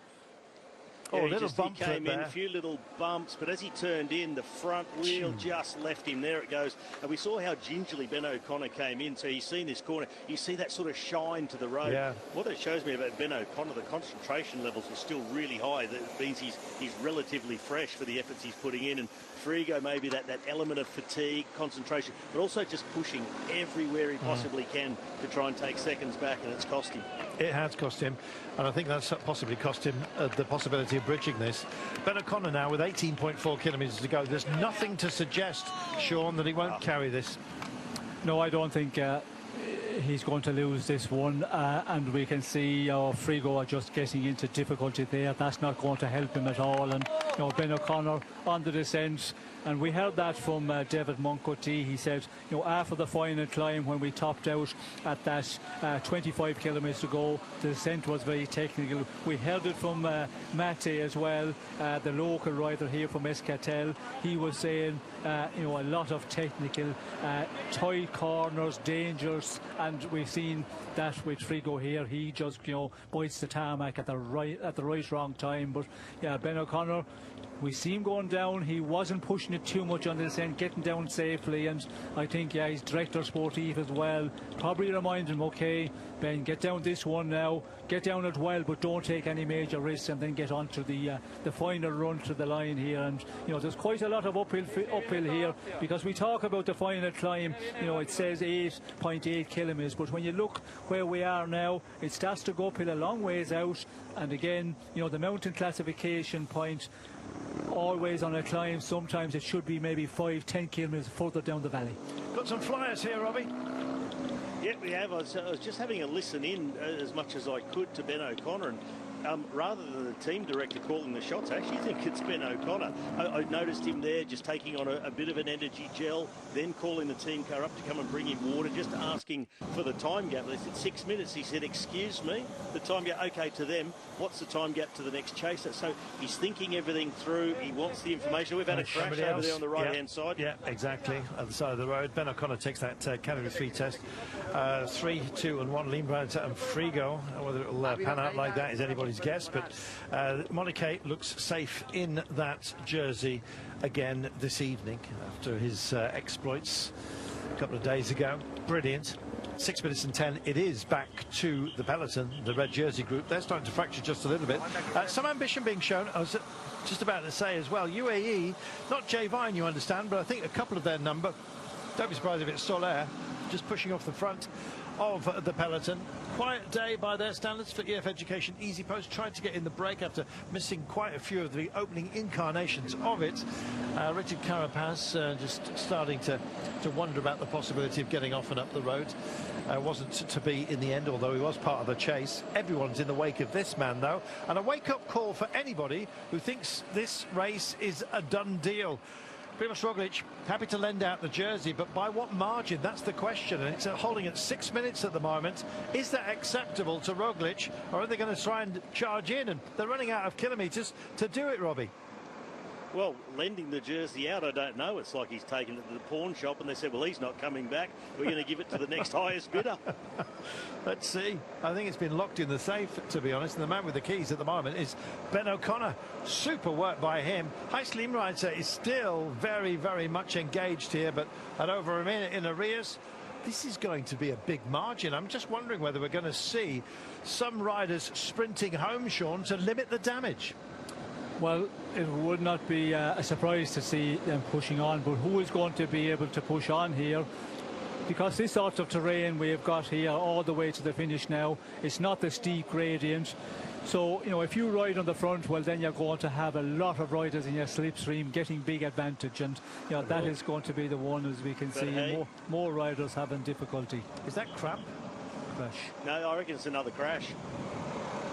Oh, Yeah, a little bump he came in, there. a few little bumps, but as he turned in, the front wheel just left him. There it goes. And we saw how gingerly Ben O'Connor came in. So he's seen this corner. You see that sort of shine to the road. Yeah. What that shows me about Ben O'Connor, the concentration levels are still really high. That means he's relatively fresh for the efforts he's putting in. And Frigo, maybe that element of fatigue, concentration, but also just pushing everywhere he possibly can to try and take seconds back, and it's cost him. It has cost him, and I think that's possibly cost him the possibility of bridging this. Ben O'Connor now with 18.4 kilometres to go. There's nothing to suggest, Sean, that he won't carry this. No, I don't think he's going to lose this one, and we can see Frigo are just getting into difficulty there. That's not going to help him at all. And Ben O'Connor on the descent, and we heard that from David Moncotti. He said, after the final climb, when we topped out at that 25 kilometres to go, the descent was very technical. We heard it from Mate as well, the local rider here from Escatel. He was saying, a lot of technical, tight corners, dangers, and we've seen that with Frigo here. He just, bites the tarmac at the right wrong time. But yeah, Ben O'Connor, we see him going down. He wasn't pushing it too much on the descent, getting down safely, and I think, his director sportive as well probably reminded him, okay, Ben, get down this one now, get down it well, but don't take any major risks, and then get on to the final run to the line here. And there's quite a lot of uphill here, because we talk about the final climb, it says 8.8 kilometres, but when you look where we are now, it starts to go uphill a long ways out. And again, the mountain classification point, always on a climb, sometimes it should be maybe 5-10 kilometres further down the valley. Got some flyers here, Robbie. Yeah, we have. I was just having a listen in as much as I could to Ben O'Connor, and rather than the team director calling the shots, I actually think it's Ben O'Connor. I noticed him there just taking on a bit of an energy gel, then calling the team car up to come and bring him water, just asking for the time gap. They said 6 minutes. He said, excuse me, the time gap, okay, to them, what's the time gap to the next chaser? So he's thinking everything through. He wants the information. We've had a crash over there on the right-hand side. Yeah, exactly, at the side of the road. Ben O'Connor takes that category 3 test. 3, 2 and 1 Limbrand and Frigo. Whether it will pan out like that is anybody's guess, but Monique looks safe in that jersey again this evening after his exploits a couple of days ago. Brilliant. 6 minutes and 10. It is back to the peloton, the red jersey group. They're starting to fracture just a little bit. Some ambition being shown. I was just about to say as well, UAE, not Jay Vine, you understand, but I think a couple of their number. Don't be surprised if it's Soler just pushing off the front of the peloton. Quiet day by their standards for EF Education. Easy Post tried to get in the break after missing quite a few of the opening incarnations of it. Richard Carapaz just starting to wonder about the possibility of getting off and up the road. Wasn't to be in the end, although he was part of the chase. Everyone's in the wake of this man, though, and a wake-up call for anybody who thinks this race is a done deal. Primož Roglic happy to lend out the jersey, but by what margin? That's the question, and it's holding at 6 minutes at the moment. Is that acceptable to Roglic, or are they going to try and charge in? And they're running out of kilometres to do it, Robbie. Well, lending the jersey out, I don't know. It's like he's taken it to the pawn shop and they said, well, he's not coming back. We're going to give it to the next highest bidder. Let's see. I think it's been locked in the safe, to be honest. And the man with the keys at the moment is Ben O'Connor. Super work by him. Gijs Leemrijse is still very, very much engaged here, but at over a minute in arrears. This is going to be a big margin. I'm just wondering whether we're going to see some riders sprinting home, Sean, to limit the damage. Well, it would not be a surprise to see them pushing on, but who is going to be able to push on here? Because this sort of terrain we have got here all the way to the finish now, it's not the steep gradient. So, if you ride on the front, well, then you're going to have a lot of riders in your slipstream getting big advantage, and that is going to be the one, as we can see, hey, more riders having difficulty. Is that crap? Crash? No, I reckon it's another crash.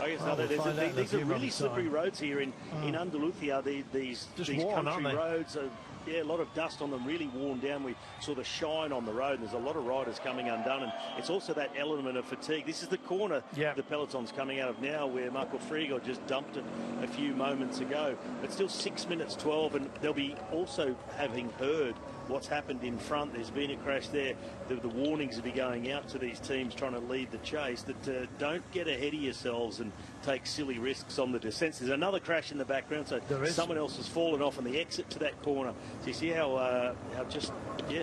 These are really slippery roads here in Andalusia. These country roads are, a lot of dust on them, really worn down. We saw the shine on the road. There's a lot of riders coming undone, and it's also that element of fatigue. This is the corner the peloton's coming out of now, where Marco Frigo just dumped it a few moments ago. But still 6 minutes 12, and they'll be also having heard what's happened in front. There's been a crash there. The warnings will be going out to these teams trying to lead the chase that don't get ahead of yourselves and take silly risks on the descents. There's another crash in the background, so someone else has fallen off on the exit to that corner. So you see how just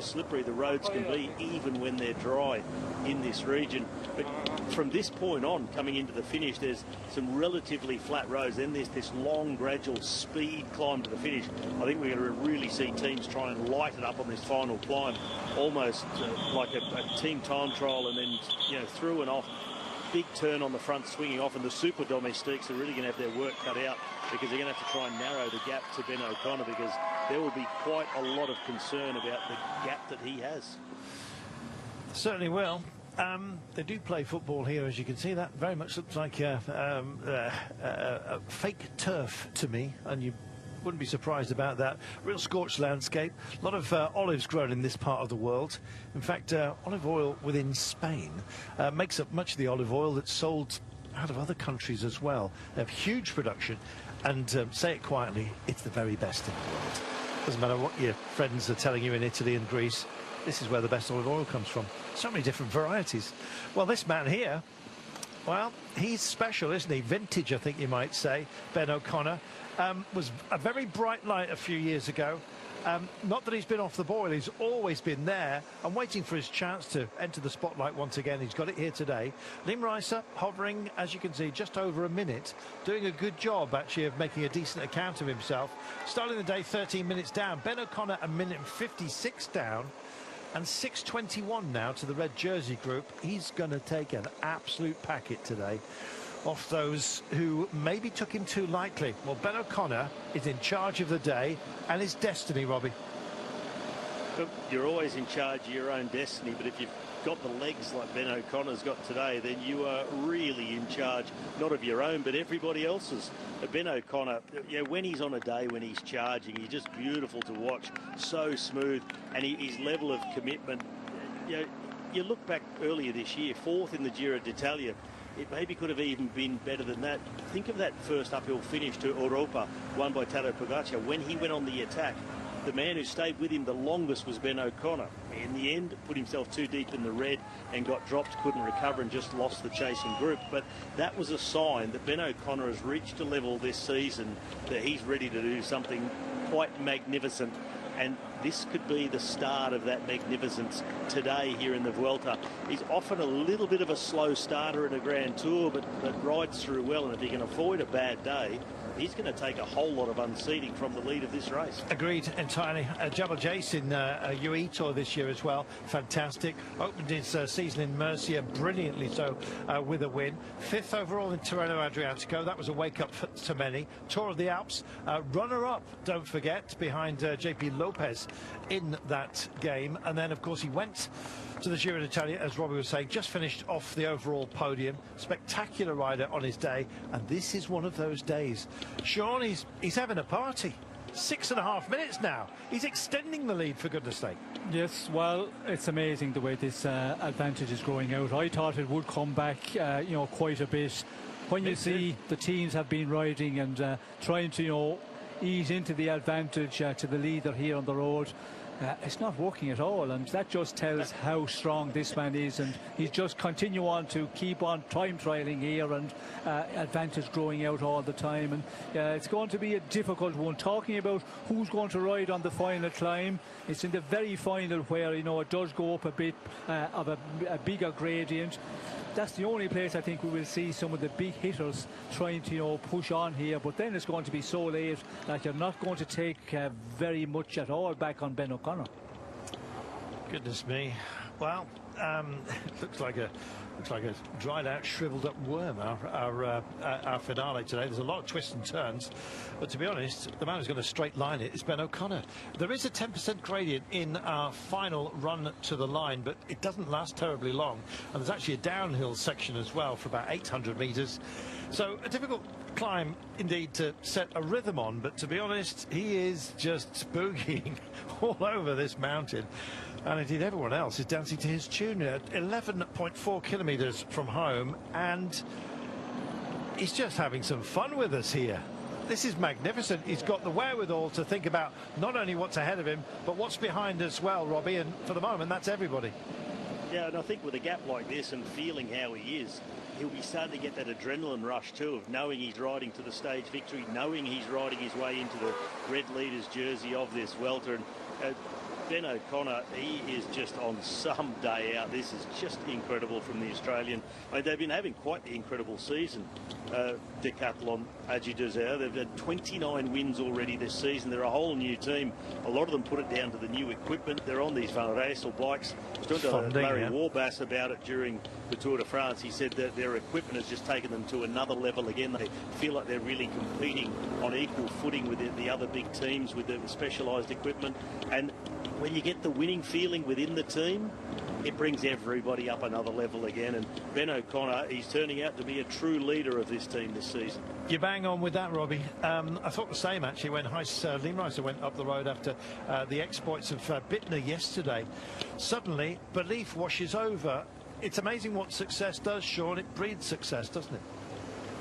slippery the roads can be even when they're dry in this region. But from this point on, coming into the finish, there's some relatively flat roads. Then there's this long, gradual speed climb to the finish. I think we're going to really see teams try and light it up on this final climb, almost like a team time trial, and then through and off. Big turn on the front, swinging off, and the super domestiques are really going to have their work cut out, because they're going to have to try and narrow the gap to Ben O'Connor, because there will be quite a lot of concern about the gap that he has. Certainly will. They do play football here, as you can see. That very much looks like a fake turf to me, and you wouldn't be surprised about that. Real scorched landscape. A lot of olives grown in this part of the world. In fact, olive oil within Spain makes up much of the olive oil that's sold out of other countries as well. They have huge production, and say it quietly, it's the very best in the world. Doesn't matter what your friends are telling you in Italy and Greece, this is where the best olive oil comes from. So many different varieties. Well, this man here, well, he's special, isn't he? Vintage, I think you might say. Ben O'Connor was a very bright light a few years ago. Not that he's been off the boil, he's always been there and waiting for his chance to enter the spotlight once again. He's got it here today. Lim Reiser hovering, as you can see, just over a minute, doing a good job actually of making a decent account of himself. Starting the day 13 minutes down. Ben O'Connor a minute and 56 down, and 6:21 now to the red jersey group. He's going to take an absolute packet today off those who maybe took him too lightly. Well, Ben O'Connor is in charge of the day and his destiny, Robbie. Look, you're always in charge of your own destiny, but if you've got the legs like Ben O'Connor's got today, then you are really in charge, not of your own, but everybody else's. Ben O'Connor, when he's on a day when he's charging, he's just beautiful to watch, so smooth, and his level of commitment. You look back earlier this year, 4th in the Giro d'Italia. It maybe could have even been better than that. Think of that first uphill finish to Europa, won by Tadej Pogacar. When he went on the attack, the man who stayed with him the longest was Ben O'Connor. In the end, put himself too deep in the red and got dropped, couldn't recover, and just lost the chasing group. But that was a sign that Ben O'Connor has reached a level this season that he's ready to do something quite magnificent. And this could be the start of that magnificence today here in the Vuelta. He's often a little bit of a slow starter in a Grand Tour, but rides through well, and if he can avoid a bad day, he's going to take a whole lot of unseating from the lead of this race. Agreed entirely. Jabal Jace in UAE Tour this year as well. Fantastic. Opened his season in Murcia brilliantly so with a win. 5th overall in Tirreno Adriatico. That was a wake-up to many. Tour of the Alps, runner-up, don't forget, behind JP Lopez in that game. And then, of course, he went to the Giro d'Italia, as Robbie was saying, just finished off the overall podium. Spectacular rider on his day, and this is one of those days. Sean, he's having a party. 6.5 minutes now. He's extending the lead, for goodness sake. Yes, well, it's amazing the way this advantage is growing out. I thought it would come back, quite a bit. When you see the teams have been riding and trying to, ease into the advantage to the leader here on the road, it's not working at all, and that just tells how strong this man is, and he's just continue on to keep on time trialing here, and advantage growing out all the time, and it's going to be a difficult one. Talking about who's going to ride on the final climb, it's in the very final where it does go up a bit of a bigger gradient. That's the only place I think we will see some of the big hitters trying to push on here, but then it's going to be so late that you're not going to take very much at all back on Ben O'Connor. Goodness me. Well, it looks like a dried out, shriveled up worm, our finale today. There's a lot of twists and turns, but to be honest, the man who's going to straight line it is Ben O'Connor. There is a 10% gradient in our final run to the line, but it doesn't last terribly long, and there's actually a downhill section as well for about 800 meters. So a difficult climb indeed to set a rhythm on, but to be honest, he is just boogieing all over this mountain. And indeed everyone else is dancing to his tune at 11.4 kilometers from home, and he's just having some fun with us here. this is magnificent. He's got the wherewithal to think about not only what's ahead of him, but what's behind as well, Robbie. And for the moment, that's everybody. Yeah, and I think with a gap like this and feeling how he is, he'll be starting to get that adrenaline rush too of knowing he's riding to the stage victory, knowing he's riding his way into the red leaders jersey of this welter. And Ben O'Connor, he is just on some day out. This is just incredible from the Australian. I mean, they've been having quite the incredible season. Decathlon Agi-Dessert, they've had 29 wins already this season. They're a whole new team. A lot of them put it down to the new equipment. They're on these Van Rijssel bikes. I was talking to Larry Warbass about it during the Tour de France. He said that their equipment has just taken them to another level again. They feel like they're really competing on equal footing with the other big teams with the specialised equipment. And when you get the winning feeling within the team, it brings everybody up another level again. And Ben O'Connor, he's turning out to be a true leader of this team this season. You bang on with that, Robbie. I thought the same, actually, when Limreiser went up the road after the exploits of Bittner yesterday. Suddenly, belief washes over. It's amazing what success does, Sean. It breeds success, doesn't it?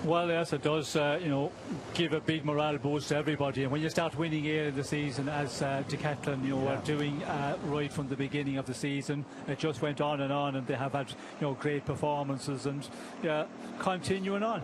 Well, yes, it does, you know, give a big morale boost to everybody. And when you start winning here in the season, as Decathlon, you know, are doing right from the beginning of the season, it just went on, and they have had, you know, great performances, and continuing on.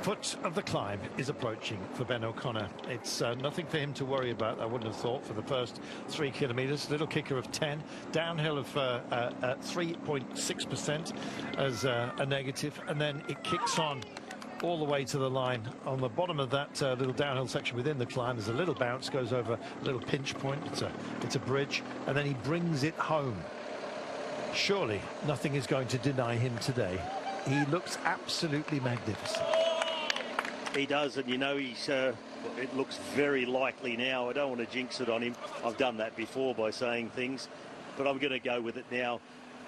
Foot of the climb is approaching for Ben O'Connor. It's nothing for him to worry about, I wouldn't have thought, for the first 3 kilometres. Little kicker of 10, downhill of 3.6% as a negative, and then it kicks on all the way to the line. On the bottom of that little downhill section within the climb, there's a little bounce, goes over a little pinch point. It's a bridge, and then he brings it home. Surely nothing is going to deny him today. He looks absolutely magnificent. He does, and you know, he's it looks very likely now. I don't want to jinx it on him. I've done that before by saying things, but I'm going to go with it now.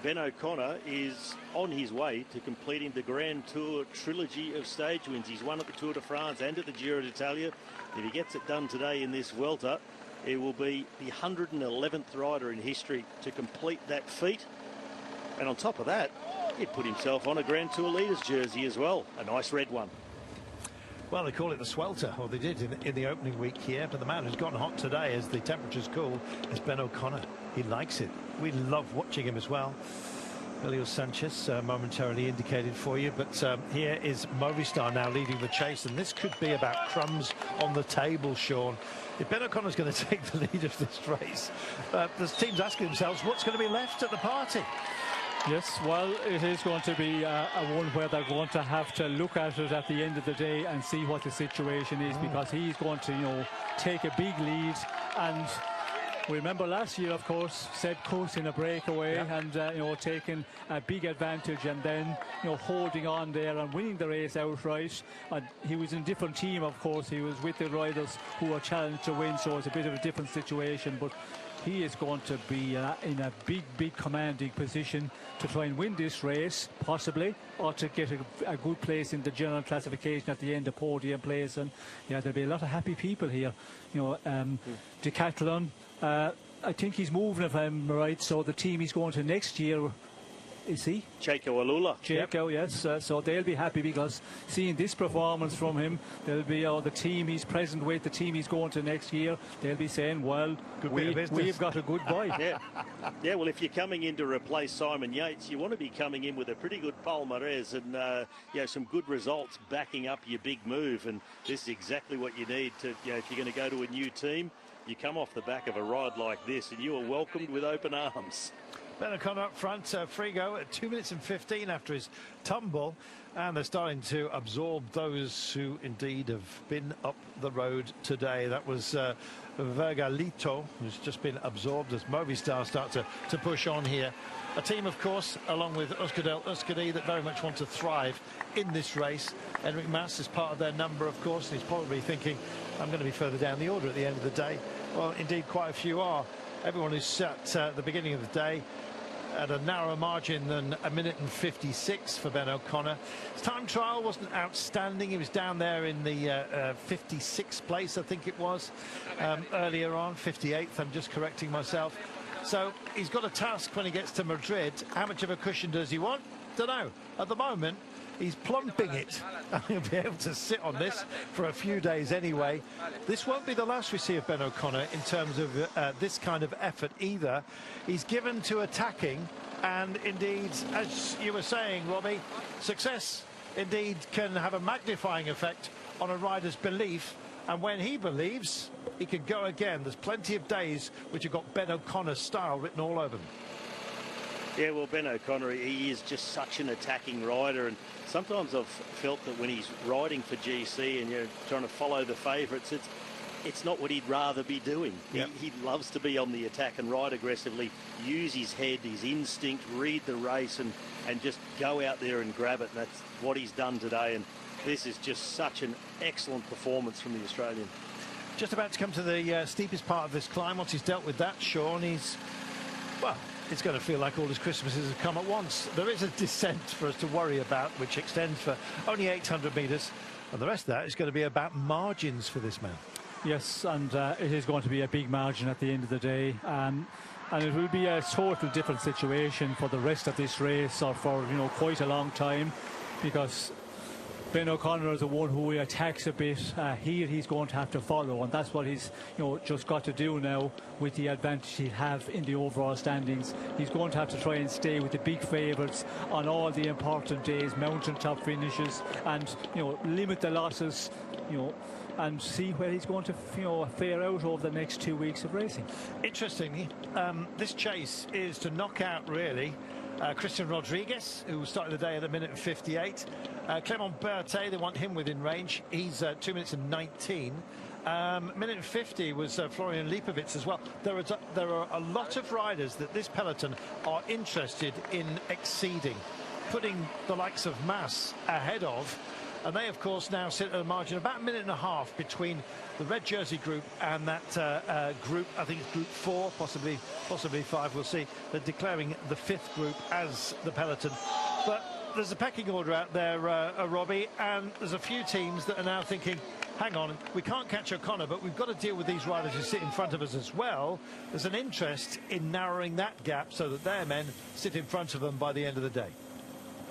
Ben O'Connor is on his way to completing the Grand Tour trilogy of stage wins. He's won at the Tour de France and at the Giro d'Italia. If he gets it done today in this Vuelta, it will be the 111th rider in history to complete that feat. And on top of that, he'd put himself on a Grand Tour leaders jersey as well, a nice red one. Well, they call it the swelter, or they did in the opening week here, but the man who's gotten hot today as the temperature's cool is Ben O'Connor. He likes it. We love watching him as well. Elio Sanchez momentarily indicated for you, but here is Movistar now leading the chase, and this could be about crumbs on the table, Sean. If Ben O'Connor's going to take the lead of this race, the team's asking themselves what's going to be left at the party. Yes, well, it is going to be a one where they're going to have to look at it at the end of the day and see what the situation is, because he's going to, you know, take a big lead. And remember last year, of course, Seb Kuss in a breakaway and, you know, taking a big advantage and then, you know, holding on there and winning the race outright. And he was in a different team, of course. He was with the riders who were challenged to win, so it's a bit of a different situation. But he is going to be in a big commanding position to try and win this race, possibly, or to get a good place in the general classification at the end of podium place. And yeah, there'll be a lot of happy people here. You know, Decathlon, I think he's moving, if I'm right, so the team he's going to next year, is he? Checo Alula. Checo, yes. So they'll be happy, because seeing this performance from him, they'll be the team he's present with, the team he's going to next year, they'll be saying, well, we've got a good boy. Yeah, well, if you're coming in to replace Simon Yates, you want to be coming in with a pretty good palmarès and you know, some good results backing up your big move. And this is exactly what you need to, you know, if you're going to go to a new team, you come off the back of a ride like this and you are welcomed with open arms. Ben O'Connor up front, Frigo at 2 minutes and 15 after his tumble, and they're starting to absorb those who indeed have been up the road today. That was Vergalito, who's just been absorbed as Movistar start to push on here. A team, of course, along with Euskadi that very much want to thrive in this race. Enric Mas is part of their number, of course, and he's probably thinking, I'm going to be further down the order at the end of the day. Well, indeed, quite a few are. Everyone who's sat at the beginning of the day at a narrower margin than 1 minute and 56 for Ben O'Connor. His time trial wasn't outstanding. He was down there in the 56th place, I think it was, earlier on. 58th, I'm just correcting myself. So he's got a task when he gets to Madrid. How much of a cushion does he want? don't know. At the moment, he's plumping it, and he'll be able to sit on this for a few days anyway. This won't be the last we see of Ben O'Connor in terms of this kind of effort either. He's given to attacking, and indeed, as you were saying, Robbie, success indeed can have a magnifying effect on a rider's belief, and when he believes, he can go again. There's plenty of days which have got Ben O'Connor's style written all over them. Yeah, well, Ben O'Connor, he is just such an attacking rider, and sometimes I've felt that when he's riding for GC and you're trying to follow the favourites, it's not what he'd rather be doing. Yep. He loves to be on the attack and ride aggressively, use his head, his instinct, read the race and just go out there and grab it. And that's what he's done today, and this is just such an excellent performance from the Australian. Just about to come to the steepest part of this climb. Once he's dealt with that, Sean, well, it's going to feel like all his Christmases have come at once. There is a descent for us to worry about, which extends for only 800 metres, and the rest of that is going to be about margins for this man. Yes, and it is going to be a big margin at the end of the day, and it will be a total different situation for the rest of this race, or for quite a long time, because Ben O'Connor is the one who attacks a bit. Here he's going to have to follow, and that's what he's just got to do now with the advantage he'll have in the overall standings. He's going to have to try and stay with the big favourites on all the important days, mountaintop finishes, and limit the losses, and see where he's going to fare out over the next 2 weeks of racing. Interestingly, this chase is to knock out really Christian Rodriguez, who started the day at a minute and 58. Clement Berthet, they want him within range. He's 2 minutes and 19. Minute and 50 was Florian Lipovic as well. There are a lot of riders that this peloton are interested in exceeding, putting the likes of Mas ahead of. And they, of course, now sit at a margin of about a minute and a half between the red jersey group and that group. I think it's group 4, possibly 5. We'll see. They're declaring the 5th group as the peloton. But there's a pecking order out there, Robbie, and there's a few teams that are now thinking, hang on, we can't catch O'Connor, but we've got to deal with these riders who sit in front of us as well. There's an interest in narrowing that gap so that their men sit in front of them by the end of the day.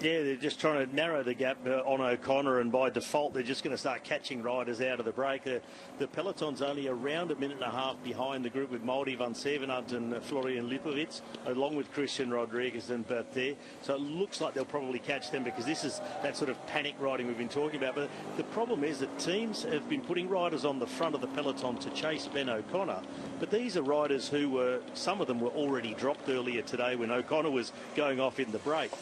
Yeah, they're just trying to narrow the gap on O'Connor, and by default they're just going to start catching riders out of the break. The peloton's only around a minute and a half behind the group with Mauri van Sevenant and Florian Lipovic, along with Christian Rodriguez and Berthet. So it looks like they'll probably catch them, because this is that sort of panic riding we've been talking about. But the problem is that teams have been putting riders on the front of the peloton to chase Ben O'Connor. But these are riders who some of them were already dropped earlier today when O'Connor was going off in the break.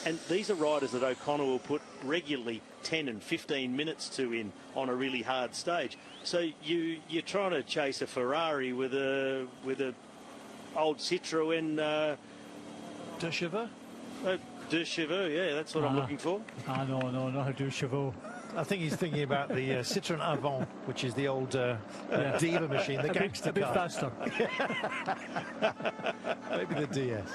And these are riders that O'Connor will put regularly 10 and 15 minutes to in on a really hard stage. So you're trying to chase a Ferrari with a old Citroën. De Chevaux? De Chevaux, yeah, that's what I'm looking for. No, not a De Chevaux. I think he's thinking about the Citroën Avant, which is the old diva machine, the gangster car. A bit faster. Maybe the DS.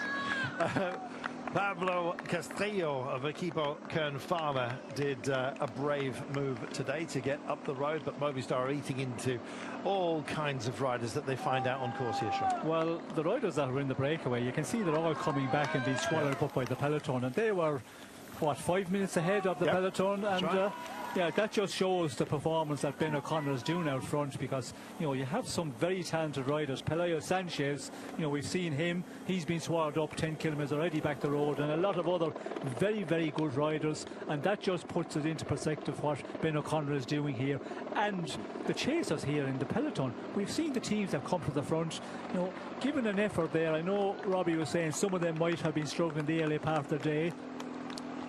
Pablo Castillo of Equipo Kern Pharma did a brave move today to get up the road, but Movistar are eating into all kinds of riders that they find out on course here, Sean. Well, the riders that were in the breakaway, you can see they're all coming back and being swallowed up by the peloton, and they were, what, 5 minutes ahead of the peloton, and right. Yeah, that just shows the performance that Ben O'Connor is doing out front, because you have some very talented riders. Pelayo Sanchez, we've seen him, he's been swallowed up 10 kilometres already back the road, and a lot of other very, very good riders, and that just puts it into perspective what Ben O'Connor is doing here. And the chasers here in the peloton, we've seen the teams that come to the front, given an effort there. I know Robbie was saying some of them might have been struggling the early part of the day,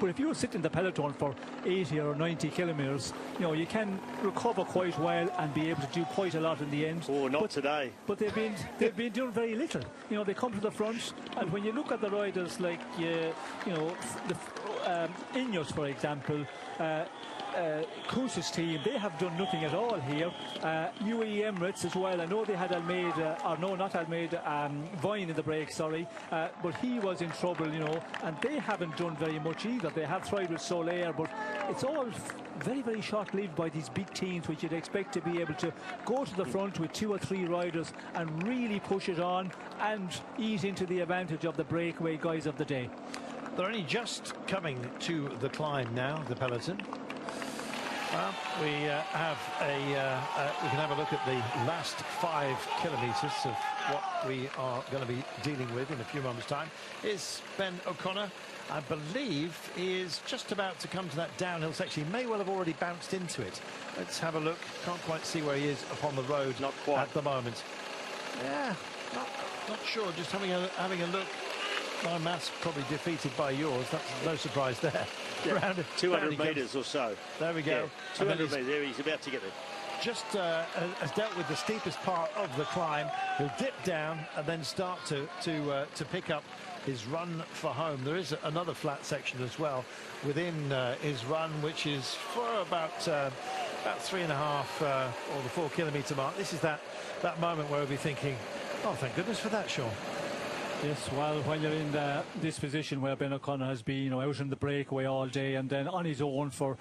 but if you sit in the peloton for 80 or 90 kilometres, you can recover quite well and be able to do quite a lot in the end. Oh, not today. But they've been doing very little. They come to the front, and when you look at the riders like the Ineos, for example, Koos's team, they have done nothing at all here. UAE Emirates as well. I know they had Almeida, or no, not Almeida, Vine in the break, sorry, but he was in trouble, and they haven't done very much either. They have tried with Soler, but it's all very, very short-lived by these big teams, which you'd expect to be able to go to the front with 2 or 3 riders and really push it on and ease into the advantage of the breakaway guys of the day. They're only just coming to the climb now, the peloton. Well, we can have a look at the last 5 kilometres of what we are going to be dealing with in a few moments' time. Is Ben O'Connor, I believe, is just about to come to that downhill section. He may well have already bounced into it. Let's have a look. Can't quite see where he is upon the road at the moment. Yeah, not sure. Just having a look. My maths probably defeated by yours. That's no surprise there. Yeah, Around 200 metres or so. There we go. Yeah, 200 metres. There, he's about to get there. Just has dealt with the steepest part of the climb. He'll dip down and then start to pick up his run for home. There is another flat section as well within his run, which is for about 3.5 or the 4 kilometre mark. This is that moment where we'll be thinking, oh, thank goodness for that, Sean. Yes, well, when you're in this position where Ben O'Connor has been out in the breakaway all day and then on his own for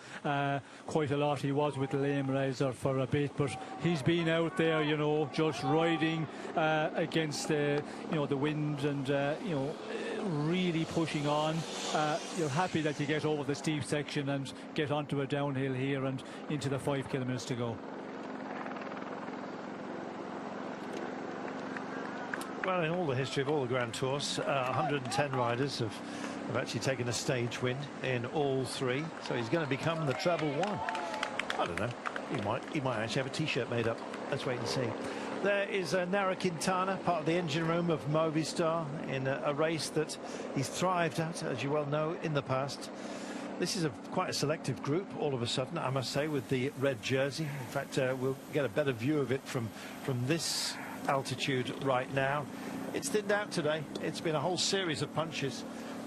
quite a lot. He was with the lame riser for a bit, but he's been out there, just riding against the wind and really pushing on. You're happy that you get over the steep section and get onto a downhill here and into the 5 kilometres to go. Well, in all the history of all the Grand Tours, 110 riders have actually taken a stage win in all 3. So he's going to become the treble one. I don't know. He might actually have a T-shirt made up. Let's wait and see. There is Nara Quintana, part of the engine room of Movistar, in a race that he's thrived at, as you well know, in the past. This is quite a selective group, all of a sudden, I must say, with the red jersey. In fact, we'll get a better view of it from this altitude right now. It's thinned out today. It's been a whole series of punches.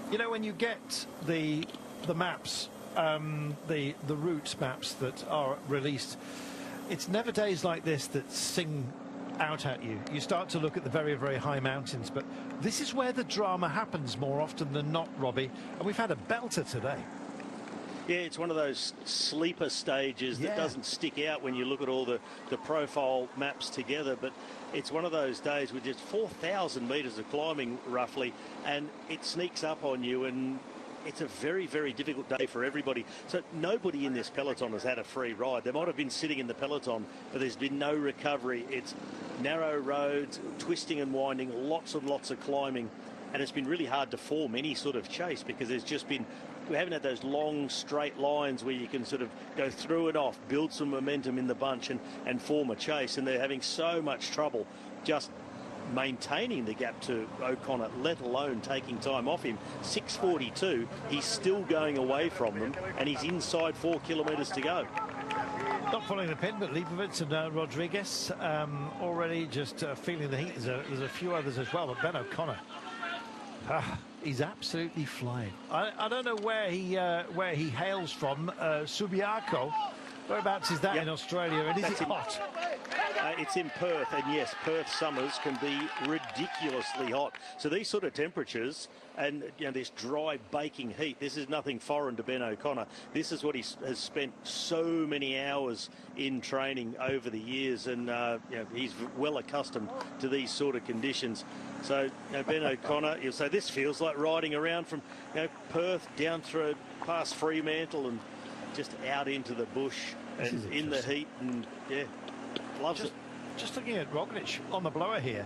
When you get the maps, the route maps that are released, it's never days like this that sing out at you. You start to look at the very, very high mountains, but this is where the drama happens more often than not, Robbie, and we've had a belter today. Yeah, it's one of those sleeper stages that doesn't stick out when you look at all the profile maps together, but it's one of those days with just 4,000 metres of climbing roughly, and it sneaks up on you, and it's a very, very difficult day for everybody. So nobody in this peloton has had a free ride. They might have been sitting in the peloton, but there's been no recovery. It's narrow roads, twisting and winding, lots and lots of climbing, and it's been really hard to form any sort of chase because we haven't had those long straight lines where you can sort of go through it off, build some momentum in the bunch and form a chase, and they're having so much trouble just maintaining the gap to O'Connor, let alone taking time off him. 6:42, he's still going away from them, and he's inside 4 kilometres to go. Not following the pin, but Leibovitz and Rodriguez already just feeling the heat. There's a few others as well, but Ben O'Connor, he's absolutely flying. I don't know where he hails from. Subiaco, whereabouts is that in Australia? And is it hot? It's in Perth, and yes, Perth summers can be ridiculously hot. So these sort of temperatures and this dry baking heat, this is nothing foreign to Ben O'Connor. This is what he has spent so many hours in training over the years, and he's well accustomed to these sort of conditions. So Ben O'Connor, you'll say this feels like riding around from Perth down through past Fremantle and just out into the bush and in the heat, and loves it. Just looking at Roglic on the blower here,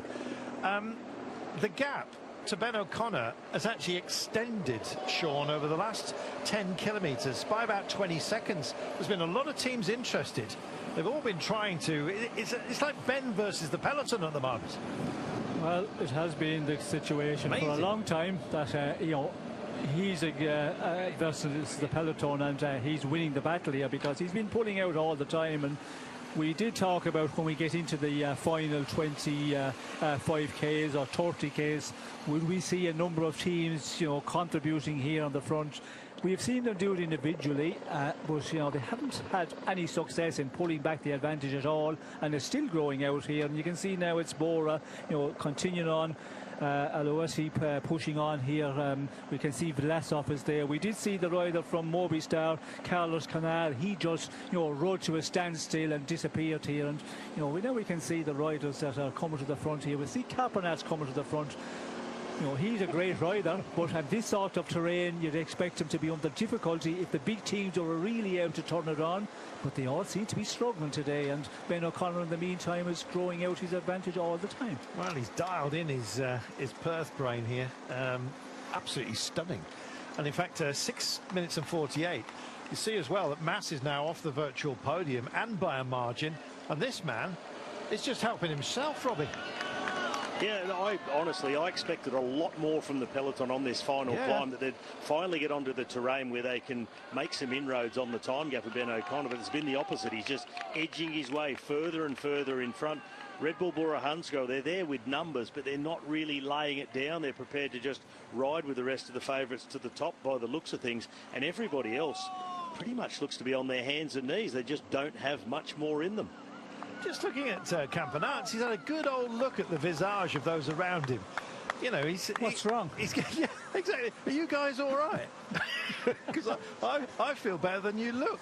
the gap to Ben O'Connor has actually extended, Sean, over the last 10 kilometres by about 20 seconds. There's been a lot of teams interested. They've all been trying to. It's like Ben versus the peloton at the moment. Well, it has been the situation for a long time that he's versus the peloton, and he's winning the battle here because he's been pulling out all the time. And we did talk about when we get into the final 25Ks or 30Ks, will we see a number of teams, contributing here on the front? We've seen them do it individually, but they haven't had any success in pulling back the advantage at all, and it's still growing out here. And you can see now it's Bora, continuing on. Aloisi pushing on here. We can see Vlasov is there. We did see the rider from Movistar, Carlos Canal. He just rode to a standstill and disappeared here. And we can see the riders that are coming to the front here. We see Capernat's coming to the front. You know, he's a great rider, but at this sort of terrain, you'd expect him to be under difficulty if the big teams are really out to turn it on. But they all seem to be struggling today, and Ben O'Connor, in the meantime, is growing out his advantage all the time. Well, he's dialed in his Perth brain here. Absolutely stunning. And in fact, 6 minutes and 48. You see as well that Mass is now off the virtual podium, and by a margin. And this man is just helping himself, Robbie. Yeah, I expected a lot more from the peloton on this final climb, that they'd finally get onto the terrain where they can make some inroads on the time gap of Ben O'Connor, but it's been the opposite. He's just edging his way further and further in front. Red Bull Bora Hansgrohe, they're there with numbers, but they're not really laying it down. They're prepared to just ride with the rest of the favourites to the top by the looks of things, and everybody else pretty much looks to be on their hands and knees. They just don't have much more in them. Just looking at Campenaerts, he's had a good old look at the visage of those around him. You know, what's wrong? Yeah, exactly. Are you guys all right? Because I feel better than you look.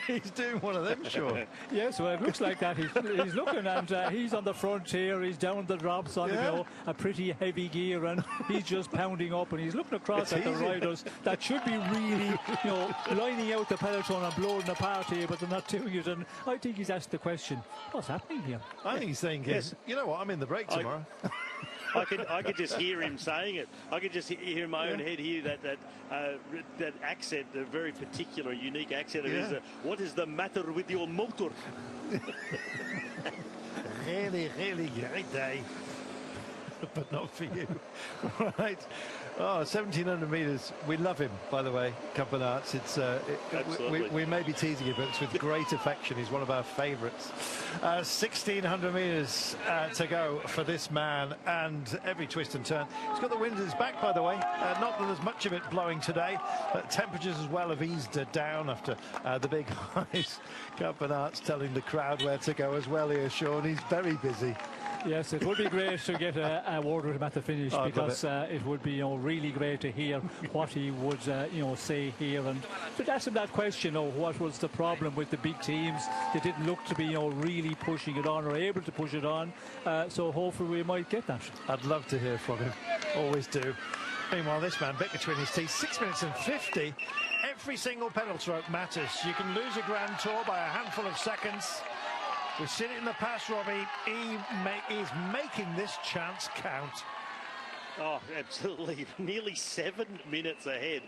He's doing one of them, sure. Yes, well, it looks like that. He's looking, and he's on the front here. He's down the drops on a pretty heavy gear, and he's just pounding up, and he's looking across at the riders that should be really, you know, lining out the peloton and blowing apart here, but they're not doing it. And I think he's asked the question, what's happening here? I think he's thinking, you know what, I'm in the break tomorrow. I could just hear him saying it. I could just hear in my own head here that accent, a very particular, unique accent of his. What is the matter with your motor? Really, really great day. But not for you. Right. Oh, 1,700 metres. We love him, by the way, Campenaerts. It's we may be teasing him, but it's with great affection. He's one of our favourites. 1,600 metres to go for this man, and every twist and turn. He's got the wind at his back, by the way. Not that there's much of it blowing today. Temperatures as well have eased down after the big highs. Campenaerts telling the crowd where to go as well here, Sean. He's very busy. Yes, it would be great to get a word with him at the finish, because it would be, you know, really great to hear what he would, you know, say here, and to ask him that question, what was the problem with the big teams? They didn't look to be, you know, really pushing it on or able to push it on. So hopefully we might get that. I'd love to hear from him. Always do. Meanwhile, this man bit between his teeth. 6 minutes and 50. Every single pedal stroke matters. You can lose a Grand Tour by a handful of seconds. We've seen it in the past, Robbie. He is making this chance count. Oh, absolutely. Nearly 7 minutes ahead.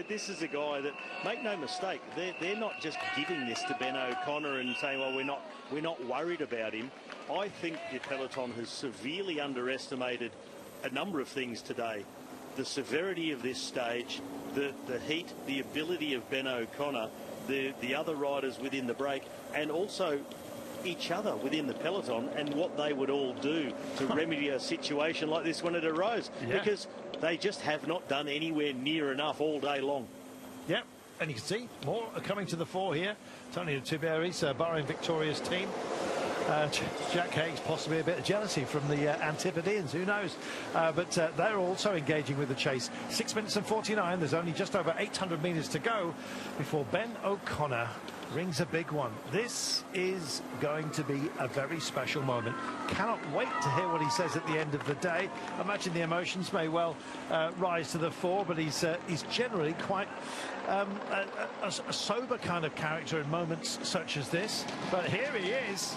This is a guy that, make no mistake, they're not just giving this to Ben O'Connor and saying, well, we're not worried about him. I think the peloton has severely underestimated a number of things today. The severity of this stage, the heat, the ability of Ben O'Connor, the other riders within the break, and also each other within the peloton, and what they would all do to remedy a situation like this when it arose, because they just have not done anywhere near enough all day long. Yep, and you can see more are coming to the fore here. Tony Tuberis, Bahrain Victoria's team. Jack Haig's possibly a bit of jealousy from the Antipodeans, who knows? But they're also engaging with the chase. 6 minutes and 49. There's only just over 800 metres to go before Ben O'Connor rings a big one. This is going to be a very special moment. Cannot wait to hear what he says at the end of the day. I imagine the emotions may well rise to the fore, but he's generally quite a sober kind of character in moments such as this. But here he is.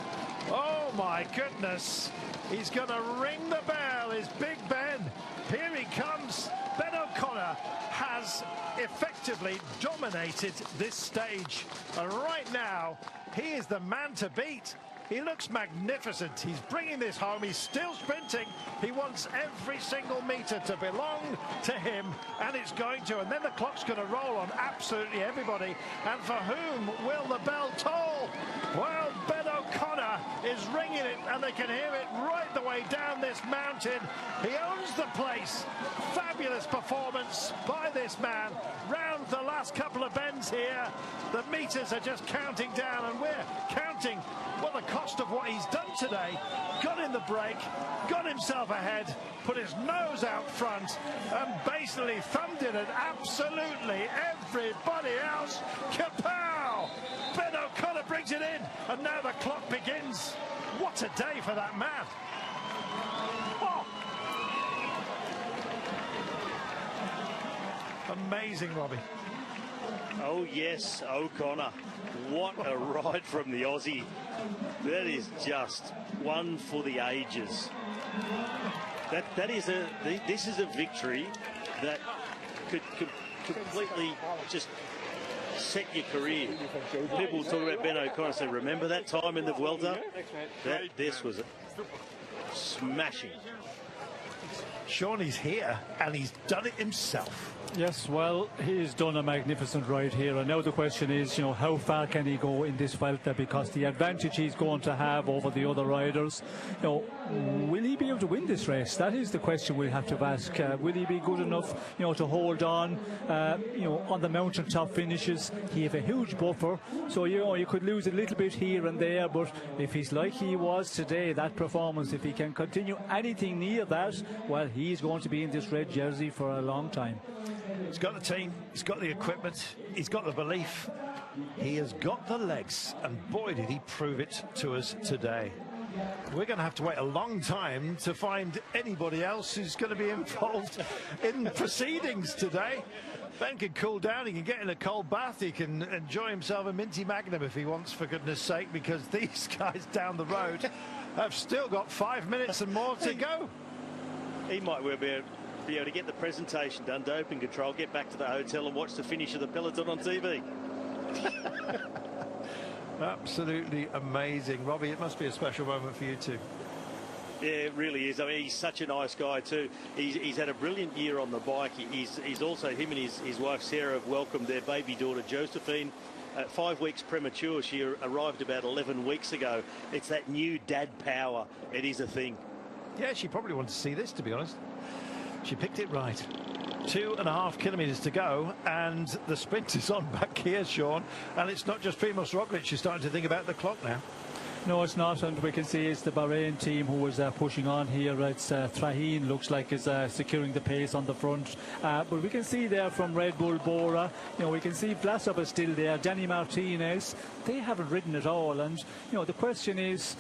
Oh my goodness, he's going to ring the bell. Is Big Ben. Here he comes. Ben O'Connor has effectively dominated this stage, and right now he is the man to beat. He looks magnificent. He's bringing this home. He's still sprinting. He wants every single metre to belong to him, and it's going to. And then the clock's going to roll on absolutely everybody. And for whom will the bell toll? Well, Ben O'Connor is ringing it, and they can hear it right the way down this mountain. He owns the place. Fabulous performance by this man. Round the last couple of bends here, the meters are just counting down, and we're counting, well, the cost of what he's done today. Got in the break, got himself ahead, put his nose out front, and basically thumbed it at absolutely everybody else. Kapow! Ben O'Connor brings it in, and now the clock begins. What a day for that man. Oh. Amazing, Robbie. Oh, yes, O'Connor. What a ride from the Aussie. That is just one for the ages. This is a victory that could completely just set your career. People talk about Ben O'Connor, say, remember that time in the Vuelta? This was smashing. Sean, he's here and he's done it himself. Yes, well, he's done a magnificent ride here, and now the question is, you know, how far can he go in this Vuelta, because the advantage he's going to have over the other riders, you know, will he be able to win this race? That is the question we'll have to ask. Will he be good enough, you know, to hold on, you know, on the mountaintop finishes? He have a huge buffer, so, you know, you could lose a little bit here and there, but if he's like he was today, that performance, if he can continue anything near that, well, he's going to be in this red jersey for a long time. He's got the team, he's got the equipment, he's got the belief, he has got the legs, and boy did he prove it to us today. We're going to have to wait a long time to find anybody else who's going to be involved in proceedings today. Ben can cool down, he can get in a cold bath, he can enjoy himself a minty magnum if he wants, for goodness sake, because these guys down the road have still got 5 minutes and more to go. He might well be able to get the presentation done, doping control, get back to the hotel and watch the finish of the peloton on TV. Absolutely amazing. Robbie, it must be a special moment for you too. Yeah, it really is. I mean, he's such a nice guy too. He's had a brilliant year on the bike. He's also, him and his wife Sarah have welcomed their baby daughter Josephine. 5 weeks premature. She arrived about 11 weeks ago. It's that new dad power. It is a thing. Yeah, she probably wanted to see this, to be honest. She picked it right. 2.5 kilometres to go, and the sprint is on back here, Sean. And it's not just Primož Roglič who's starting to think about the clock now. No, it's not, and we can see it's the Bahrain team who is pushing on here. It's Trahin looks like is securing the pace on the front, but we can see there from Red Bull Bora, you know, we can see Vlasov is still there, Danny Martinez, they haven't ridden at all, and you know, the question is,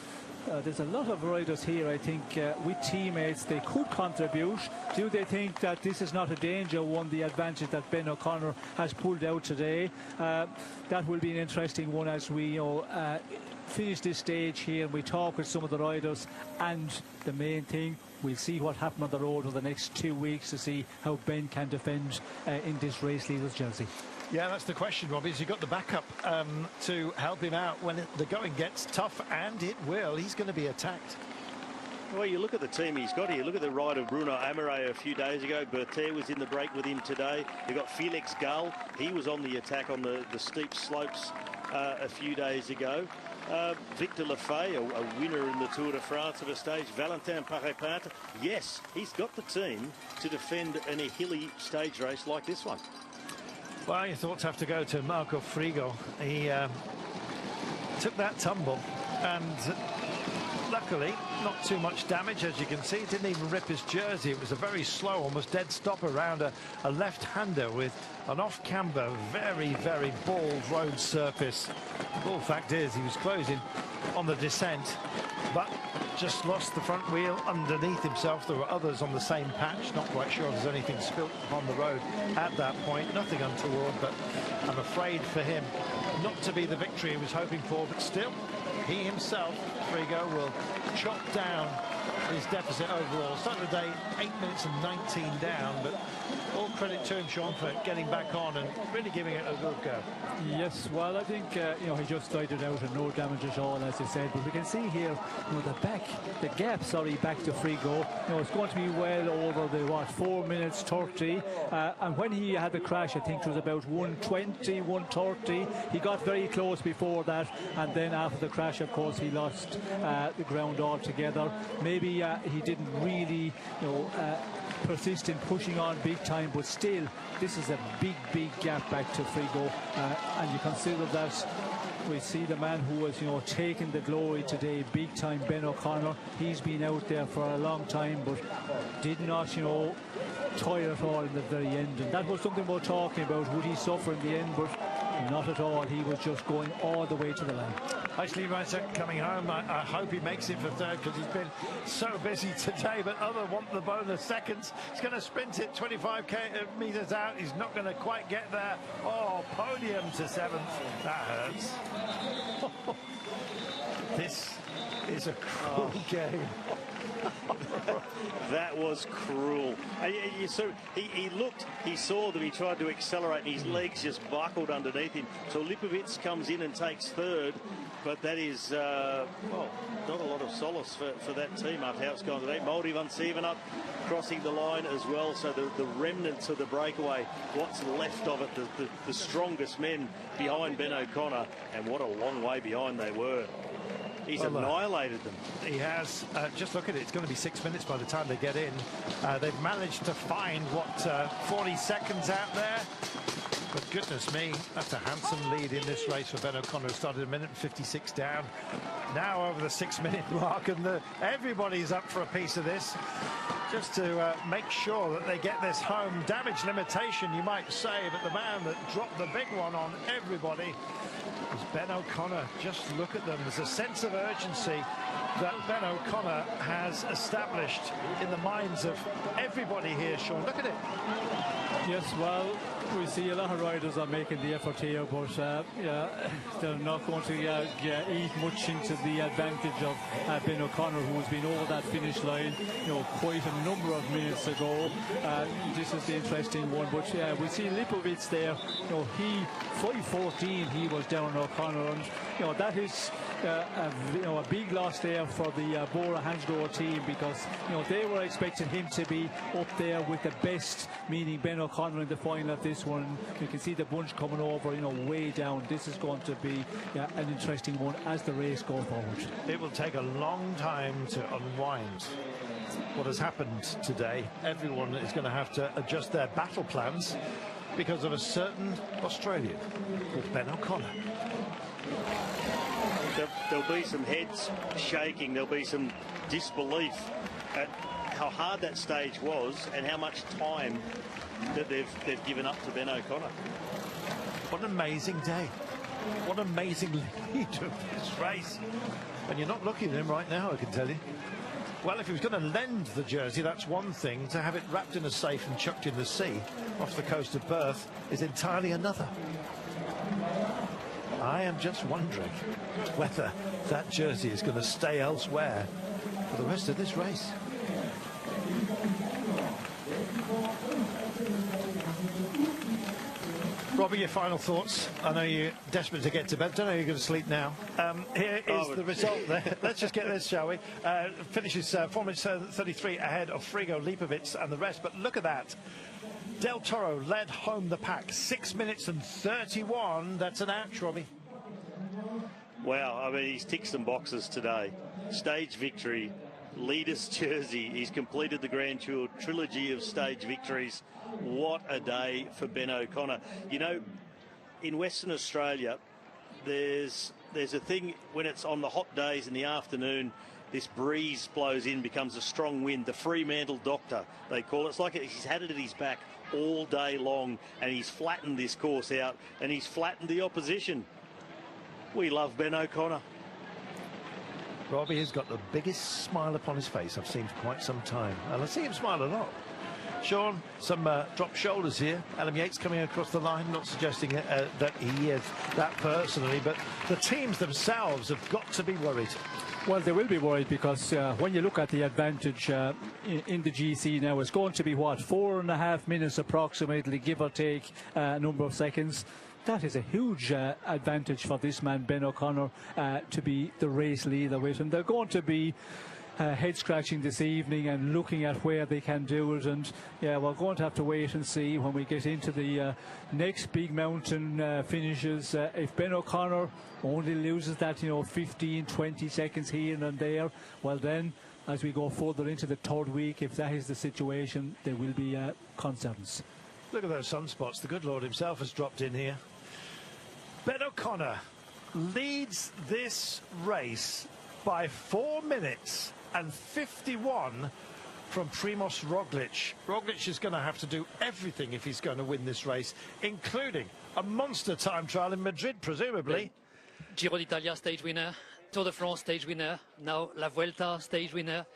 there's a lot of riders here, I think, with teammates. They could contribute. Do they think that this is not a danger one, the advantage that Ben O'Connor has pulled out today? That will be an interesting one as we, you know, finish this stage here and we talk with some of the riders. And the main thing, we'll see what happens on the road over the next 2 weeks to see how Ben can defend in this race leader's jersey. Yeah, that's the question, Robbie. Has he got the backup to help him out when the going gets tough? And it will. He's going to be attacked. Well, you look at the team he's got here. Look at the ride of Bruno Amaray a few days ago. Berthet was in the break with him today. You've got Felix Gall. He was on the attack on the steep slopes a few days ago. Victor Lafay, a winner in the Tour de France of a stage. Valentin Paré-Pinte. Yes, he's got the team to defend in a hilly stage race like this one. Well, your thoughts have to go to Marco Frigo. He took that tumble and luckily not too much damage, as you can see. He didn't even rip his jersey. It was a very slow, almost dead stop around a left-hander with an off-camber, very, very bald road surface. The full fact is he was closing on the descent, but just lost the front wheel underneath himself. There were others on the same patch. Not quite sure if there's anything spilt upon the road at that point. Nothing untoward, but I'm afraid for him not to be the victory he was hoping for. But still, he himself, Frigo, will chop down his deficit overall. Started the day 8 minutes and 19 down, but all credit to him, Sean, for getting back on and really giving it a good go. Yes, well, I think you know, he just started out and no damage at all, as you said. But we can see here, you know, the gap back to Frigo. You know, it's going to be well over the 4 minutes 30. And when he had the crash, I think it was about 1:20, 1:30. He got very close before that, and then after the crash, of course, he lost the ground altogether. Maybe he didn't really, you know, persist in pushing on big time, but still, this is a big gap back to Frigo, and you consider that we see the man who was, you know, taking the glory today, big time, Ben O'Connor. He's been out there for a long time, but did not, you know, tire at all in the very end, and that was something we were talking about. Would he suffer in the end? But Not at all. He was just going all the way to the line. Actually, Mysak coming home. I hope he makes it for third because he's been so busy today. But other want the bonus seconds. He's going to sprint it 25 meters out. He's not going to quite get there. Oh, podium to seventh. That hurts. This is a cruel game. That was cruel. He looked, he saw that he tried to accelerate and his legs just buckled underneath him. So Lipovic comes in and takes third, but that is, well, not a lot of solace for that team after how it's gone today. Moldy Van Sieven crossing the line as well. So the remnants of the breakaway, what's left of it, the strongest men behind Ben O'Connor, and what a long way behind they were. He's annihilated them. He has. Just look at it. It's going to be 6 minutes by the time they get in. They've managed to find, 40 seconds out there. But goodness me, that's a handsome lead in this race for Ben O'Connor, who started 1:56 down. Now over the 6 minute mark, and everybody's up for a piece of this. Just to make sure that they get this home. Damage limitation, you might say, but the man that dropped the big one on everybody was Ben O'Connor. Just look at them. There's a sense of urgency that Ben O'Connor has established in the minds of everybody here, Sean. Look at it. Yes, well, we see a lot of riders are making the effort here, but yeah, they're not going to eat much into the advantage of Ben O'Connor, who's been over that finish line, quite a number of minutes ago. This is the interesting one, but we see Lipovic there. He 5:14 he was down O'Connor, and that is a big loss there for the Bora Hansgrohe team, because they were expecting him to be up there with the best, meaning Ben O'Connor in the final of this one. You can see the bunch coming over, way down. This is going to be an interesting one as the race goes forward. It will take a long time to unwind what has happened today. Everyone is going to have to adjust their battle plans because of a certain Australian called Ben O'Connor. There'll be some heads shaking. There'll be some disbelief at how hard that stage was and how much time that they've given up to Ben O'Connor. What an amazing day. What an amazing lead of this race. And you're not looking at him right now, I can tell you. Well, if he was going to lend the jersey, that's one thing. To have it wrapped in a safe and chucked in the sea off the coast of Perth is entirely another. I am just wondering whether that jersey is going to stay elsewhere for the rest of this race. Robbie, your final thoughts? I know you're desperate to get to bed. Don't know you're going to sleep now. Here is the result there. Let's just get this, shall we? Finishes 4 minutes 33 ahead of Frigo, Lipovic and the rest. But look at that. Del Toro led home the pack. 6 minutes and 31. That's an ouch, Robbie. Wow, I mean, he's ticked some boxes today. Stage victory, leader's jersey. He's completed the Grand Tour trilogy of stage victories. What a day for Ben O'Connor. In Western Australia, there's a thing when it's on the hot days in the afternoon, this breeze blows in, becomes a strong wind. The Fremantle Doctor, they call it. It's like he's had it at his back all day long, and he's flattened this course out, and he's flattened the opposition. We love Ben O'Connor. Robbie has got the biggest smile upon his face I've seen for quite some time, and I see him smile a lot. Sean, some dropped shoulders here. Adam Yates coming across the line, not suggesting that he is that personally, but the teams themselves have got to be worried. Well, they will be worried because when you look at the advantage in the GC now, it's going to be, 4.5 minutes approximately, give or take a number of seconds. That is a huge advantage for this man, Ben O'Connor, to be the race leader with. And they're going to be head scratching this evening and looking at where they can do it, and we're going to have to wait and see when we get into the next big mountain finishes. If Ben O'Connor only loses that 15-20 seconds here and there, well then as we go further into the third week, if that is the situation, there will be concerns. Look at those sunspots. The good Lord himself has dropped in here. Ben O'Connor leads this race by 4 minutes and 51 from Primož Roglic. Roglic is going to have to do everything if he's going to win this race, including a monster time trial in Madrid, presumably. Giro d'Italia stage winner, Tour de France stage winner, now La Vuelta stage winner.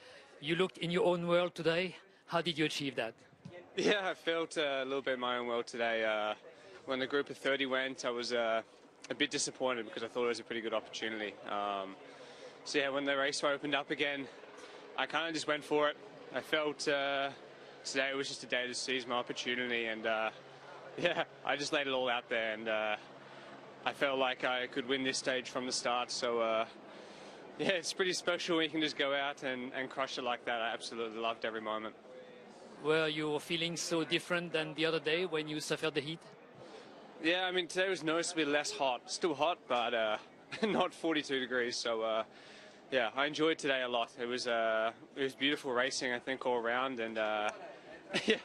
You looked in your own world today. How did you achieve that? Yeah, I felt a little bit in my own world today. When the group of 30 went, I was a bit disappointed because I thought it was a pretty good opportunity. So yeah, when the race opened up again, I kind of just went for it. I felt today was just a day to seize my opportunity, and yeah, I just laid it all out there, and I felt like I could win this stage from the start. So yeah, it's pretty special when you can just go out and crush it like that. I absolutely loved every moment. Were you feeling so different than the other day when you suffered the heat? Yeah, I mean, today was noticeably less hot. Still hot, but not 42 degrees. So yeah, I enjoyed today a lot. It was beautiful racing, I think, all around. And yeah,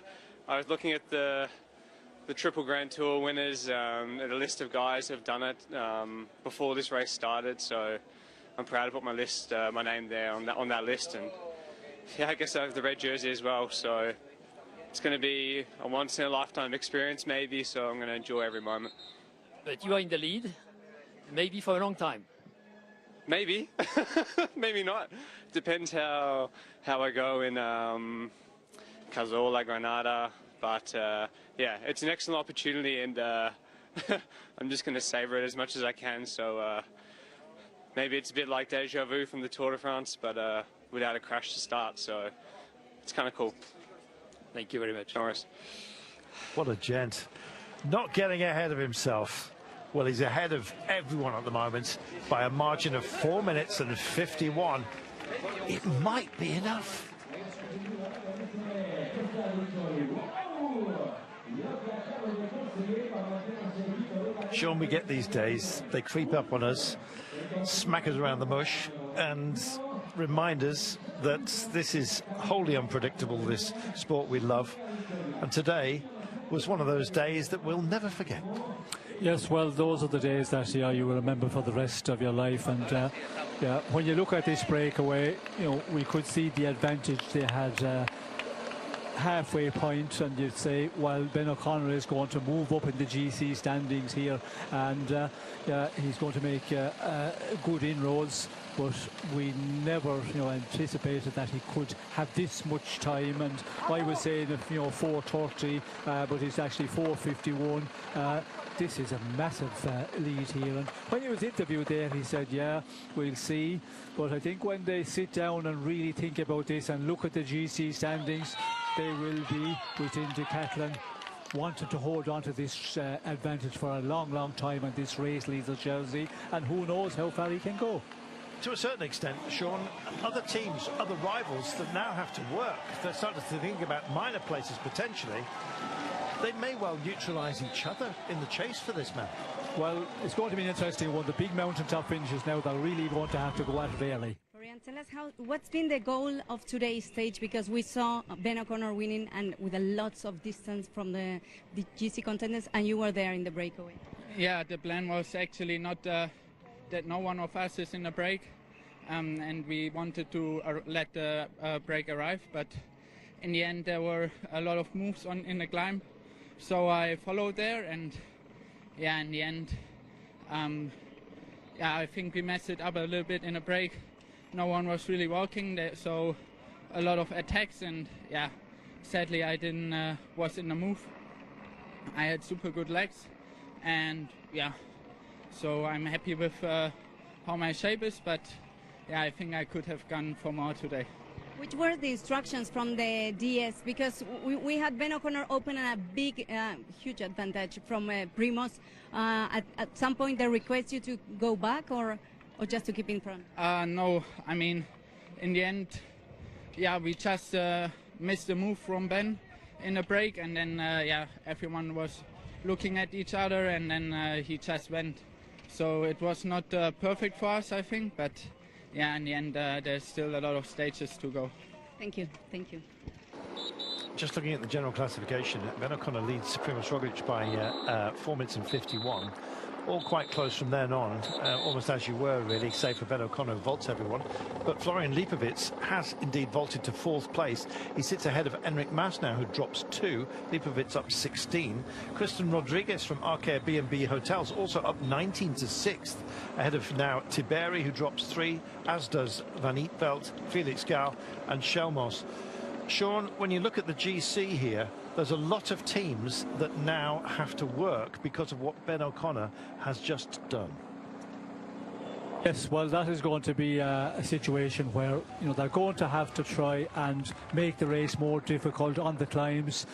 I was looking at the Triple Grand Tour winners, and a list of guys who have done it before this race started. So I'm proud to put my name there on that list. And yeah, I guess I have the red jersey as well. So it's going to be a once-in-a-lifetime experience, maybe. So I'm going to enjoy every moment. But you are in the lead, maybe for a long time. Maybe, maybe not. Depends how I go in Cazorla, Granada. But yeah, it's an excellent opportunity, and I'm just going to savor it as much as I can. So maybe it's a bit like deja vu from the Tour de France, but without a crash to start. So it's kind of cool. Thank you very much. Norris. What a gent. Not getting ahead of himself. Well, he's ahead of everyone at the moment by a margin of 4 minutes and 51. It might be enough. Sean, we get these days, they creep up on us, smack us around the bush, and remind us that this is wholly unpredictable, this sport we love. And today was one of those days that we'll never forget. Yes, well, those are the days that you will remember for the rest of your life. And yeah, when you look at this breakaway, we could see the advantage they had halfway point, and you'd say, well, Ben O'Connor is going to move up in the GC standings here, and yeah, he's going to make good inroads. But we never, anticipated that he could have this much time. And I was saying, 4:30, but it's actually 4:51. This is a massive lead here. And when he was interviewed there, he said, yeah, we'll see. But I think when they sit down and really think about this and look at the GC standings, they will be within Decathlon wanted to hold on to this advantage for a long, long time, and this race leads the jersey, and who knows how far he can go. To a certain extent, Sean, other teams, other rivals that now have to work, they're starting to think about minor places potentially. They may well neutralise each other in the chase for this man. Well, it's going to be an interesting one. The big mountaintop finishes now, they're really going to have to go at it early. Florian, tell us what's been the goal of today's stage, because we saw Ben O'Connor winning and with a lots of distance from the GC contenders, and you were there in the breakaway. Yeah, the plan was actually not that no one of us is in a break, and we wanted to let the break arrive, but in the end there were a lot of moves in the climb, so I followed there, and yeah, in the end yeah, I think we messed it up a little bit in a break. No one was really walking there, so a lot of attacks, and yeah, sadly I didn't was in the move. I had super good legs, and yeah, so I'm happy with how my shape is, but yeah, I think I could have gone for more today. Which were the instructions from the DS? Because we had Ben O'Connor open a big, huge advantage from Primož. At some point they request you to go back, or just to keep in front? No, I mean, in the end, yeah, we just missed the move from Ben in the break, and then yeah, everyone was looking at each other, and then he just went. So it was not perfect for us, I think, but yeah, in the end, there's still a lot of stages to go. Thank you. Thank you. Just looking at the general classification, Ben O'Connor leads Primož Roglic by 4 minutes and 51. all quite close from then on, almost as you were, really, save for Ben O'Connor, who vaults everyone. But Florian Lipovic has indeed vaulted to 4th place. He sits ahead of Enric Mas now, who drops 2. Lipovic up 16. Kristen Rodriguez from Arcaire B&B Hotels also up 19 to 6th, ahead of now Tiberi, who drops 3, as does Van Eetveld, Felix Gall and Shelmos. Sean, when you look at the GC here, there's a lot of teams that now have to work because of what Ben O'Connor has just done. Yes, well, that is going to be a situation where, you know, they're going to have to try and make the race more difficult on the climbs,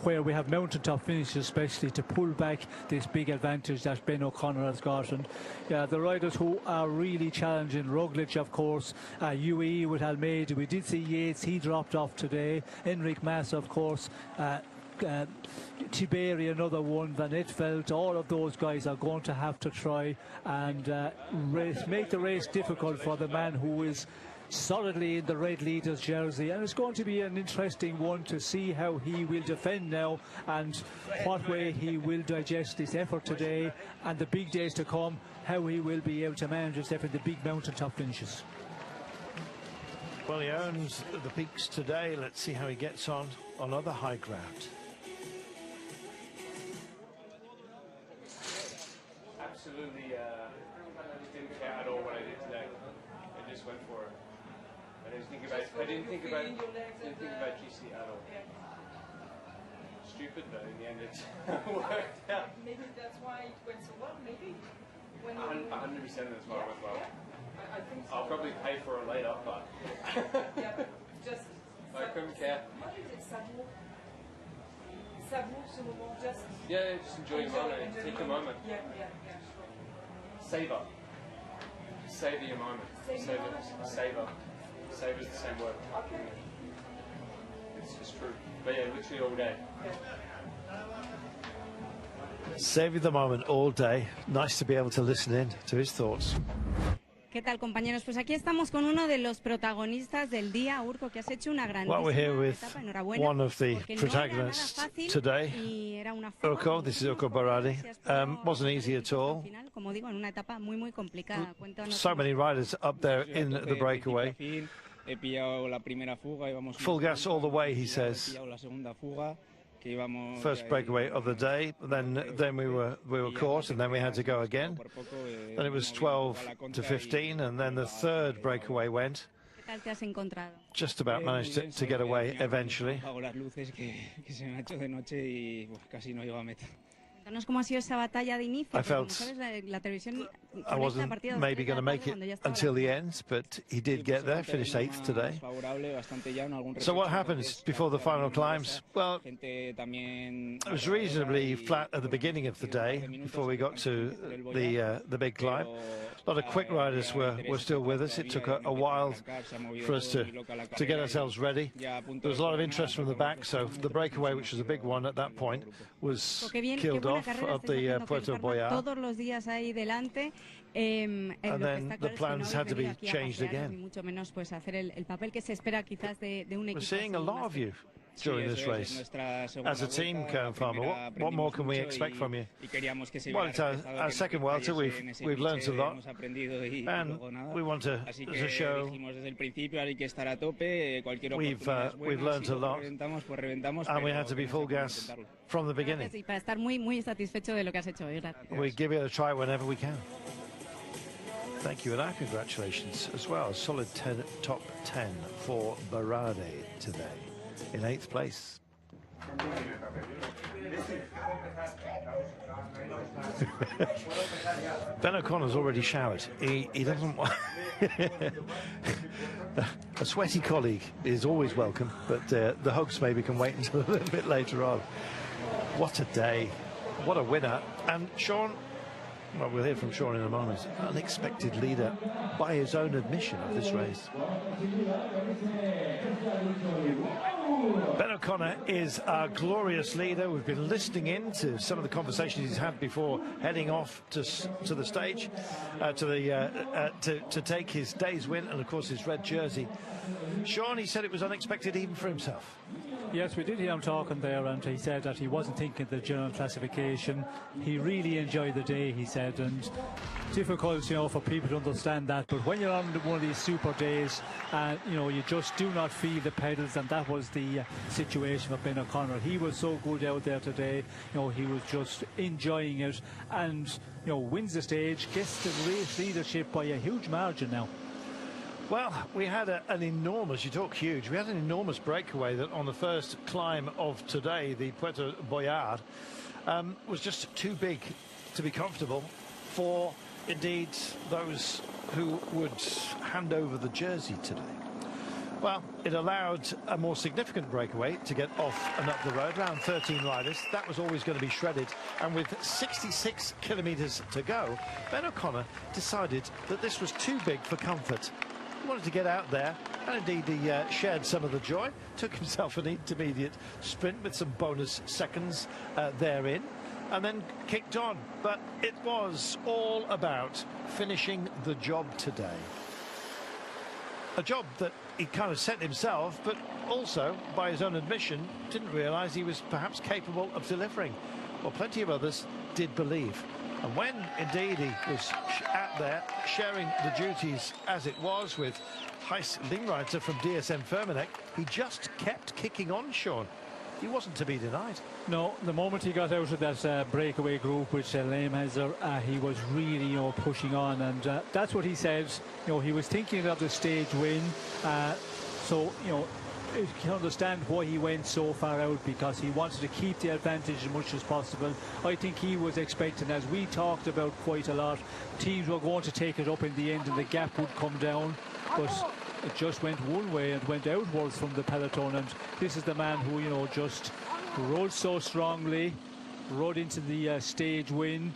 where we have mountaintop finishes, especially to pull back this big advantage that Ben O'Connor has got. And the riders who are really challenging, Roglic, of course, UAE with Almeida. We did see Yates, he dropped off today. Enric Mas, of course. Tiberi, another one, Van Eetveld, all of those guys are going to have to try and make the race difficult for the man who is solidly in the red leader's jersey. And it's going to be an interesting one to see how he will defend now and what way he will digest this effort today and the big days to come, how he will be able to manage his effort in the big mountaintop finishes. Well, he owns the peaks today. Let's see how he gets on other high ground. Absolutely didn't care at all what I did today. I just went for it. I didn't think about GC at all. Stupid, but in the end it worked out. Maybe that's why it went so well, maybe? 100% that's why it went well. I think so. I'll probably pay for it later, but yeah, but just I couldn't care. What is it, savour? Savour ce moment, just... Yeah, just enjoy the moment, take the moment. Yeah, sure. Savor. Savor your moment. Savor. Savor is the same word. Okay. It's true. But yeah, literally all day. Saving the moment all day. Nice to be able to listen in to his thoughts. ¿Qué tal, compañeros? Pues aquí estamos con uno de los protagonistas del día, Urko, que has hecho una grandísima we're here with etapa. Enhorabuena, one of the porque protagonists no era nada fácil today, y era una fuga. Urko. This is Urko Baradi. Wasn't easy at all. Final, como digo, en una etapa muy, muy complicada. Cuéntanos So many riders up there in the breakaway. Full gas all the way, he says. First breakaway of the day, then we were caught, and then we had to go again. Then it was 12 to 15, and then the third breakaway went. Just about managed to get away eventually. Cómo ha sido esa batalla de inicio. I felt la televisión I wasn't maybe going to make it until the end, but he did get there, finished 8th today. So what happens before the final climbs? Well, it was reasonably flat at the beginning of the day before we got to the big climb. A lot of quick riders were still with us. It took a while for us to get ourselves ready. There was a lot of interest from the back, so the breakaway, which was a big one at that point, was killed off at the Puerto Boyar. And then the plans had to be changed again. We're seeing a lot of you during this race. As a team, Kern Farmer, what more can we expect from you? Well, it's our second Vuelta. We've learned a lot, and we want to show we've learned a lot, and we had to be full gas from the beginning. We give it a try whenever we can. Thank you, and our congratulations as well. A solid top 10 for Baradi today, in 8th place. Ben O'Connor's already showered. He doesn't want... A sweaty colleague is always welcome, but the hugs maybe can wait until a little bit later on. What a day. What a winner. And Sean, well, we'll hear from Sean in a moment. Unexpected leader by his own admission of this race. Ben O'Connor is our glorious leader. We've been listening in to some of the conversations he's had before heading off to the stage to take his day's win and, of course, his red jersey. Sean, he said it was unexpected even for himself. Yes, we did hear him talking there, and he said that he wasn't thinking the general classification. He really enjoyed the day, he said, and difficult, you know, for people to understand that. But when you're on one of these super days, you know, you just do not feel the pedals, and that was the situation for Ben O'Connor. He was so good out there today. You know, he was just enjoying it, and you know, wins the stage, gets the race leadership by a huge margin now. Well, we had an enormous, you talk huge, we had an enormous breakaway that on the first climb of today, the Puerto Boyard, was just too big to be comfortable for, indeed, those who would hand over the jersey today. Well, it allowed a more significant breakaway to get off and up the road, around 13 riders. That was always going to be shredded. And with 66 kilometres to go, Ben O'Connor decided that this was too big for comfort. He wanted to get out there, and indeed he shared some of the joy, took himself an intermediate sprint with some bonus seconds therein, and then kicked on. But it was all about finishing the job today. A job that he kind of set himself, but also, by his own admission, didn't realise he was perhaps capable of delivering. Well, plenty of others did believe. And when, indeed, he was out there sharing the duties as it was with Gijs Limreiter from DSM Firmenich, he just kept kicking on, Sean. He wasn't to be denied. No, the moment he got out of that breakaway group with Lehmheiser, he was really, you know, pushing on, and that's what he said. You know, he was thinking of the stage win, so, you know, you can understand why he went so far out, because he wanted to keep the advantage as much as possible. I think he was expecting, as we talked about quite a lot, teams were going to take it up in the end and the gap would come down, but it just went one way and went outwards from the peloton. And this is the man who, you know, just rode so strongly, rode into the stage win,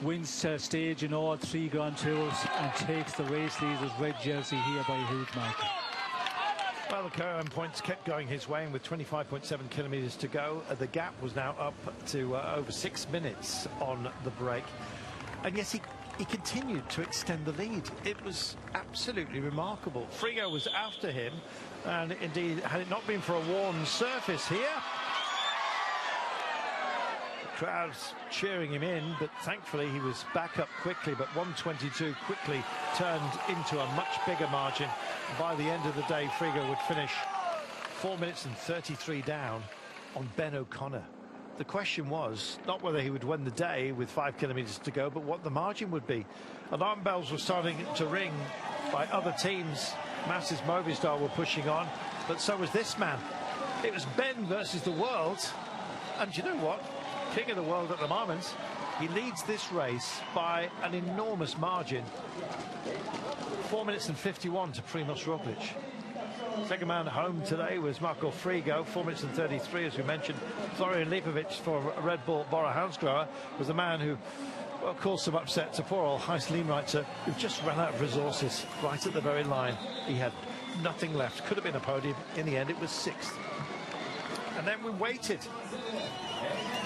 wins stage in all 3 Grand Tours, and takes the race leader's red jersey here by a huge margin. Well, the Kerem points kept going his way, and with 25.7 kilometres to go, the gap was now up to over 6 minutes on the break. And yes, he continued to extend the lead. It was absolutely remarkable. Frigo was after him, and indeed, had it not been for a worn surface here, the crowd's cheering him in, but thankfully he was back up quickly. But 1:22 quickly turned into a much bigger margin. By the end of the day, Frigo would finish 4 minutes and 33 down on Ben O'Connor. The question was not whether he would win the day with 5 kilometres to go, but what the margin would be. Alarm bells were starting to ring by other teams. Masses Movistar were pushing on, but so was this man. It was Ben versus the world, and you know what? King of the world at the moment. He leads this race by an enormous margin. 4 minutes and 51 to Primož Roglič. Second man home today was Marco Frigo, 4 minutes and 33, as we mentioned. Florian Lipovic for Red Bull Bora Hansgrohe was the man who, well, caused some upset to poor old Gijs Limreiter, who just ran out of resources right at the very line. He had nothing left. Could have been a podium. In the end, it was 6th. And then we waited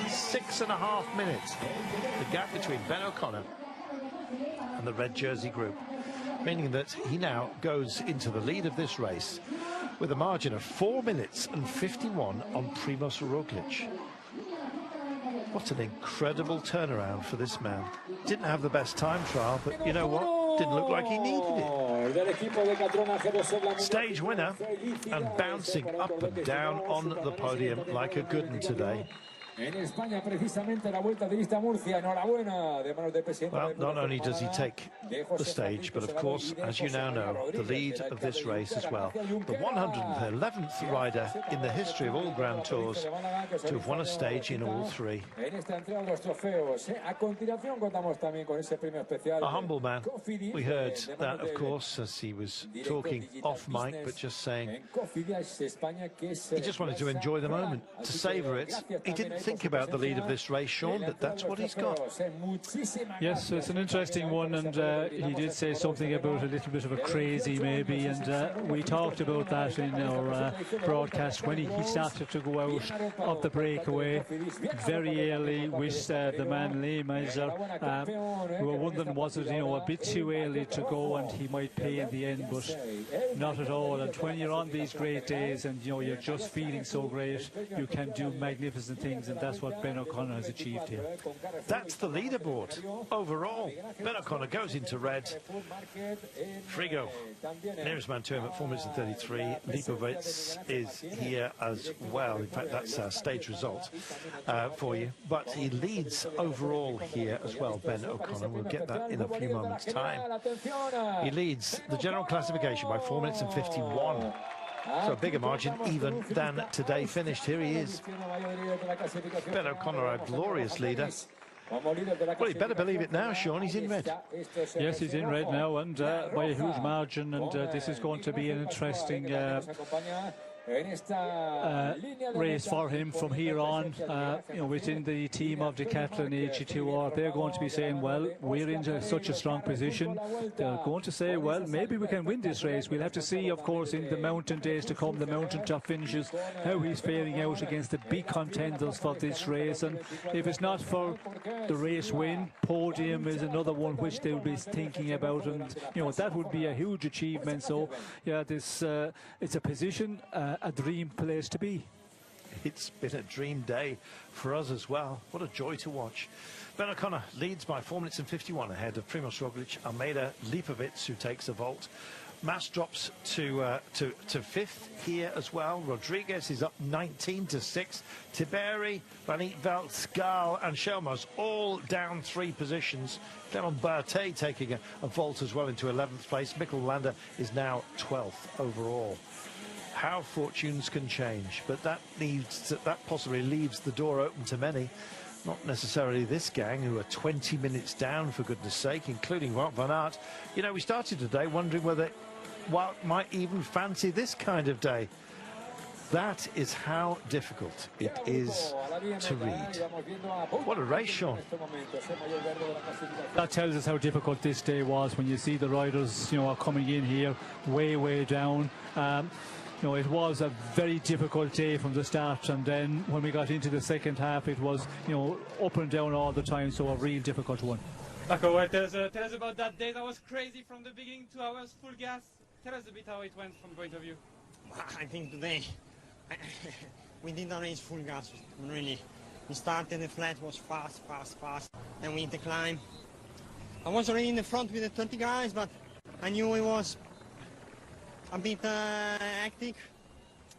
6.5 minutes. The gap between Ben O'Connor and the red jersey group, meaning that he now goes into the lead of this race with a margin of 4 minutes and 51 on Primož Roglič. What an incredible turnaround for this man. Didn't have the best time trial, but you know what? Didn't look like he needed it. Stage winner, and bouncing up and down on the podium like a good one today. En España, precisamente, la Vuelta Ciclista Murcia. Enhorabuena de manos del presidente. Well, not only does he take the stage, but of course, as you now know, the lead of this race as well. The 111th rider in the history of all Grand Tours to have won a stage in all 3. A humble man. We heard that, of course, as he was talking off mic, but just saying he just wanted to enjoy the moment, to savour it. He didn't think about the lead of this race, Sean, but that's what he's got. Yes, it's an interesting one, and he did say something about a little bit of a crazy maybe, and we talked about that in our broadcast when he started to go out of the breakaway very early with the man Lehmeiser. We were wondering, was it a bit too early to go and he might pay in the end, but not at all. And when you're on these great days and you're just feeling so great, you can do magnificent things, and that's what Ben O'Connor has achieved here. That's the leaderboard overall. Ben O'Connor goes into red. Frigo, nearest man to him at 4 minutes and 33. Lipovitz is here as well. In fact, that's our stage result for you. But he leads overall here as well, Ben O'Connor. We'll get that in a few moments' time. He leads the general classification by 4 minutes and 51. So a bigger margin even than today finished. Here he is. Ben O'Connor, our glorious leader. Well, you better believe it now, Sean, he's in red. Yes, he's in red now, and by a huge margin, and this is going to be an interesting race for him from here on. Within the team of Decathlon AG2R, they're going to be saying, well, we're in such a strong position. They're going to say, well, maybe we can win this race. We'll have to see, of course, in the mountain days to come, the mountain top finishes, how he's faring out against the big contenders for this race. And if it's not for the race win, podium is another one which they'll be thinking about, and that would be a huge achievement. So yeah, this it's a position, a dream place to be. It's been a dream day for us as well. What a joy to watch. Ben O'Connor leads by 4 minutes and 51 ahead of Primoz Roglic, Almeida, Lipovitz, who takes a vault. Mas drops to fifth here as well. Rodriguez is up 19 to 6. Tiberi, Van Eetveld, Schaal and Schelmers all down 3 positions. Clement Bartet taking a vault as well into 11th place. Mikkel Landa is now 12th overall. How fortunes can change, but that possibly leaves the door open to many. Not necessarily this gang, who are 20 minutes down, for goodness sake, including Wout van Aert. We started today wondering whether Wout might even fancy this kind of day. That is how difficult it is to read. What a race, Sean. That tells us how difficult this day was when you see the riders, are coming in here way down. It was a very difficult day from the start, and then when we got into the second half, it was, up and down all the time, so a real difficult one. Paco, well, tell us about that day. That was crazy from the beginning, 2 hours, full gas. Tell us a bit how it went from point of view. I think today we did not race full gas, really. We started, the flat was fast, and we hit the climb. I was already in the front with the 30 guys, but I knew it was a bit hectic,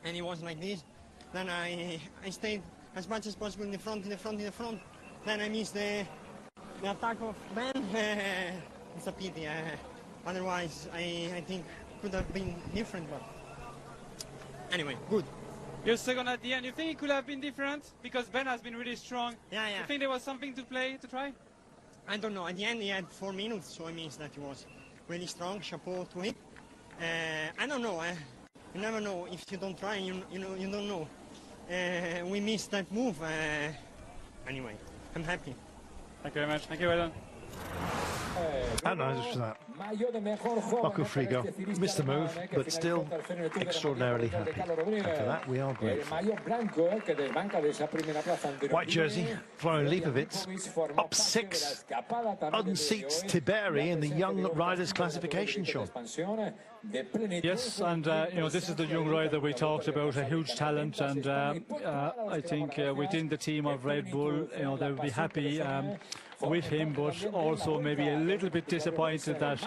and it was like this. Then I stayed as much as possible in the front. Then I missed the attack of Ben. It's a pity. Otherwise, I think could have been different, but anyway, good. You're second at the end. You think it could have been different? Because Ben has been really strong. Yeah. You think there was something to try? I don't know. At the end, he had 4 minutes, so it means that he was really strong. Chapeau to him. I don't know. You never know. If you don't try, you don't know. We missed that move. Anyway, I'm happy. Thank you very much. Thank you, well done. How nice was that? Marco Frigo missed the move, but still extraordinarily happy. And for that, we are grateful. White jersey, Florian Lipovitz, up 6, unseats Tiberi in the young riders classification, Sean. Yes, and this is the young rider we talked about, a huge talent, and I think within the team of Red Bull, they will be happy with him, but also maybe a little bit disappointed that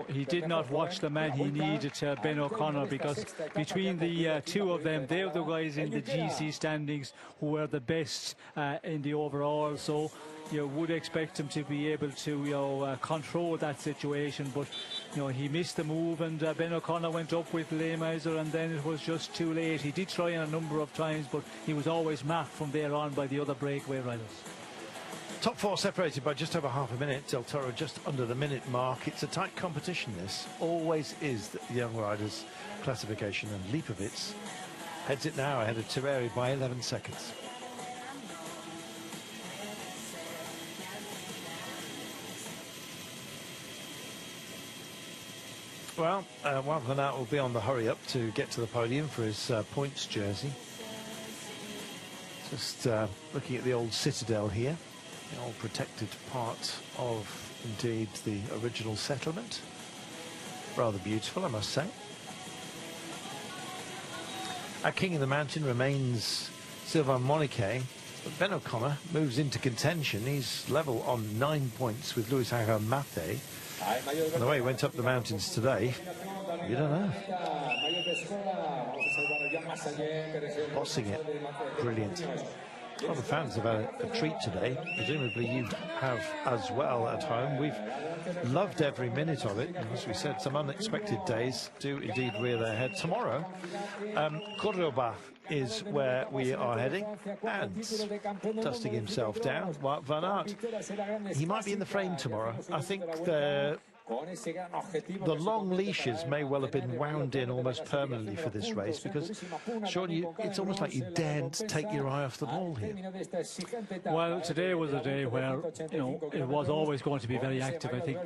he did not watch the man he needed, Ben O'Connor, because between the two of them, they're the guys in the GC standings who are the best in the overall, so you would expect him to be able to control that situation, but he missed the move, and Ben O'Connor went up with Lehmeiser, and then it was just too late. He did try a number of times, but he was always marked from there on by the other breakaway riders. Top 4 separated by just over half a minute. Del Toro just under the minute mark. It's a tight competition, this. Always is, the young riders classification, and Lipovitz heads it now ahead of Tiberi by 11 seconds. Well, Wout van Aert will be on the hurry-up to get to the podium for his points jersey. Just looking at the old citadel here, the old protected part of, indeed, the original settlement. Rather beautiful, I must say. Our king of the mountain remains Sylvain Moniquet, but Ben O'Connor moves into contention. He's level on 9 points with Luis Angel Mate. And the way he went up the mountains today, you don't know. Bossing it. Brilliant. Well, the fans have had a treat today. Presumably you have as well at home. We've loved every minute of it. As we said, some unexpected days do indeed rear their head. Tomorrow, Cordoba is where we are heading, and dusting himself down, Wout van Aert. He might be in the frame tomorrow. I think the long leashes may well have been wound in almost permanently for this race, because Sean, it's almost like you daren't take your eye off the ball here. Well, today was a day where, you know, it was always going to be very active. I think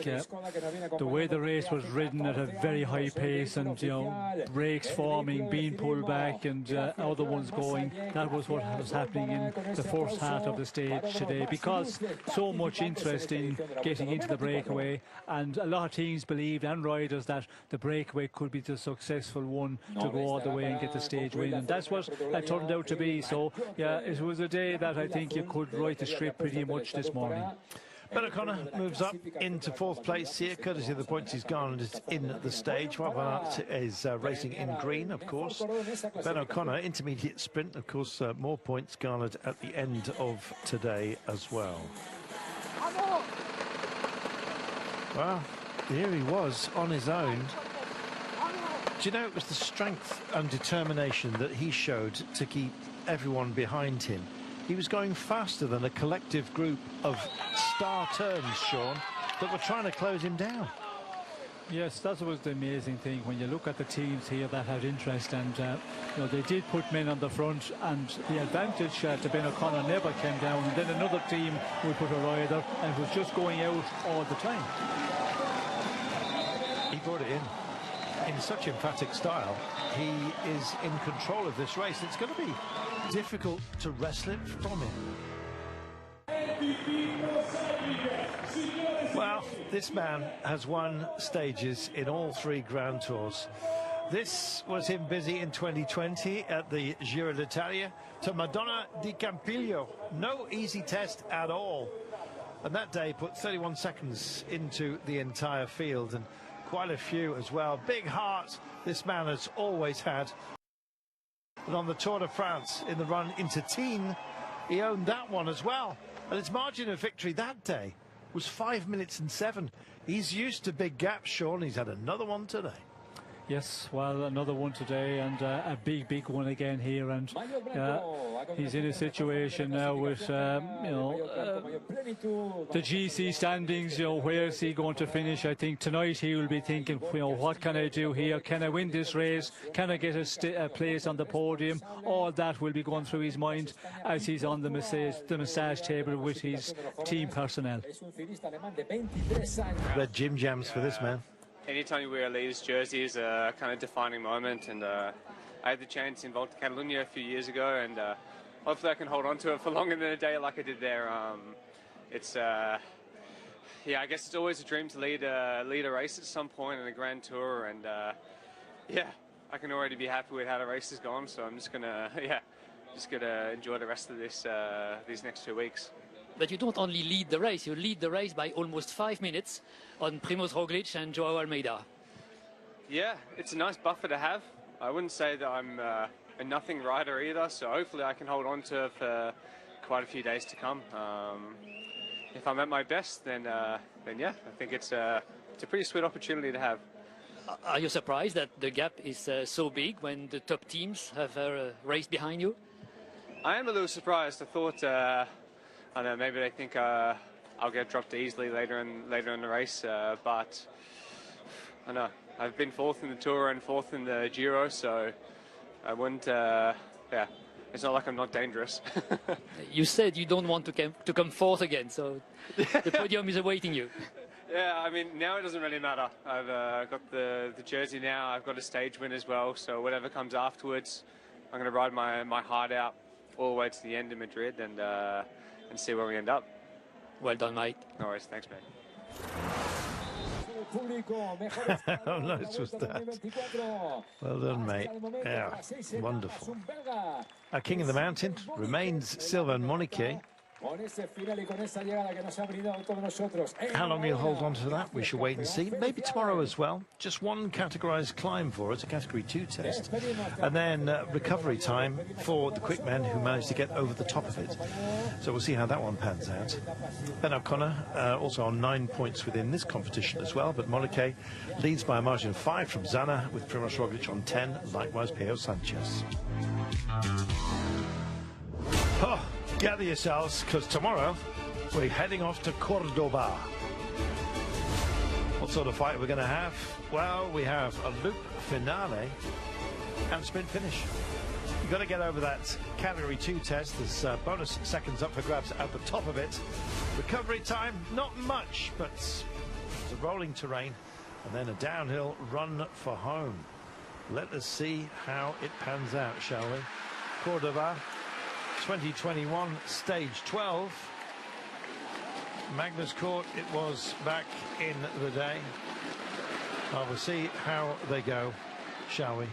the way the race was ridden at a very high pace, and, you know, breaks forming, being pulled back, and other ones going, that was what was happening in the first half of the stage today, because so much interest in getting into the breakaway, and a lot of teams believed, and riders, that the breakaway could be the successful one to go all the way and get the stage win, and that's what that turned out to be. So yeah, it was a day that I think you could write the script pretty much this morning. Ben O'Connor moves up into fourth place here, courtesy of the points he's garnered in the stage. Wout van Aert is racing in green, of course. Ben O'Connor, intermediate sprint, of course, more points garnered at the end of today as well. Well, here he was on his own. Do you know, it was the strength and determination that he showed to keep everyone behind him. He was going faster than a collective group of star turns, Sean, that were trying to close him down. Yes, that was the amazing thing when you look at the teams here that had interest, and you know, they did put men on the front, and the advantage to Ben O'Connor never came down, and then another team would put a rider, and it was just going out all the time. He brought it in such emphatic style. He is in control of this race. It's going to be difficult to wrestle it from him. Well, this man has won stages in all three Grand Tours. This was him busy in 2020 at the Giro d'Italia to Madonna di Campiglio. No easy test at all. And that day put 31 seconds into the entire field, and quite a few as well. Big heart this man has always had. And on the Tour de France, in the run into Tignes, he owned that one as well. And his margin of victory that day was 5 minutes and 7. He's used to big gaps, Sean. He's had another one today. Yes, well, another one today, and a big one again here, and he's in a situation now with you know, the GC standings. You know, where is he going to finish? I think tonight he will be thinking, you know, what can I do here? Can I win this race? Can I get a place on the podium? All that will be going through his mind as he's on the massage table with his team personnel. Red Jim Jams for this man. Anytime you wear a leader's jersey is a kind of defining moment, and I had the chance in Volta Catalunya a few years ago, and hopefully I can hold on to it for longer than a day like I did there. It's yeah, I guess it's always a dream to lead a race at some point in a Grand Tour, and yeah, I can already be happy with how the race has gone, so I'm just gonna enjoy the rest of this these next 2 weeks. But you don't only lead the race, you lead the race by almost 5 minutes on Primoz Roglic and Joao Almeida. Yeah, it's a nice buffer to have. I wouldn't say that I'm a nothing rider either, so hopefully I can hold on to it for quite a few days to come. If I'm at my best, then yeah, I think it's a pretty sweet opportunity to have. Are you surprised that the gap is so big when the top teams have a race behind you? I am a little surprised. I thought, I don't know, maybe they think I'll get dropped easily later in the race, but I don't know. I've been fourth in the Tour and fourth in the Giro, so I wouldn't. Yeah, it's not like I'm not dangerous. You said you don't want to come fourth again, so the podium is awaiting you. Yeah, I mean, now it doesn't really matter. I've got the jersey now. I've got a stage win as well. So whatever comes afterwards, I'm going to ride my heart out all the way to the end in Madrid and see where we end up. Well done, mate. No worries. Thanks, mate. How nice was that? Well done, mate. Yeah, wonderful. Our king of the mountain remains Sylvain Moniquet. How long he'll hold on to that, we shall wait and see. Maybe tomorrow as well. Just one categorised climb for us, a Category 2 test. And then recovery time for the quick men who managed to get over the top of it. So we'll see how that one pans out. Ben O'Connor also on 9 points within this competition as well. But Moniquet leads by a margin of 5 from Zana, with Primož Roglic on 10. Likewise, Pedro Sanchez. Oh, gather yourselves, because tomorrow we're heading off to Cordoba. What sort of fight we're going to have? Well, we have a loop finale and sprint finish. You've got to get over that Category 2 test. There's bonus seconds up for grabs at the top of it. Recovery time, not much, but it's a rolling terrain. And then a downhill run for home. Let us see how it pans out, shall we? Cordoba 2021, stage 12. Magnus Court it was back in the day. We'll see how they go, shall we,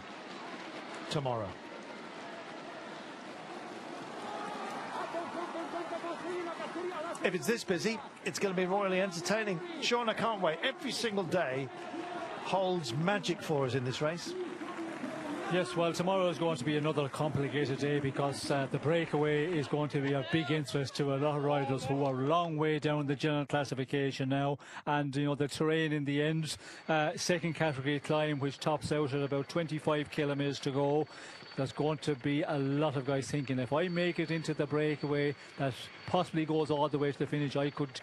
tomorrow. If it's this busy, it's going to be royally entertaining. Sean, I can't wait. Every single day holds magic for us in this race. Yes, well, tomorrow is going to be another complicated day because the breakaway is going to be of big interest to a lot of riders who are a long way down the general classification now. And, you know, the terrain in the end, second category climb, which tops out at about 25 kilometres to go. There's going to be a lot of guys thinking, if I make it into the breakaway that possibly goes all the way to the finish, I could